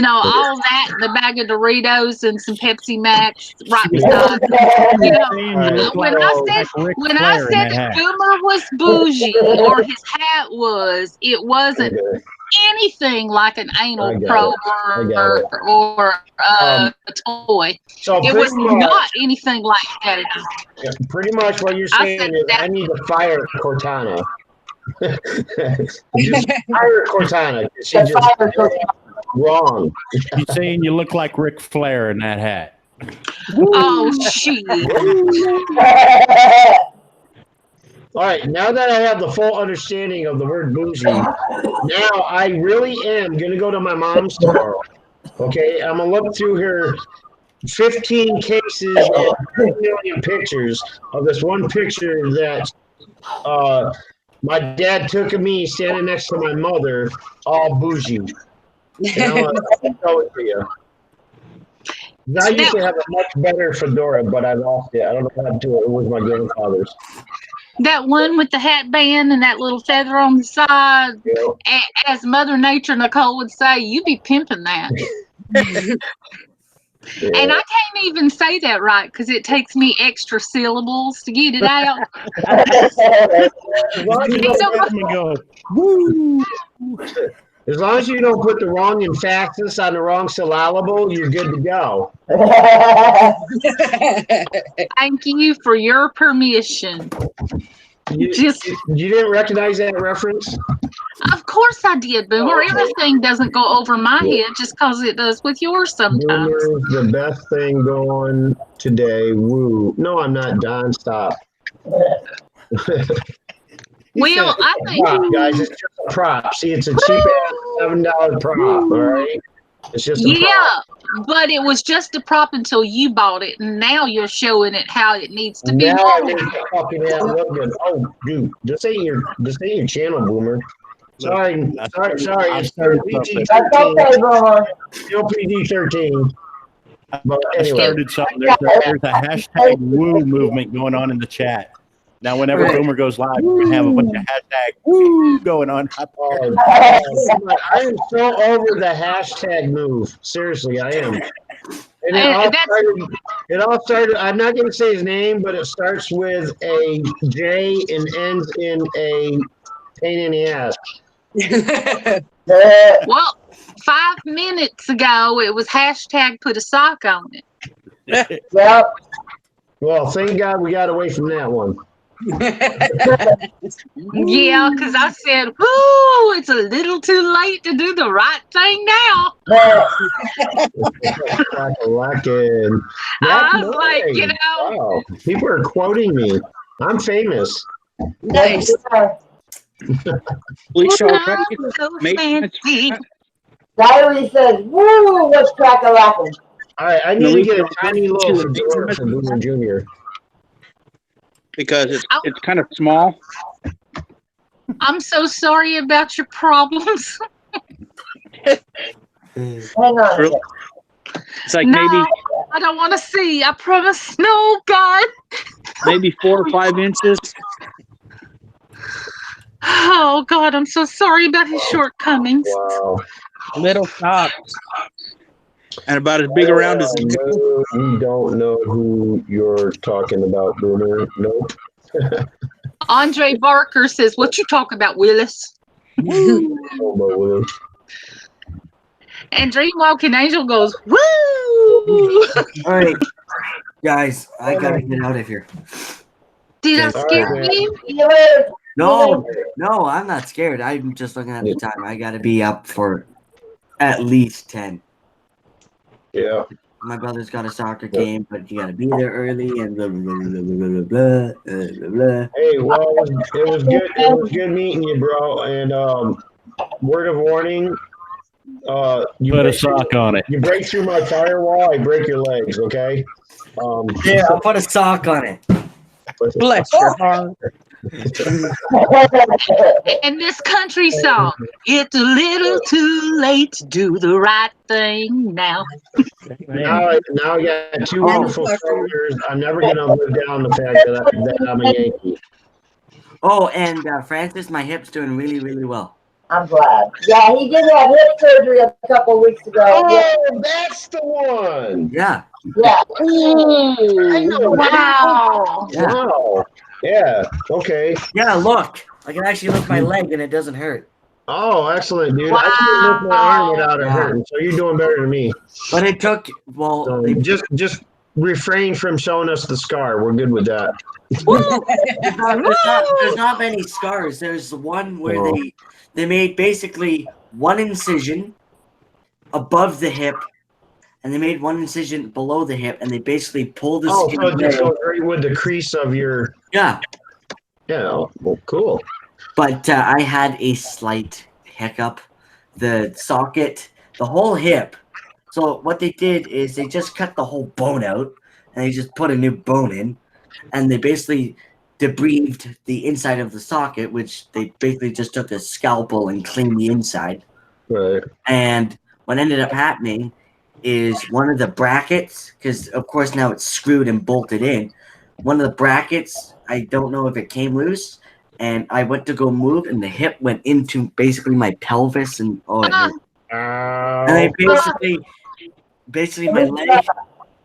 all that, the bag of Doritos and some Pepsi Max right beside. When I said that Boomer was bougie or his hat was, it wasn't anything like an anal probe or a toy. So it was not anything like that. Yeah, pretty much what you're saying is I need to fire Cortana. Just fire Cortana. She just wrong. You're saying you look like Ric Flair in that hat. Oh, shit. All right, now that I have the full understanding of the word bougie, now I really am going to go to my mom's tomorrow. Okay, I'm going to look through her 15 cases of 10 million pictures of this one picture that my dad took of me standing next to my mother, all bougie. And I want to show it to you. I used to have a much better fedora, but I lost it. I don't know how to do it. It was my grandfather's. That one with the hat band and that little feather on the side. Yeah. As Mother Nature Nicole would say, you be pimping that. Yeah. And I can't even say that right because it takes me extra syllables to get it out. As long as you don't put the wrong emphasis on the wrong syllable, you're good to go. Thank you for your permission. You didn't recognize that reference? Of course I did, Boomer. Everything doesn't go over my head just because it does with yours sometimes. Boomer's the best thing going today. Woo. No, I'm not, Don. Stop. Well, I think... Prop, guys, it's just a prop. See, it's a cheap-ass $7 prop, all right? It's just a prop. But it was just a prop until you bought it, and now you're showing it how it needs to be. Now it needs to fucking look good. Oh, dude, this ain't your channel, Boomer. Sorry. It's still PG-13. Still PG-13. But I anyway, started something. There's a hashtag woo movement going on in the chat. Now, whenever Right. Boomer goes live, we're gonna have a bunch of hashtag woo going on. I am so over the hashtag move. Seriously, I am. And it all started. I'm not going to say his name, but it starts with a J and ends in a pain in the ass. Well, 5 minutes ago, it was hashtag put a sock on it. Yep. Well, thank God we got away from that one. Yeah, because I said, whoo, it's a little too late to do the right thing now. I was like, you know. Wow, people are quoting me. I'm famous. Nice. Police Oh, are so fancy. Diary says, woo, what's crack-a-lackin'? All right, I need to get a tiny little fedora from Boomer Jr. Because it's kind of small. I'm so sorry about your problems. Hang on. It's like no, maybe I don't want to see. I promise. No, God. maybe 4 or 5 inches. Oh, God, I'm so sorry about his shortcomings. Wow. Little tops. And about as big around as no, we don't know who you're talking about, Boomer. Nope. Andre Barker says, what you talking about, Willis? Willis. And Dreamwalking Angel goes, woo! All right, guys, I gotta get out of here. Did I scare you? No, I'm not scared. I'm just looking at the time. I gotta be up for at least 10. Yeah. My brother's got a soccer game, but you gotta be there early and blah blah blah blah blah blah blah. Hey, well, it was good. It was good meeting you, bro. And word of warning. You put a sock on it. You break through my firewall, I break your legs. Okay. Yeah, I'll put a sock on it. Bless your heart. And this country song, it's a little too late to do the right thing now. Now I got 2 wonderful soldiers. I'm never gonna live down the fact that I'm a Yankee. Oh, and Francis, my hip's doing really, really well. I'm glad. Yeah, he did have hip surgery a couple weeks ago. Oh, that's the one. Yeah. Yeah. I know. Wow. Yeah. Wow. Yeah. Okay. Yeah, look. I can actually lift my leg and it doesn't hurt. Oh, excellent, dude. I can't lift my arm without it hurting, so you're doing better than me. But it took, just refrain from showing us the scar. We're good with that. there's not many scars. There's one where they made basically one incision above the hip, and they made one incision below the hip, and they basically pulled the skin. So it just goes right with the crease of your. Yeah. Yeah. Well, cool. But I had a slight hiccup. The socket, the whole hip. So what they did is they just cut the whole bone out, and they just put a new bone in, and they basically debriefed the inside of the socket, which they basically just took a scalpel and cleaned the inside. Right. And what ended up happening is one of the brackets, because of course now it's screwed and bolted in. One of the brackets, I don't know if it came loose, and I went to go move, and the hip went into basically my pelvis, and and I basically my leg.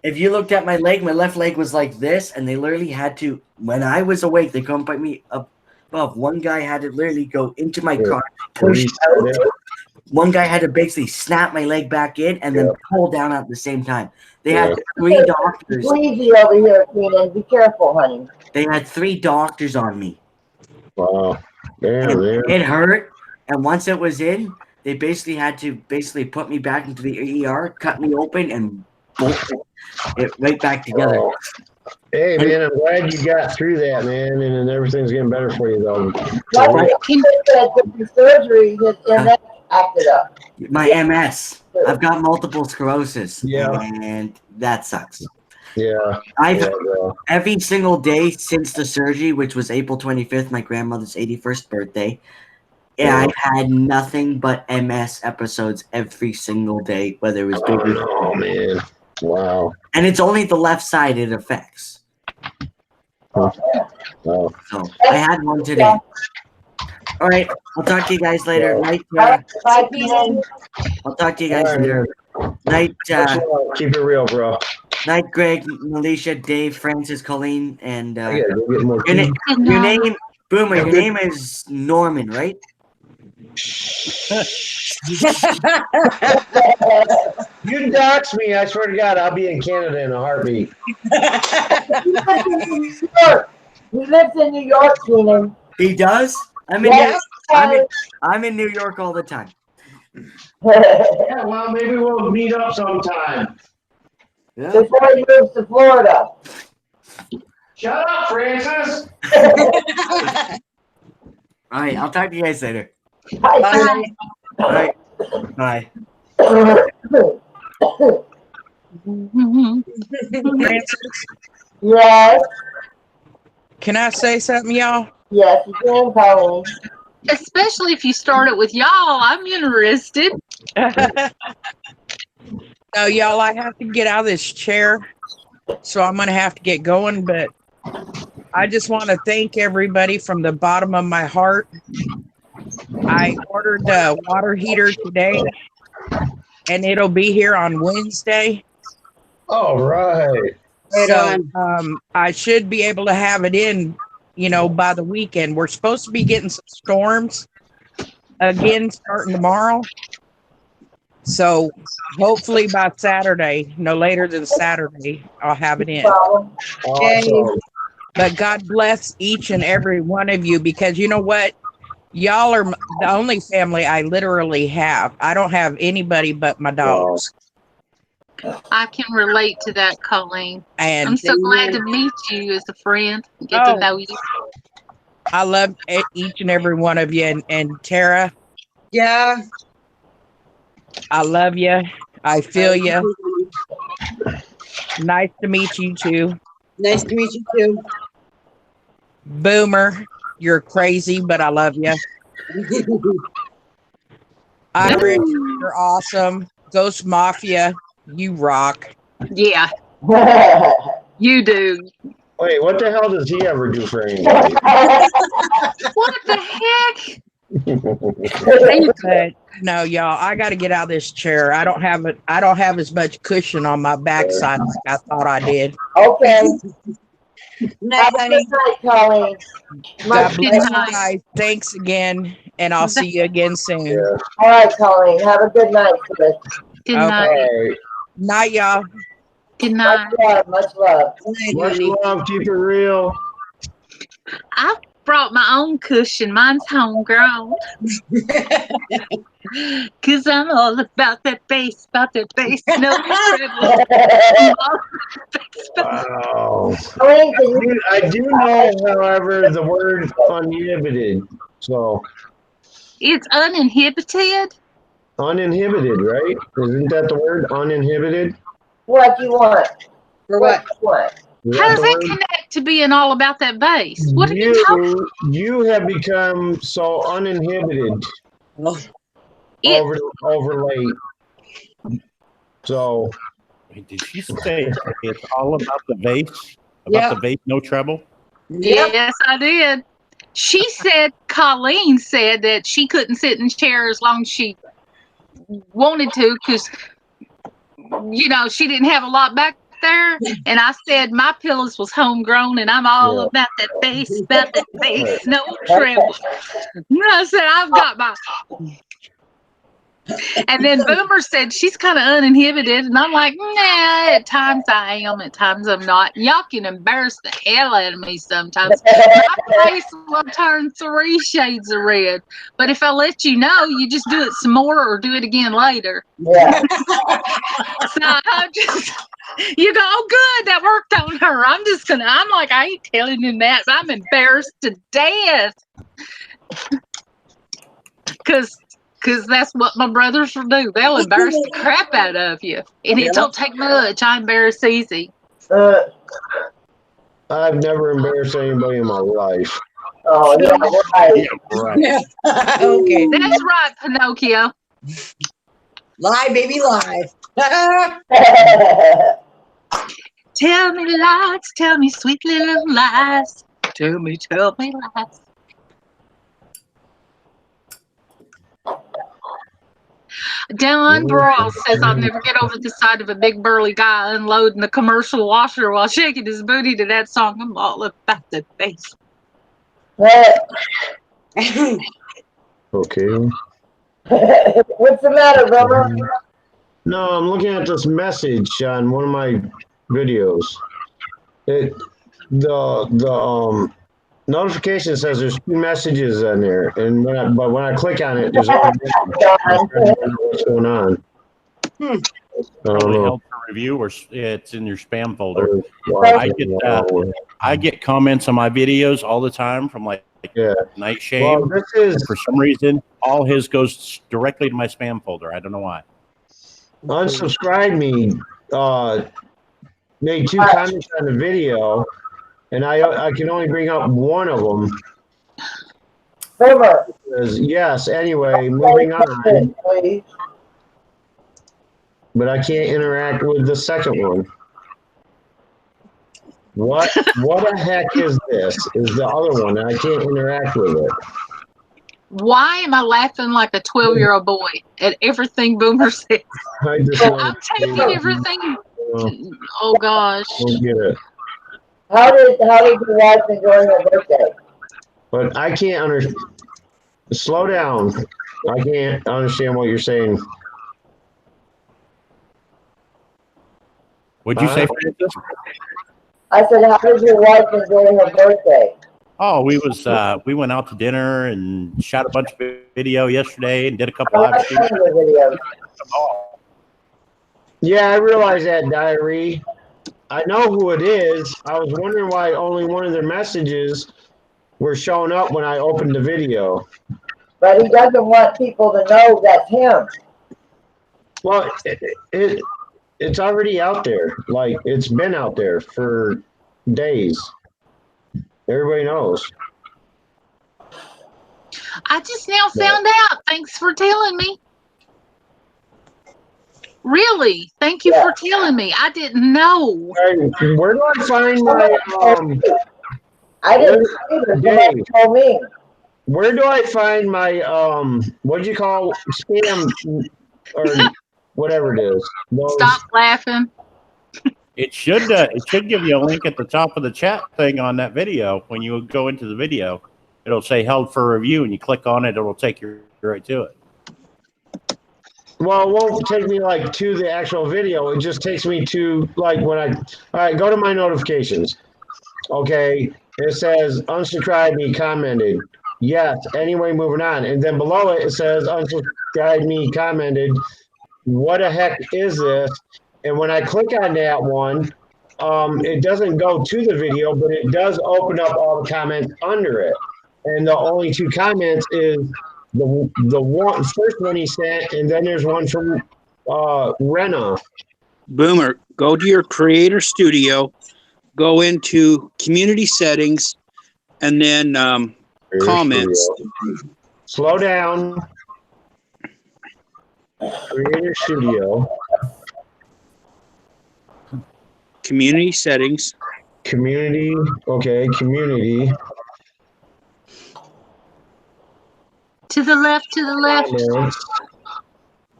If you looked at my leg, my left leg was like this, and they literally had to. When I was awake, they couldn't put me up above. One guy had to literally go into my car, push out. One guy had to basically snap my leg back in and then pull down at the same time. They had 3 doctors. Squeezy over here, Keenan. Be careful, honey. They had 3 doctors on me. Wow. Damn, man. It hurt. And once it was in, they basically had to put me back into the ER, cut me open, and bolt it right back together. Oh. Hey, man, I'm glad you got through that, man, and everything's getting better for you, though. The surgery, his MS acted up. My MS. I've got multiple sclerosis. Yeah. And that sucks. Yeah. Every single day since the surgery, which was April 25th, my grandmother's 81st birthday, I've had nothing but MS episodes every single day, whether it was big or small. Oh, man. Wow. And it's only the left side it affects. Wow. So I had one today. All right. I'll talk to you guys later. Night. Bye, Keenan. I'll talk to you guys All right, later. Night. Keep it real, bro. Night, Greg, Alicia, Dave, Francis, Colleen, and I gotta go get more your, tea. your name, Boomer. Your name is Norman, right? You dox me, I swear to God, I'll be in Canada in a heartbeat. He lives in New York, Keenan. He does? I'm in New York all the time. Yeah, well, maybe we'll meet up sometime. Yeah. Before he moves to Florida. Shut up, Francis. All right, I'll talk to you guys later. Bye. All right, bye. Francis, Yes. can I say something, y'all? Yes, you can, Colleen. Especially if you start it with y'all, I'm interested. No, y'all, I have to get out of this chair, so I'm going to have to get going. But I just want to thank everybody from the bottom of my heart. I ordered the water heater today, and it'll be here on Wednesday. All right. So I should be able to have it in, by the weekend. We're supposed to be getting some storms again starting tomorrow. So hopefully by Saturday, no later than Saturday, I'll have it in. Awesome. But God bless each and every one of you, because you know what? Y'all are the only family I literally have. I don't have anybody but my dogs. I can relate to that, Colleen. And I'm so glad to meet you as a friend and get to know you. I love each and every one of you. And Tara. Yeah. I love you. I feel you. Nice to meet you too. Nice to meet you too. Boomer, you're crazy, but I love you. Irish, you're awesome. Ghost Mafia, you rock. Yeah. You do. Wait, what the hell does he ever do for anybody? What the heck? But no, y'all, I got to get out of this chair. I don't have as much cushion on my backside as I thought I did. Okay. Night, honey. Good night, Colleen. God bless you guys. Thanks again, and I'll see you again soon. Yeah. All right, Colleen. Have a good night, sis. Good night. All right. Night, y'all. Good night. Much love. Much love. Much love. Keep it real. I brought my own cushion. Mine's homegrown. Because I'm all about that bass, No Wow. I do know, however, the word uninhibited. So. It's uninhibited? Uninhibited, right? Isn't that the word? Uninhibited? What do you want? For what? How does that connect to being all about that bass? What are you talking? You have become so uninhibited over late. So. Did she say it's all about the bass? About the bass, no treble? Yes, I did. She said, Colleen said that she couldn't sit in a chair as long as she wanted to because, she didn't have a lot back there. And I said my pillows was homegrown and I'm all about that bass, no treble. I said, I've got my... And then Boomer said she's kind of uninhibited, and I'm like, nah, at times I am, at times I'm not. Y'all can embarrass the hell out of me sometimes. My face will turn 3 shades of red, but if I let you know, you just do it some more or do it again later. Yeah. So I'm just, you go, oh good, that worked on her. I'm like, I ain't telling him that, but I'm embarrassed to death. Because that's what my brothers will do. They'll embarrass the crap out of you. And it don't take much. I embarrass easy. I've never embarrassed anybody in my life. Oh, yeah, right. Yeah, right. Okay. That's right, Pinocchio. Lie, baby, lie. Tell me lies, tell me sweet little lies. Tell me lies. Don Brawl says I'll never get over the sight of a big burly guy unloading the commercial washer while shaking his booty to that song. I'm all about the bass. Okay. What's the matter, Bubba? No, I'm looking at this message on one of my videos. The notification says there's 2 messages in there, and when I click on it, there's only one. What's going on? Probably held for review, or it's in your spam folder. I get comments on my videos all the time from like Night Shame. Well, for some reason, all his goes directly to my spam folder. I don't know why. Unsubscribe me made 2 comments on the video, and I can only bring up one of them. Yes. Anyway, moving on. Please. But I can't interact with the second one. What the heck is this? Is the other one, and I can't interact with it. Why am I laughing like a 12-year-old boy at everything Boomer says? I'm taking everything. Oh gosh. Don't get it. How did your wife enjoy her birthday? But I can't understand. Slow down. I can't understand what you're saying. What'd you say, Francis? I said, how did your wife enjoy her birthday? Oh, we went out to dinner and shot a bunch of video yesterday and did a couple live streams. Yeah, I realize that, Diary. I know who it is. I was wondering why only one of their messages were showing up when I opened the video. But he doesn't want people to know that's him. Well, it's already out there. Like, it's been out there for days. Everybody knows. I just now found out. Thanks for telling me. Really? Thank you for telling me. I didn't know. Where do I find my I didn't either. Somebody told me. Where do I find my what do you call spam or whatever it is? Stop laughing. It should give you a link at the top of the chat thing on that video. When you go into the video, it'll say held for review, and you click on it, it'll take you right to it. Well, it won't take me like to the actual video. It just takes me to like when all right, go to my notifications. Okay, it says unsubscribe me commented. Yes, anyway, moving on. And then below it, it says unsubscribe me commented. What the heck is this? And when I click on that one, it doesn't go to the video, but it does open up all the comments under it. And the only 2 comments is the first one he sent, and then there's one from Rena. Boomer, go to your creator studio, go into community settings, and then comments. Slow down. Creator Studio. Community settings. Community. Okay, community. To the left, to the left.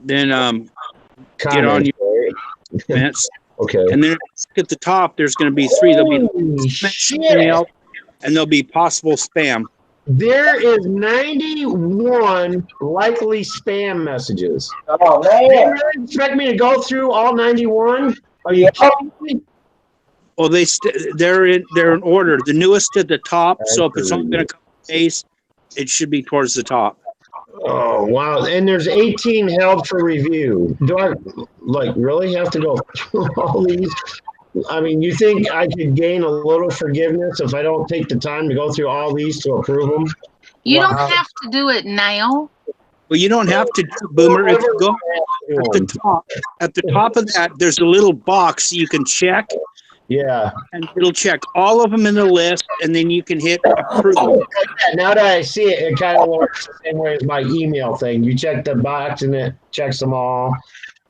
Then get on your comments. Okay. And then at the top, there's going to be 3. There'll be email, and there'll be possible spam. There is 91 likely spam messages. Oh man! You really expect me to go through all 91? Are you kidding me? Well, they're in order. The newest at the top. So if it's only going to come days, it should be towards the top. Oh wow! And there's 18 held for review. Do I really have to go through all these? I mean, you think I could gain a little forgiveness if I don't take the time to go through all these to approve them? You don't have to do it now. Well, you don't have to, Boomer. If you go at the top of that, there's a little box you can check. Yeah. And it'll check all of them in the list, and then you can hit approve. Now that I see it, it kind of works the same way as my email thing. You check the box, and it checks them all.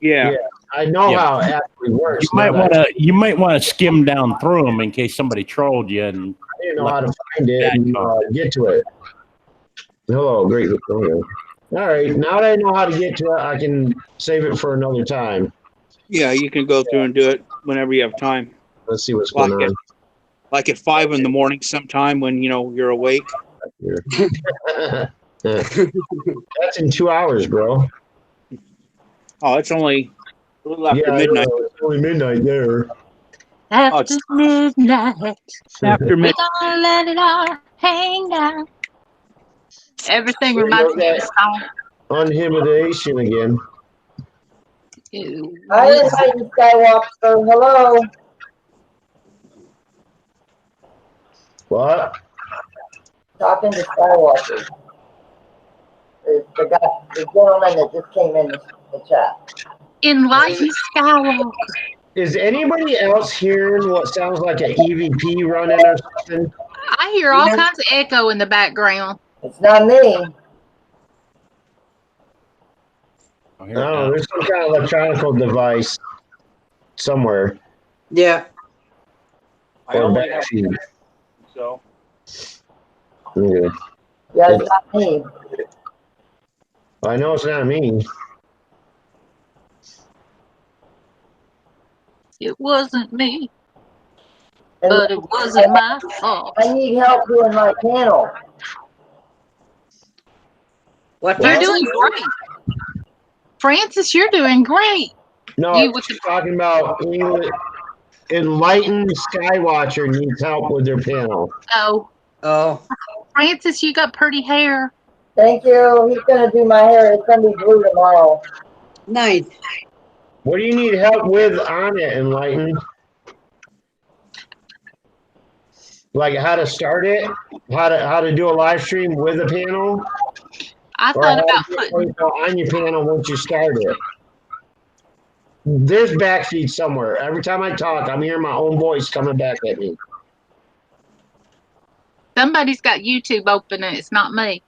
Yeah. I know Yeah. how it actually works. You might want to skim down through them in case somebody trolled you and I didn't know how to find it and get to it. Hello, great Victoria. All right, now that I know how to get to it, I can save it for another time. Yeah, you can go through and do it whenever you have time. Let's see what's going on. Like at 5 in the morning sometime when you're awake. That's in 2 hours, bro. Oh, it's only a little after midnight. It's only midnight there. After midnight. After We're midnight. gonna let it all hang down. Everything reminds me of a song. Intimidation again. Hi, Enlightened Skywalker. Hello. What? Talking to Skywalker. The gentleman that just came in the chat. Enlightened Skywalker. Is anybody else hearing what sounds like an EVP running or something? I hear all kinds of echo in the background. It's not me. No, there's some kind of electronic device somewhere. Yeah. Or backseat. So. Okay. Yeah, it's not me. I know it's not me. It wasn't me. But it wasn't my fault. I need help doing my panel. What? You're doing great. Francis, you're doing great. No, she's talking about Enlightened Skywatcher needs help with their panel. Oh. Francis, you got pretty hair. Thank you. He's going to do my hair. It's going to be blue tomorrow. Nice. What do you need help with on it, Enlightened? Like how to start it? How to do a live stream with a panel? I thought about putting on your panel once you start it. There's backfeed somewhere. Every time I talk, I'm hearing my own voice coming back at me. Somebody's got YouTube open and it's not me.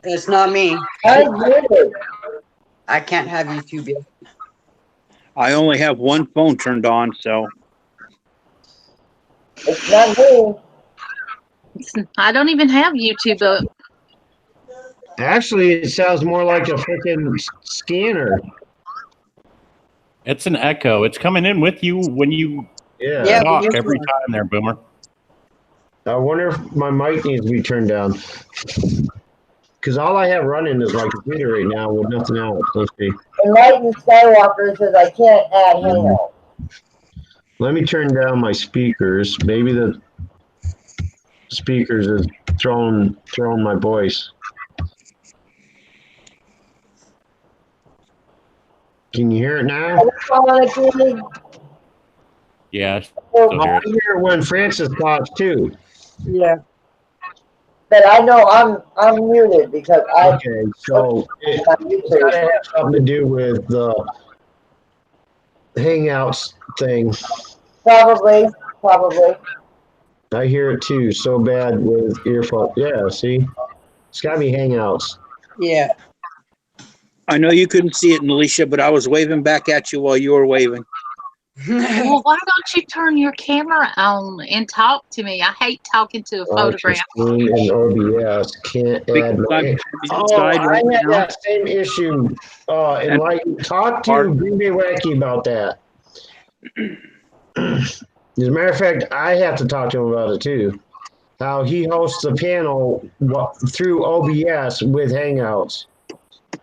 It's not me. I can't have YouTube yet. I only have one phone turned on, so. It's not me. I don't even have YouTube up. Actually, it sounds more like a freaking scanner. It's an echo. It's coming in with you when you talk every time there, Boomer. I wonder if my mic needs to be turned down. Because all I have running is my computer right now with nothing else. Let's see. Enlightened Skywalker says I can't add Hangout. Let me turn down my speakers. Maybe the speakers is throwing my voice. Can you hear it now? Yeah. I hear it when Francis talks too. Yeah. But I know I'm muted because Okay, so it's gotta have something to do with the Hangouts thing. Probably. I hear it too, so bad with earphones. Yeah, see? It's gotta be Hangouts. Yeah. I know you couldn't see it, Alicia, but I was waving back at you while you were waving. Well, why don't you turn your camera on and talk to me? I hate talking to a photograph. And OBS can't add my... I had that same issue. Talk to Green Bay Wacky about that. As a matter of fact, I have to talk to him about it too. How he hosts the panel through OBS with Hangouts.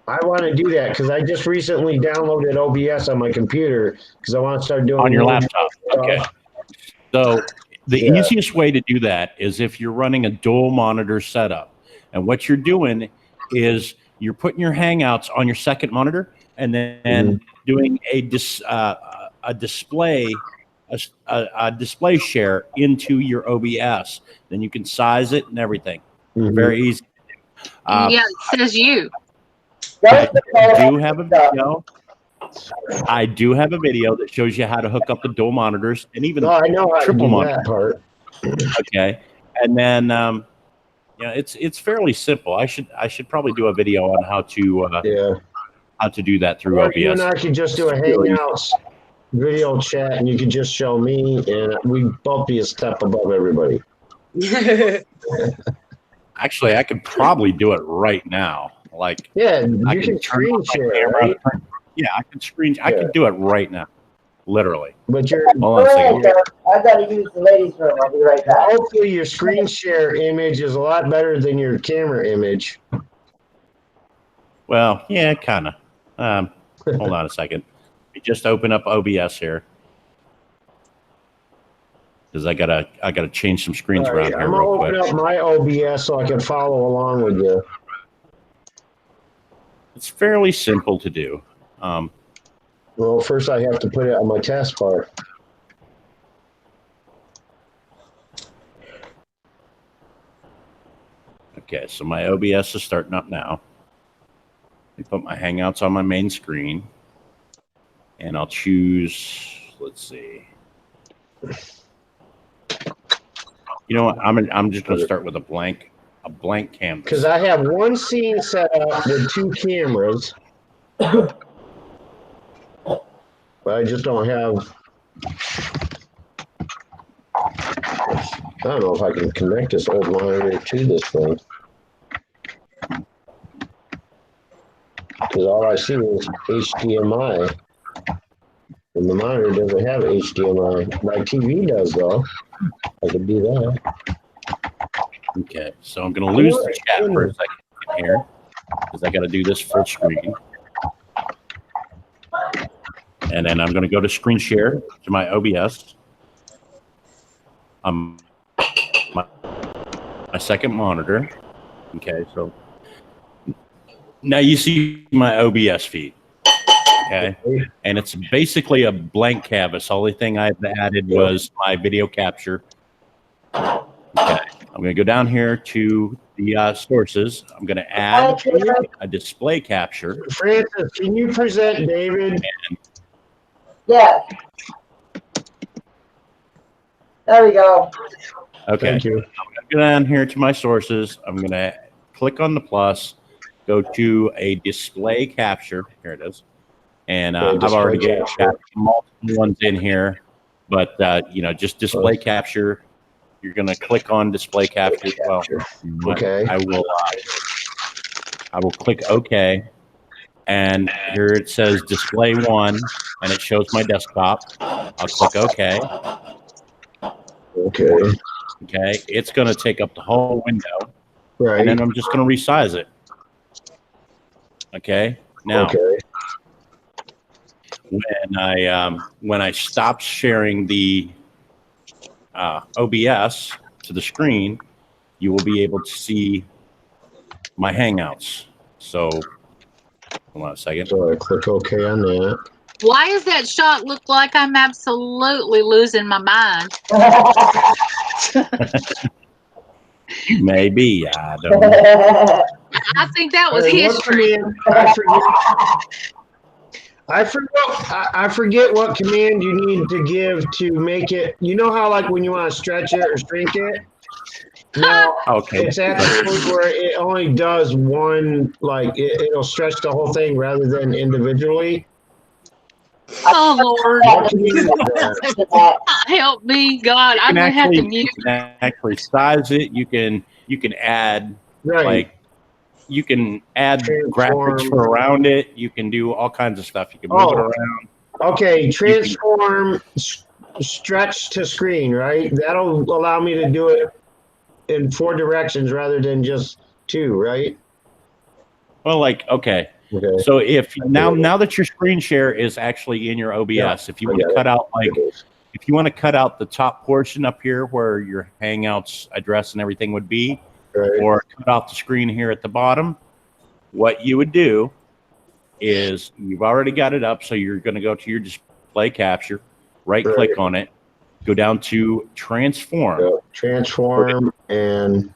I want to do that because I just recently downloaded OBS on my computer because I want to start doing on your laptop. Okay. So the easiest way to do that is if you're running a dual monitor setup, and what you're doing is you're putting your Hangouts on your second monitor and then doing a display share into your OBS. Then you can size it and everything. Very easy. Yeah, it says you. I do have a video. I do have a video that shows you how to hook up the dual monitors and even triple monitor part. Okay, and then it's fairly simple. I should probably do a video on how to how to do that through Or OBS. you and I could just do a Hangouts video chat, and you could just show me, and we both be a step above everybody. Actually, I could probably do it right now. Like, Yeah, I you can turn screen on my share, camera. right? Yeah, I can screen. I can do it right now, literally. But you're Hold on a second. I gotta use the ladies' room. I'll be right back. hopefully your screen share image is a lot better than your camera image. Well, yeah, kind of. Hold on a second. Let me just open up OBS here because I gotta change some screens around here I'm gonna real quick. open up my OBS so I can follow along with you. It's fairly simple to do. Well, first I have to put it on my taskbar. Okay, so my OBS is starting up now. Let me put my Hangouts on my main screen, and I'll choose. Let's see. You know what? I'm just going to start with a blank canvas. Because I have one scene set up with two cameras, but I just don't have. I don't know if I can connect this old monitor to this thing. Because all I see is HDMI. And the monitor doesn't have HDMI. My TV does, though. I could do that. Okay, so I'm going to lose the chat for a second here because I got to do this full screen. And then I'm going to go to screen share to my OBS. My second monitor. Okay, so now you see my OBS feed. Okay, and it's basically a blank canvas. Only thing I've added was my video capture. Okay, I'm going to go down here to the sources. I'm going to add a display capture. Francis, can you present David? Yes. There we go. Okay. Thank you. I'm going to go down here to my sources. I'm going to click on the plus, go to a display capture. Here it is. And I've already got multiple ones in here, but just display capture. You're going to click on display capture. Well, okay. I will click OK. And here it says display one, and it shows my desktop. I'll click OK. Okay. Okay. It's going to take up the whole window. Right. And then I'm just going to resize it. Okay. Now, when I stop sharing the OBS to the screen, you will be able to see my Hangouts. So, hold on a second. So I click OK on that. Why does that shot look like I'm absolutely losing my mind? Maybe. I don't know. I think that was history. I forget what command you need to give to make it. You know how, like, when you want to stretch it or shrink it? No, it's at the point where it only does one, like, it'll stretch the whole thing rather than individually. Oh, Lord. Help me, God. I'm going to have to mute. You can actually size it. You can add, like, you can add graphics around it. You can do all kinds of stuff. You can move it around. Okay, transform, stretch to screen, right? That'll allow me to do it in 4 directions rather than just 2, right? Well, like, okay. So if now that your screen share is actually in your OBS, if you want to cut out, like, if you want to cut out the top portion up here where your Hangouts address and everything would be, or cut off the screen here at the bottom, what you would do is you've already got it up. So you're going to go to your display capture, right click on it, go down to transform. Transform and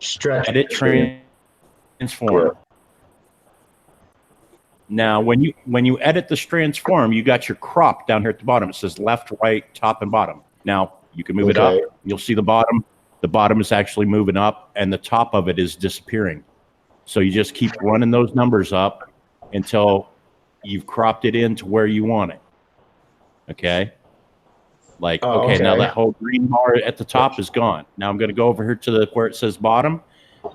stretch. Edit transform. Now, when you edit this transform, you got your crop down here at the bottom. It says left, right, top, and bottom. Now, you can move it up. You'll see the bottom. The bottom is actually moving up, and the top of it is disappearing. So you just keep running those numbers up until you've cropped it in to where you want it. Okay. Like, okay, now that whole green bar at the top is gone. Now I'm going to go over here to where it says bottom,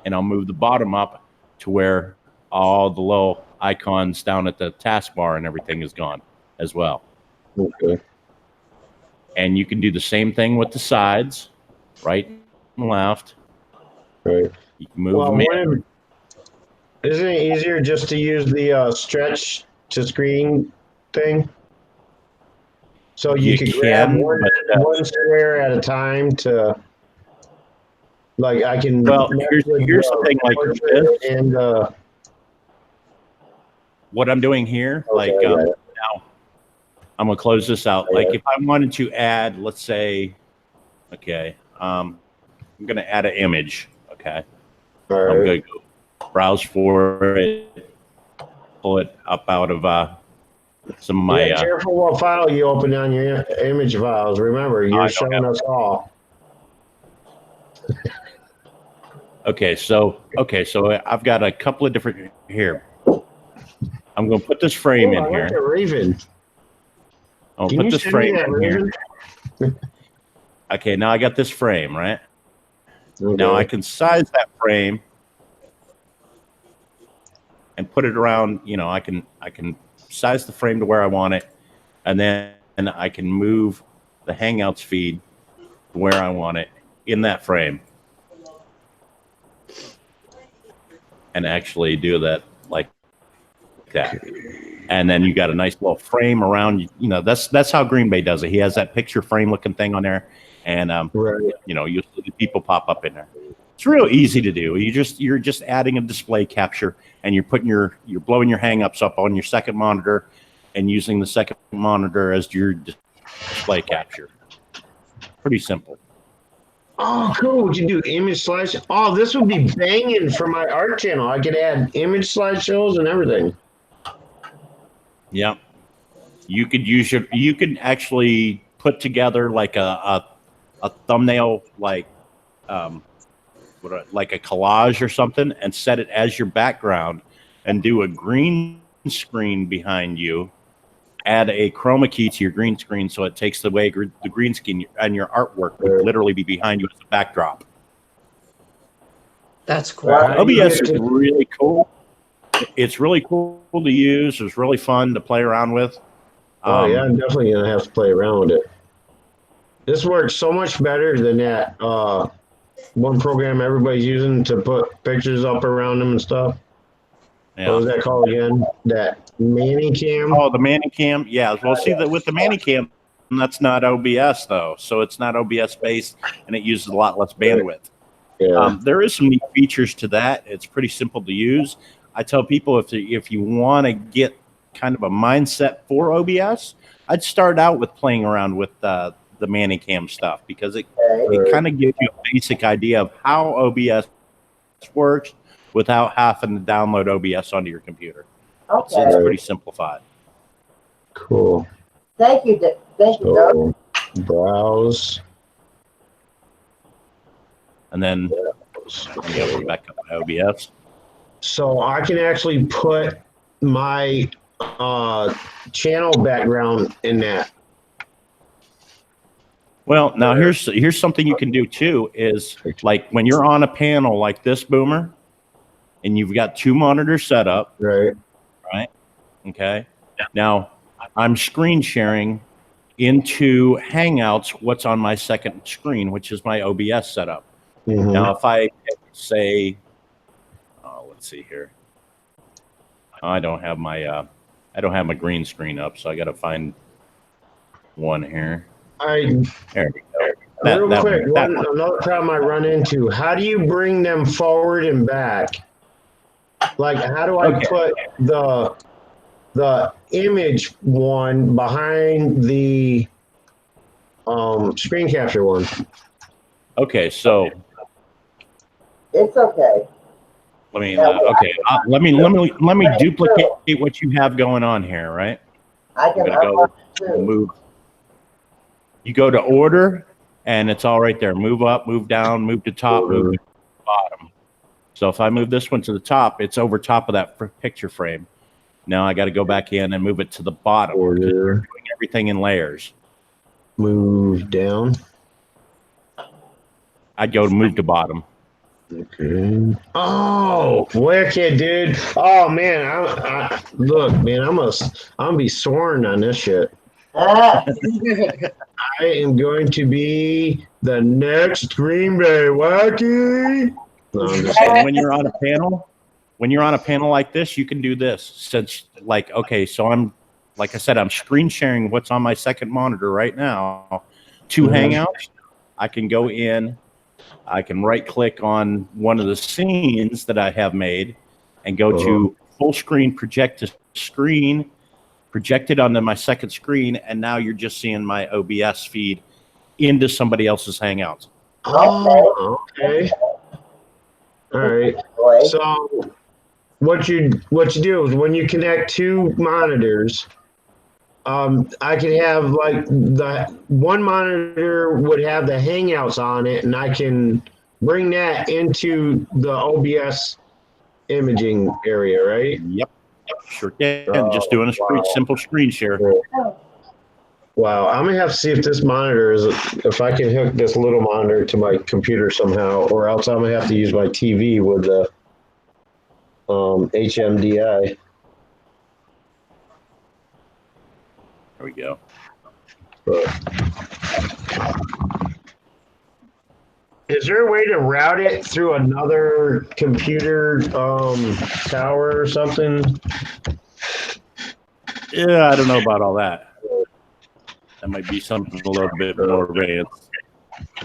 and I'll move the bottom up to where all the little icons down at the taskbar and everything is gone as well. Okay. And you can do the same thing with the sides, right and left. Right. You can move them in. Isn't it easier just to use the stretch to screen thing? So you could grab one square at a time to, like, I can. Well, here's the thing, like this. And what I'm doing here, like now, I'm gonna close this out. Like, if I wanted to add, let's say, okay, I'm gonna add an image. Okay, all right. I'm gonna go browse for it, pull it up out of some of my. Careful what file you open on your image files. Remember, you're showing us all. Okay, so I've got a couple of different here. I'm going to put this frame in here. Raven. I'll put this frame in here. Okay, now I got this frame, right? Okay. Now I can size that frame and put it around. You know, I can size the frame to where I want it, and then I can move the Hangouts feed where I want it in that frame, and actually do that like that. And then you got a nice little frame around. You know, that's how Green Bay does it. He has that picture frame looking thing on there, and you know, you'll see the people pop up in there. It's real easy to do. You're just adding a display capture, and you're blowing your Hangouts up on your second monitor, and using the second monitor as your display capture. Pretty simple. Oh, cool. We can do image slideshow. Oh, this would be banging for my art channel. I could add image slideshows and everything. Yeah. You could actually put together like a thumbnail, like like a collage or something, and set it as your background, and do a green screen behind you. Add a chroma key to your green screen so it takes away the green screen, and your artwork would literally be behind you as a backdrop. That's cool. OBS is really cool. It's really cool to use. It's really fun to play around with. Oh yeah, I'm definitely gonna have to play around with it. This works so much better than that one program everybody's using to put pictures up around them and stuff. Yeah. What was that called again? That Manicam? Oh, the Manicam. Yeah. Well, see that with the Manicam, that's not OBS though, so it's not OBS based, and it uses a lot less bandwidth. Yeah. There is some neat features to that. It's pretty simple to use. I tell people if you want to get kind of a mindset for OBS, I'd start out with playing around with the Manicam stuff, because it kind of gives you a basic idea of how OBS works without having to download OBS onto your computer. Okay. It's pretty simplified. Cool. Thank you, Doug. Browse. And then go back up to OBS. So I can actually put my channel background in that. Well, now here's something you can do too, is like when you're on a panel like this, Boomer, and you've got two monitors set up. Right. Okay. Now I'm screen sharing into Hangouts what's on my second screen, which is my OBS setup. Mm-hmm. Now, if I say, let's see here, I don't have my green screen up, so I got to find one here. There we go. Real quick, another problem I run into: how do you bring them forward and back? Like, how do I put the image one behind the screen capture one? Okay, so it's okay. Let me duplicate what you have going on here, right? I can move. You go to order, and it's all right there. Move up, move down, move to top, move to bottom. So if I move this one to the top, it's over top of that picture frame. Now I got to go back in and move it to the bottom. Order. Doing everything in layers. Move down. I'd go to move to bottom. Okay. Oh, wicked, dude. Oh man, look, man, I'm gonna be soaring on this shit. I am going to be the next Green Bay Wacky. No, I'm just And when you're on a panel like this, you can do this. Since okay, so like I said, I'm screen sharing what's on my second monitor right now. 2 Hangouts. I can go in. I can right click on one of the scenes that I have made and go to full screen, project to screen, project it onto my second screen, and now you're just seeing my OBS feed into somebody else's Hangouts. Oh, okay. All right. So what you do is when you connect 2 monitors, I could have like the one monitor would have the Hangouts on it, and I can bring that into the OBS imaging area, right? Yep. Sure can. Just doing a simple screen share. Wow, I'm gonna have to see if this monitor if I can hook this little monitor to my computer somehow, or else I'm gonna have to use my TV with the HMDI. There we go. Is there a way to route it through another computer tower or something? Yeah, I don't know about all that. That might be something a little bit more advanced.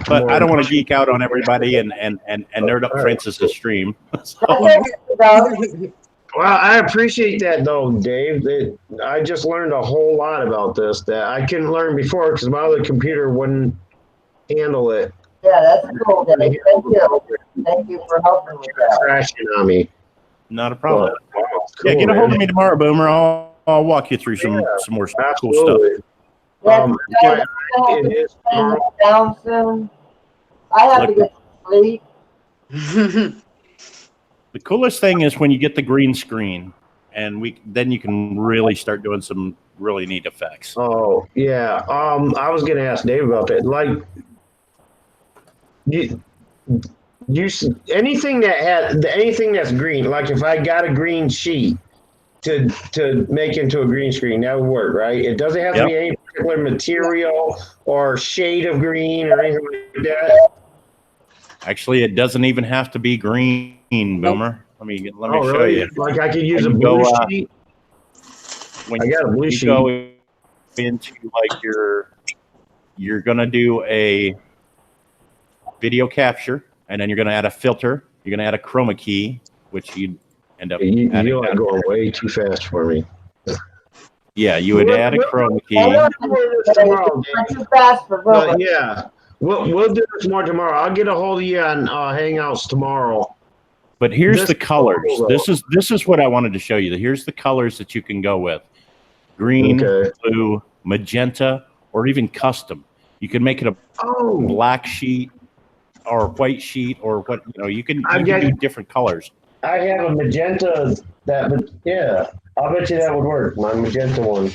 But I don't want to geek out on everybody and nerd up Francis's stream. Well, I appreciate that though, Dave. I just learned a whole lot about this that I couldn't learn before because my other computer wouldn't handle it. Yeah, that's cool, Dave. Thank you. Thank you for helping with that. Crashing on me. Not a problem. Wow, yeah, cool, get a hold man. of me tomorrow, Boomer. I'll walk you through some more cool stuff. It is down soon. I have to get to sleep. The coolest thing is when you get the green screen, and then you can really start doing some really neat effects. Oh yeah. I was gonna ask Dave about that. Like, you anything that's green. Like if I got a green sheet to make into a green screen, that would work, right? It doesn't have to be any particular material or shade of green or anything like that. Actually, it doesn't even have to be green, Boomer. Let me show really? you. Like I could use a blue sheet. When I got a blue sheet. Go into like you're gonna do a video capture, and then you're gonna add a filter. You're gonna add a chroma key, which you'd end up. You're like going way too fast for me. Yeah, you would add a chroma key. Too fast for Boomer. Yeah. We'll do this more tomorrow. I'll get a hold of you on Hangouts tomorrow. But here's the colors. This is what I wanted to show you. Here's the colors that you can go with: green, blue, magenta, or even custom. You can make it a black sheet or white sheet or what you can do different colors. I have a magenta I'll bet you that would work. My magenta one.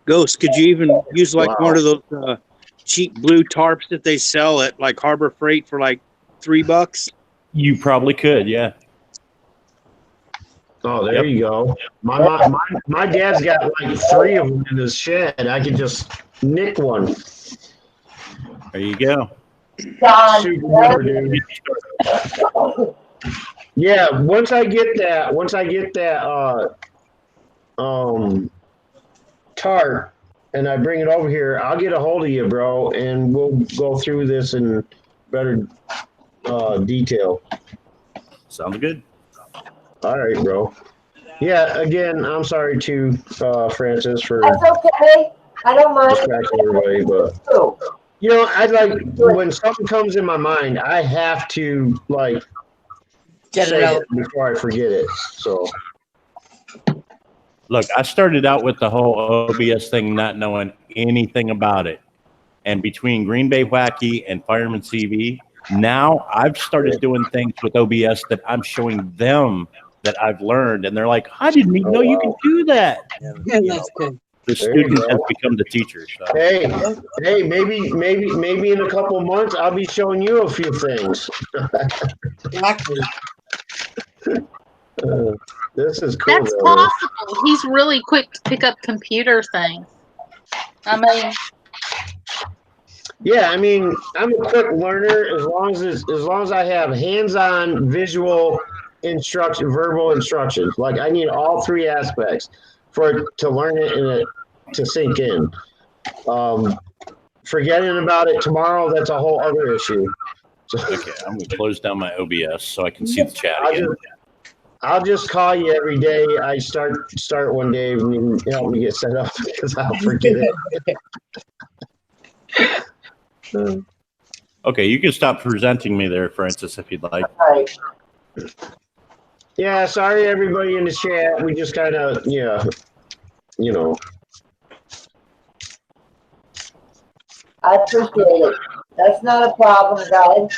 Ghost, could you even use like one of those cheap blue tarps that they sell at like Harbor Freight for like $3? You probably could, yeah. Oh, there you go. My dad's got like 3 of them in his shed. I could just nick one. There you go. Super dude. Yeah, once I get that tart and I bring it over here, I'll get a hold of you, bro, and we'll go through this in better detail. Sounds good. All right, bro. Yeah, again, I'm sorry to Francis for That's okay. I don't mind. distracting everybody, but I like when something comes in my mind, I have to like get say it out before I forget it. So look, I started out with the whole OBS thing not knowing anything about it. And between Green Bay Wacky and Fireman CV, now I've started doing things with OBS that I'm showing them that I've learned, and they're like, I didn't even know you could do that. And, That's good. The student has become the teacher. So. Hey, maybe in a couple of months I'll be showing you a few things. Exactly. This is cool. That's possible. He's really quick to pick up computer things. I mean, yeah, I mean, I'm a quick learner as long as I have hands-on visual instruction, verbal instructions. Like I need all three aspects for it to learn it and it to sink in. Forgetting about it tomorrow, that's a whole other issue. So, okay, I'm going to close down my OBS so I can see the chat again. I'll just call you every day. I start one day and you can help me get set up because I'll forget it. Okay, you can stop presenting me there, Francis, if you'd like. Right. Yeah, sorry everybody in the chat. We just kind of, you know. I appreciate it. That's not a problem, guys.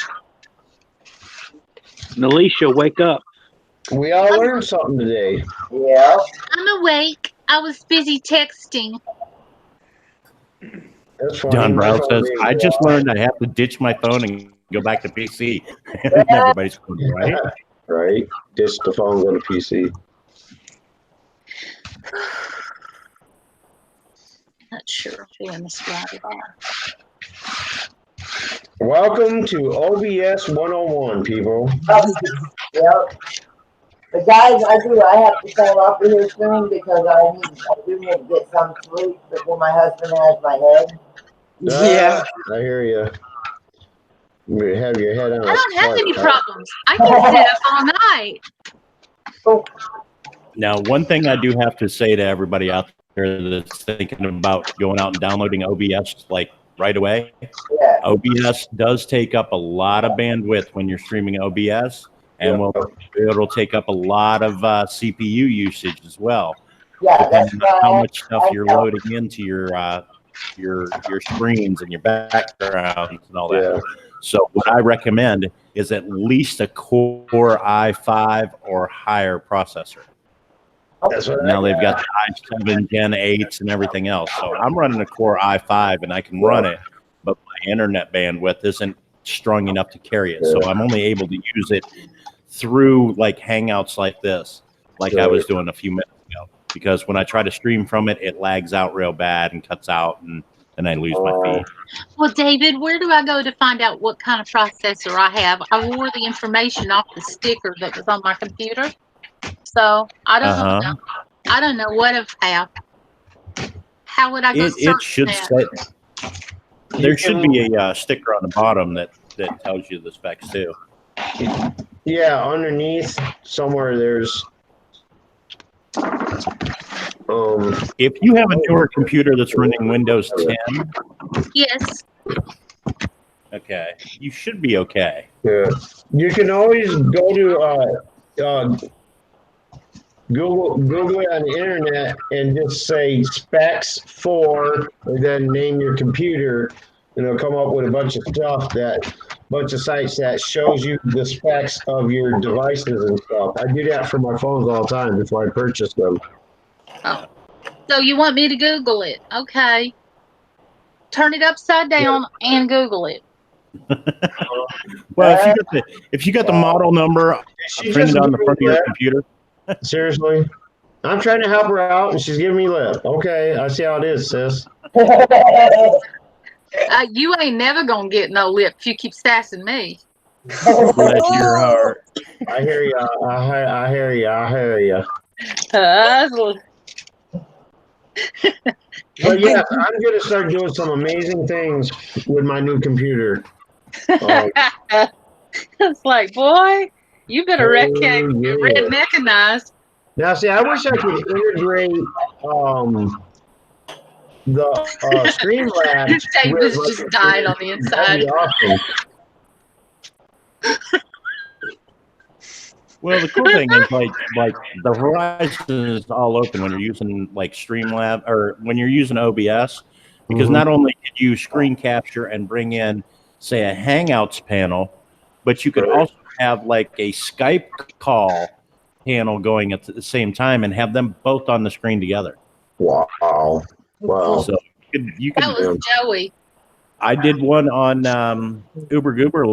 Alicia, wake up. We all learned something today. Yeah. I'm awake. I was busy texting. That's funny. John Brown says, I just learned I have to ditch my phone and go back to PC. And everybody's going, right? Right. Ditch the phone, go to PC. Not sure if we're in this right at all. Welcome to OBS 101, people. Yep. But guys, I have to sign off of here soon because I do need to get some sleep before my husband has my head. Yeah. I hear you. You have your head on. I don't have any problems. I can sit up all night. Now, one thing I do have to say to everybody out there that's thinking about going out and downloading OBS like right away, Yeah. OBS does take up a lot of bandwidth when you're streaming OBS, and it'll take up a lot of CPU usage as well. Yeah, that's depending on how much stuff you're loading into your screens and your backgrounds and all that. Yeah. So what I recommend is at least a Core i5 or higher processor. That's what Now they've got the i7 Gen 8s and everything else. So I'm running a Core i5 and I can run it, but my internet bandwidth isn't strong enough to carry it. So I'm only able to use it through like Hangouts like this, like I was doing a few minutes ago. Because when I try to stream from it, it lags out real bad and cuts out, and then I lose my feed. Well, David, where do I go to find out what kind of processor I have? I wore the information off the sticker that was on my computer, so I don't know. I don't know what I have. How would I go search it should that? say there should be a sticker on the bottom that tells you the specs too. Yeah, underneath somewhere there's. If you have a newer computer that's running Windows 10, yes. Okay, you should be okay. Yeah, you can always go to Google it on the internet and just say specs for, and then name your computer, and it'll come up with a bunch of stuff bunch of sites that shows you the specs of your devices and stuff. I do that for my phones all the time before I purchase them. Oh. So you want me to Google it? Okay. Turn it upside down and Google it. Well, if you got the model number printed on the front of your computer. Seriously? I'm trying to help her out and she's giving me lip. Okay, I see how it is, sis. You ain't never gonna get no lip if you keep sassing me. Bless your heart. I hear you. I hear you. I hear you. But yeah, I'm gonna start doing some amazing things with my new computer. It's like, boy, you better red mechanized. Now, see, I wish I could integrate the Streamlabs. David's just died on the inside. Awesome. Well, the cool thing is like the horizon is all open when you're using like Streamlab or when you're using OBS, because not only can you screen capture and bring in, say, a Hangouts panel, but you could also have like a Skype call panel going at the same time and have them both on the screen together. Wow. Wow. So you could That was Joey. I did one on Uber Goober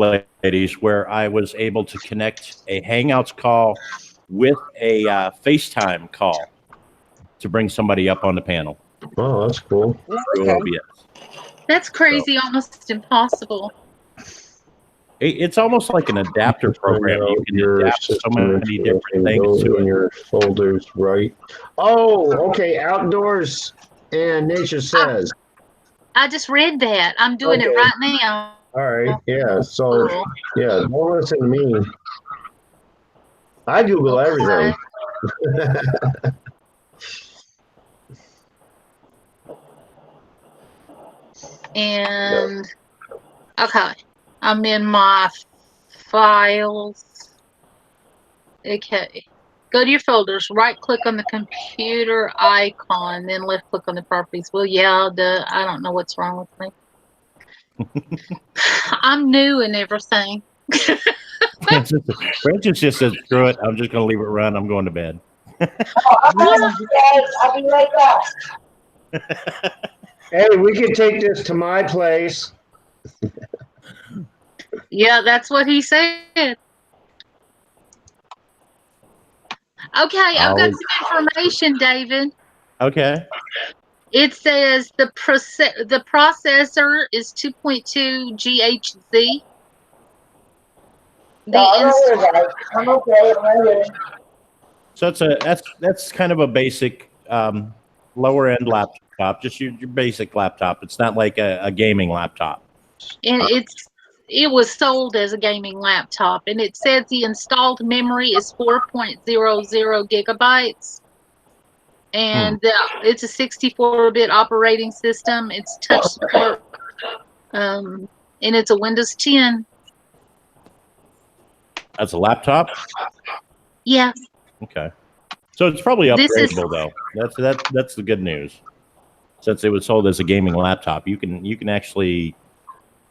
Ladies where I was able to connect a Hangouts call with a FaceTime call to bring somebody up on the panel. Oh, that's cool. Through OBS. That's crazy, almost impossible. It's almost like an adapter program. You can adapt so many different things to in your folders, right? Oh, okay. Outdoors and Nature Says. I just read that. I'm doing it right now. All right. Yeah. So, yeah, don't listen to me. I Google everything. And okay, I'm in my files. Okay, go to your folders, right click on the computer icon, then left click on the properties. Well, yeah, I don't know what's wrong with me. I'm new and everything. Francis just says, screw it. I'm just going to leave it run. I'm going to bed. I'll be right back. Hey, we can take this to my place. Yeah, that's what he said. Okay, I've got some information, David. Okay. It says the processor is 2.2 GHz. I'm okay. I'm ready. So that's kind of a basic lower end laptop, just your basic laptop. It's not like a gaming laptop. And it was sold as a gaming laptop, and it says the installed memory is 4.00 gigabytes, and it's a 64-bit operating system. It's touch support, and it's a Windows 10. As a laptop? Yeah. Okay. So it's probably upgradable though. That's the good news. Since it was sold as a gaming laptop, you can actually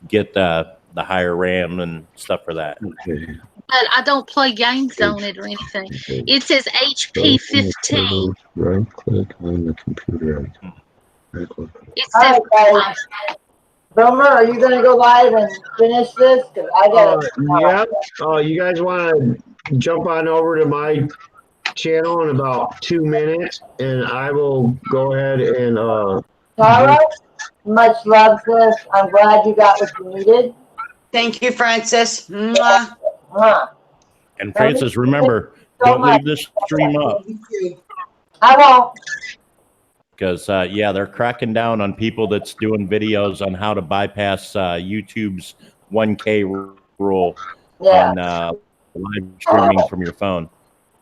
get the higher RAM and stuff for that. Okay. But I don't play games on it or anything. It says HP 15. Right click on the computer. It says, guys. Boomer, are you going to go live and finish this? Because I got to. Yep. Oh, you guys want to jump on over to my channel in about 2 minutes, and I will go ahead and. Tara, much love, sis. I'm glad you got what you needed. Thank you, Francis. Mwah. And Francis, remember, don't leave this stream up. I won't. Because they're cracking down on people that's doing videos on how to bypass YouTube's 1K rule on live streaming from your phone.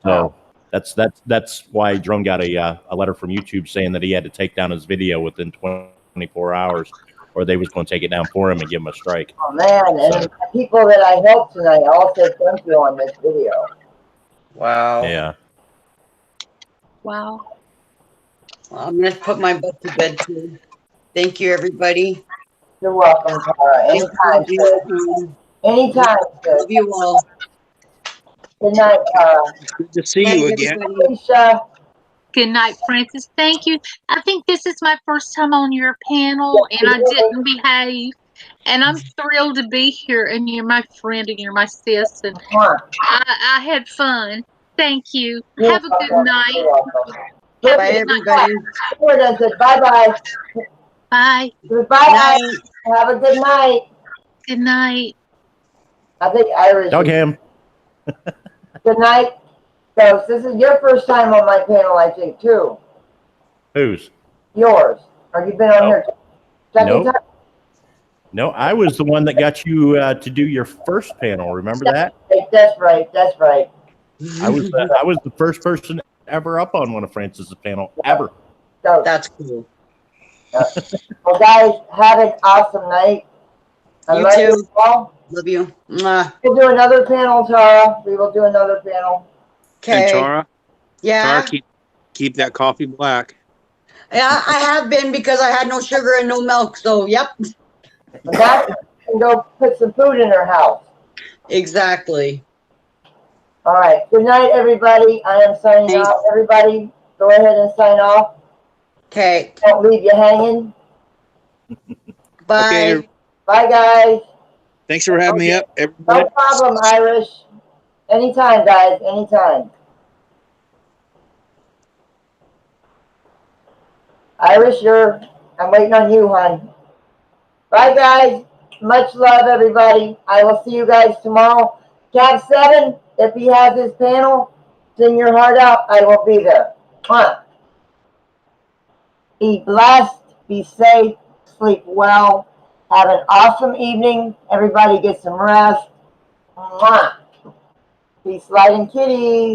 So that's why Drone got a letter from YouTube saying that he had to take down his video within 24 hours, or they was going to take it down for him and give him a strike. Oh man! And the people that I helped tonight all said thank you on this video. Wow. Yeah. Wow. Well, I'm going to put my butt to bed too. Thank you, everybody. You're welcome, Tara. Anytime, sis. Anytime, sis. Love you all. Good night, Tara. Good to see you again. Alicia. Good night, Francis. Thank you. I think this is my first time on your panel, and I didn't behave. And I'm thrilled to be here, and you're my friend, and you're my sis, and I had fun. Thank you. Have a good night. Bye, everybody. Bye-bye. Bye. Goodbye. Have a good night. Good night. I think Irish. Dog ham. Good night. So this is your first time on my panel, I think, too. Whose? Yours. Or you've been on here second time? No, I was the one that got you to do your first panel. Remember that? That's right. That's right. I was the first person ever up on one of Francis's panel ever. So, that's cool. Well, guys, have an awesome night. You too. Love you. Mwah. We'll do another panel, Tara. We will do another panel. Okay. And Tara? Yeah. Tara, keep that coffee black. Yeah, I have been because I had no sugar and no milk. So, yep. That can go put some food in her house. Exactly. All right. Good night, everybody. I am signing Thanks. off. Everybody, go ahead and sign off. Okay. Don't leave you hanging. Bye. Okay. Bye, guys. Thanks for having me up, No everybody. problem, Irish. Anytime, guys. Anytime. Irish, I'm waiting on you, hon. Bye, guys. Much love, everybody. I will see you guys tomorrow. Cap 7, if he has his panel, sing your heart out. I will be there. Be blessed. Be safe. Sleep well. Have an awesome evening. Everybody get some rest. Peace, light, and kitties.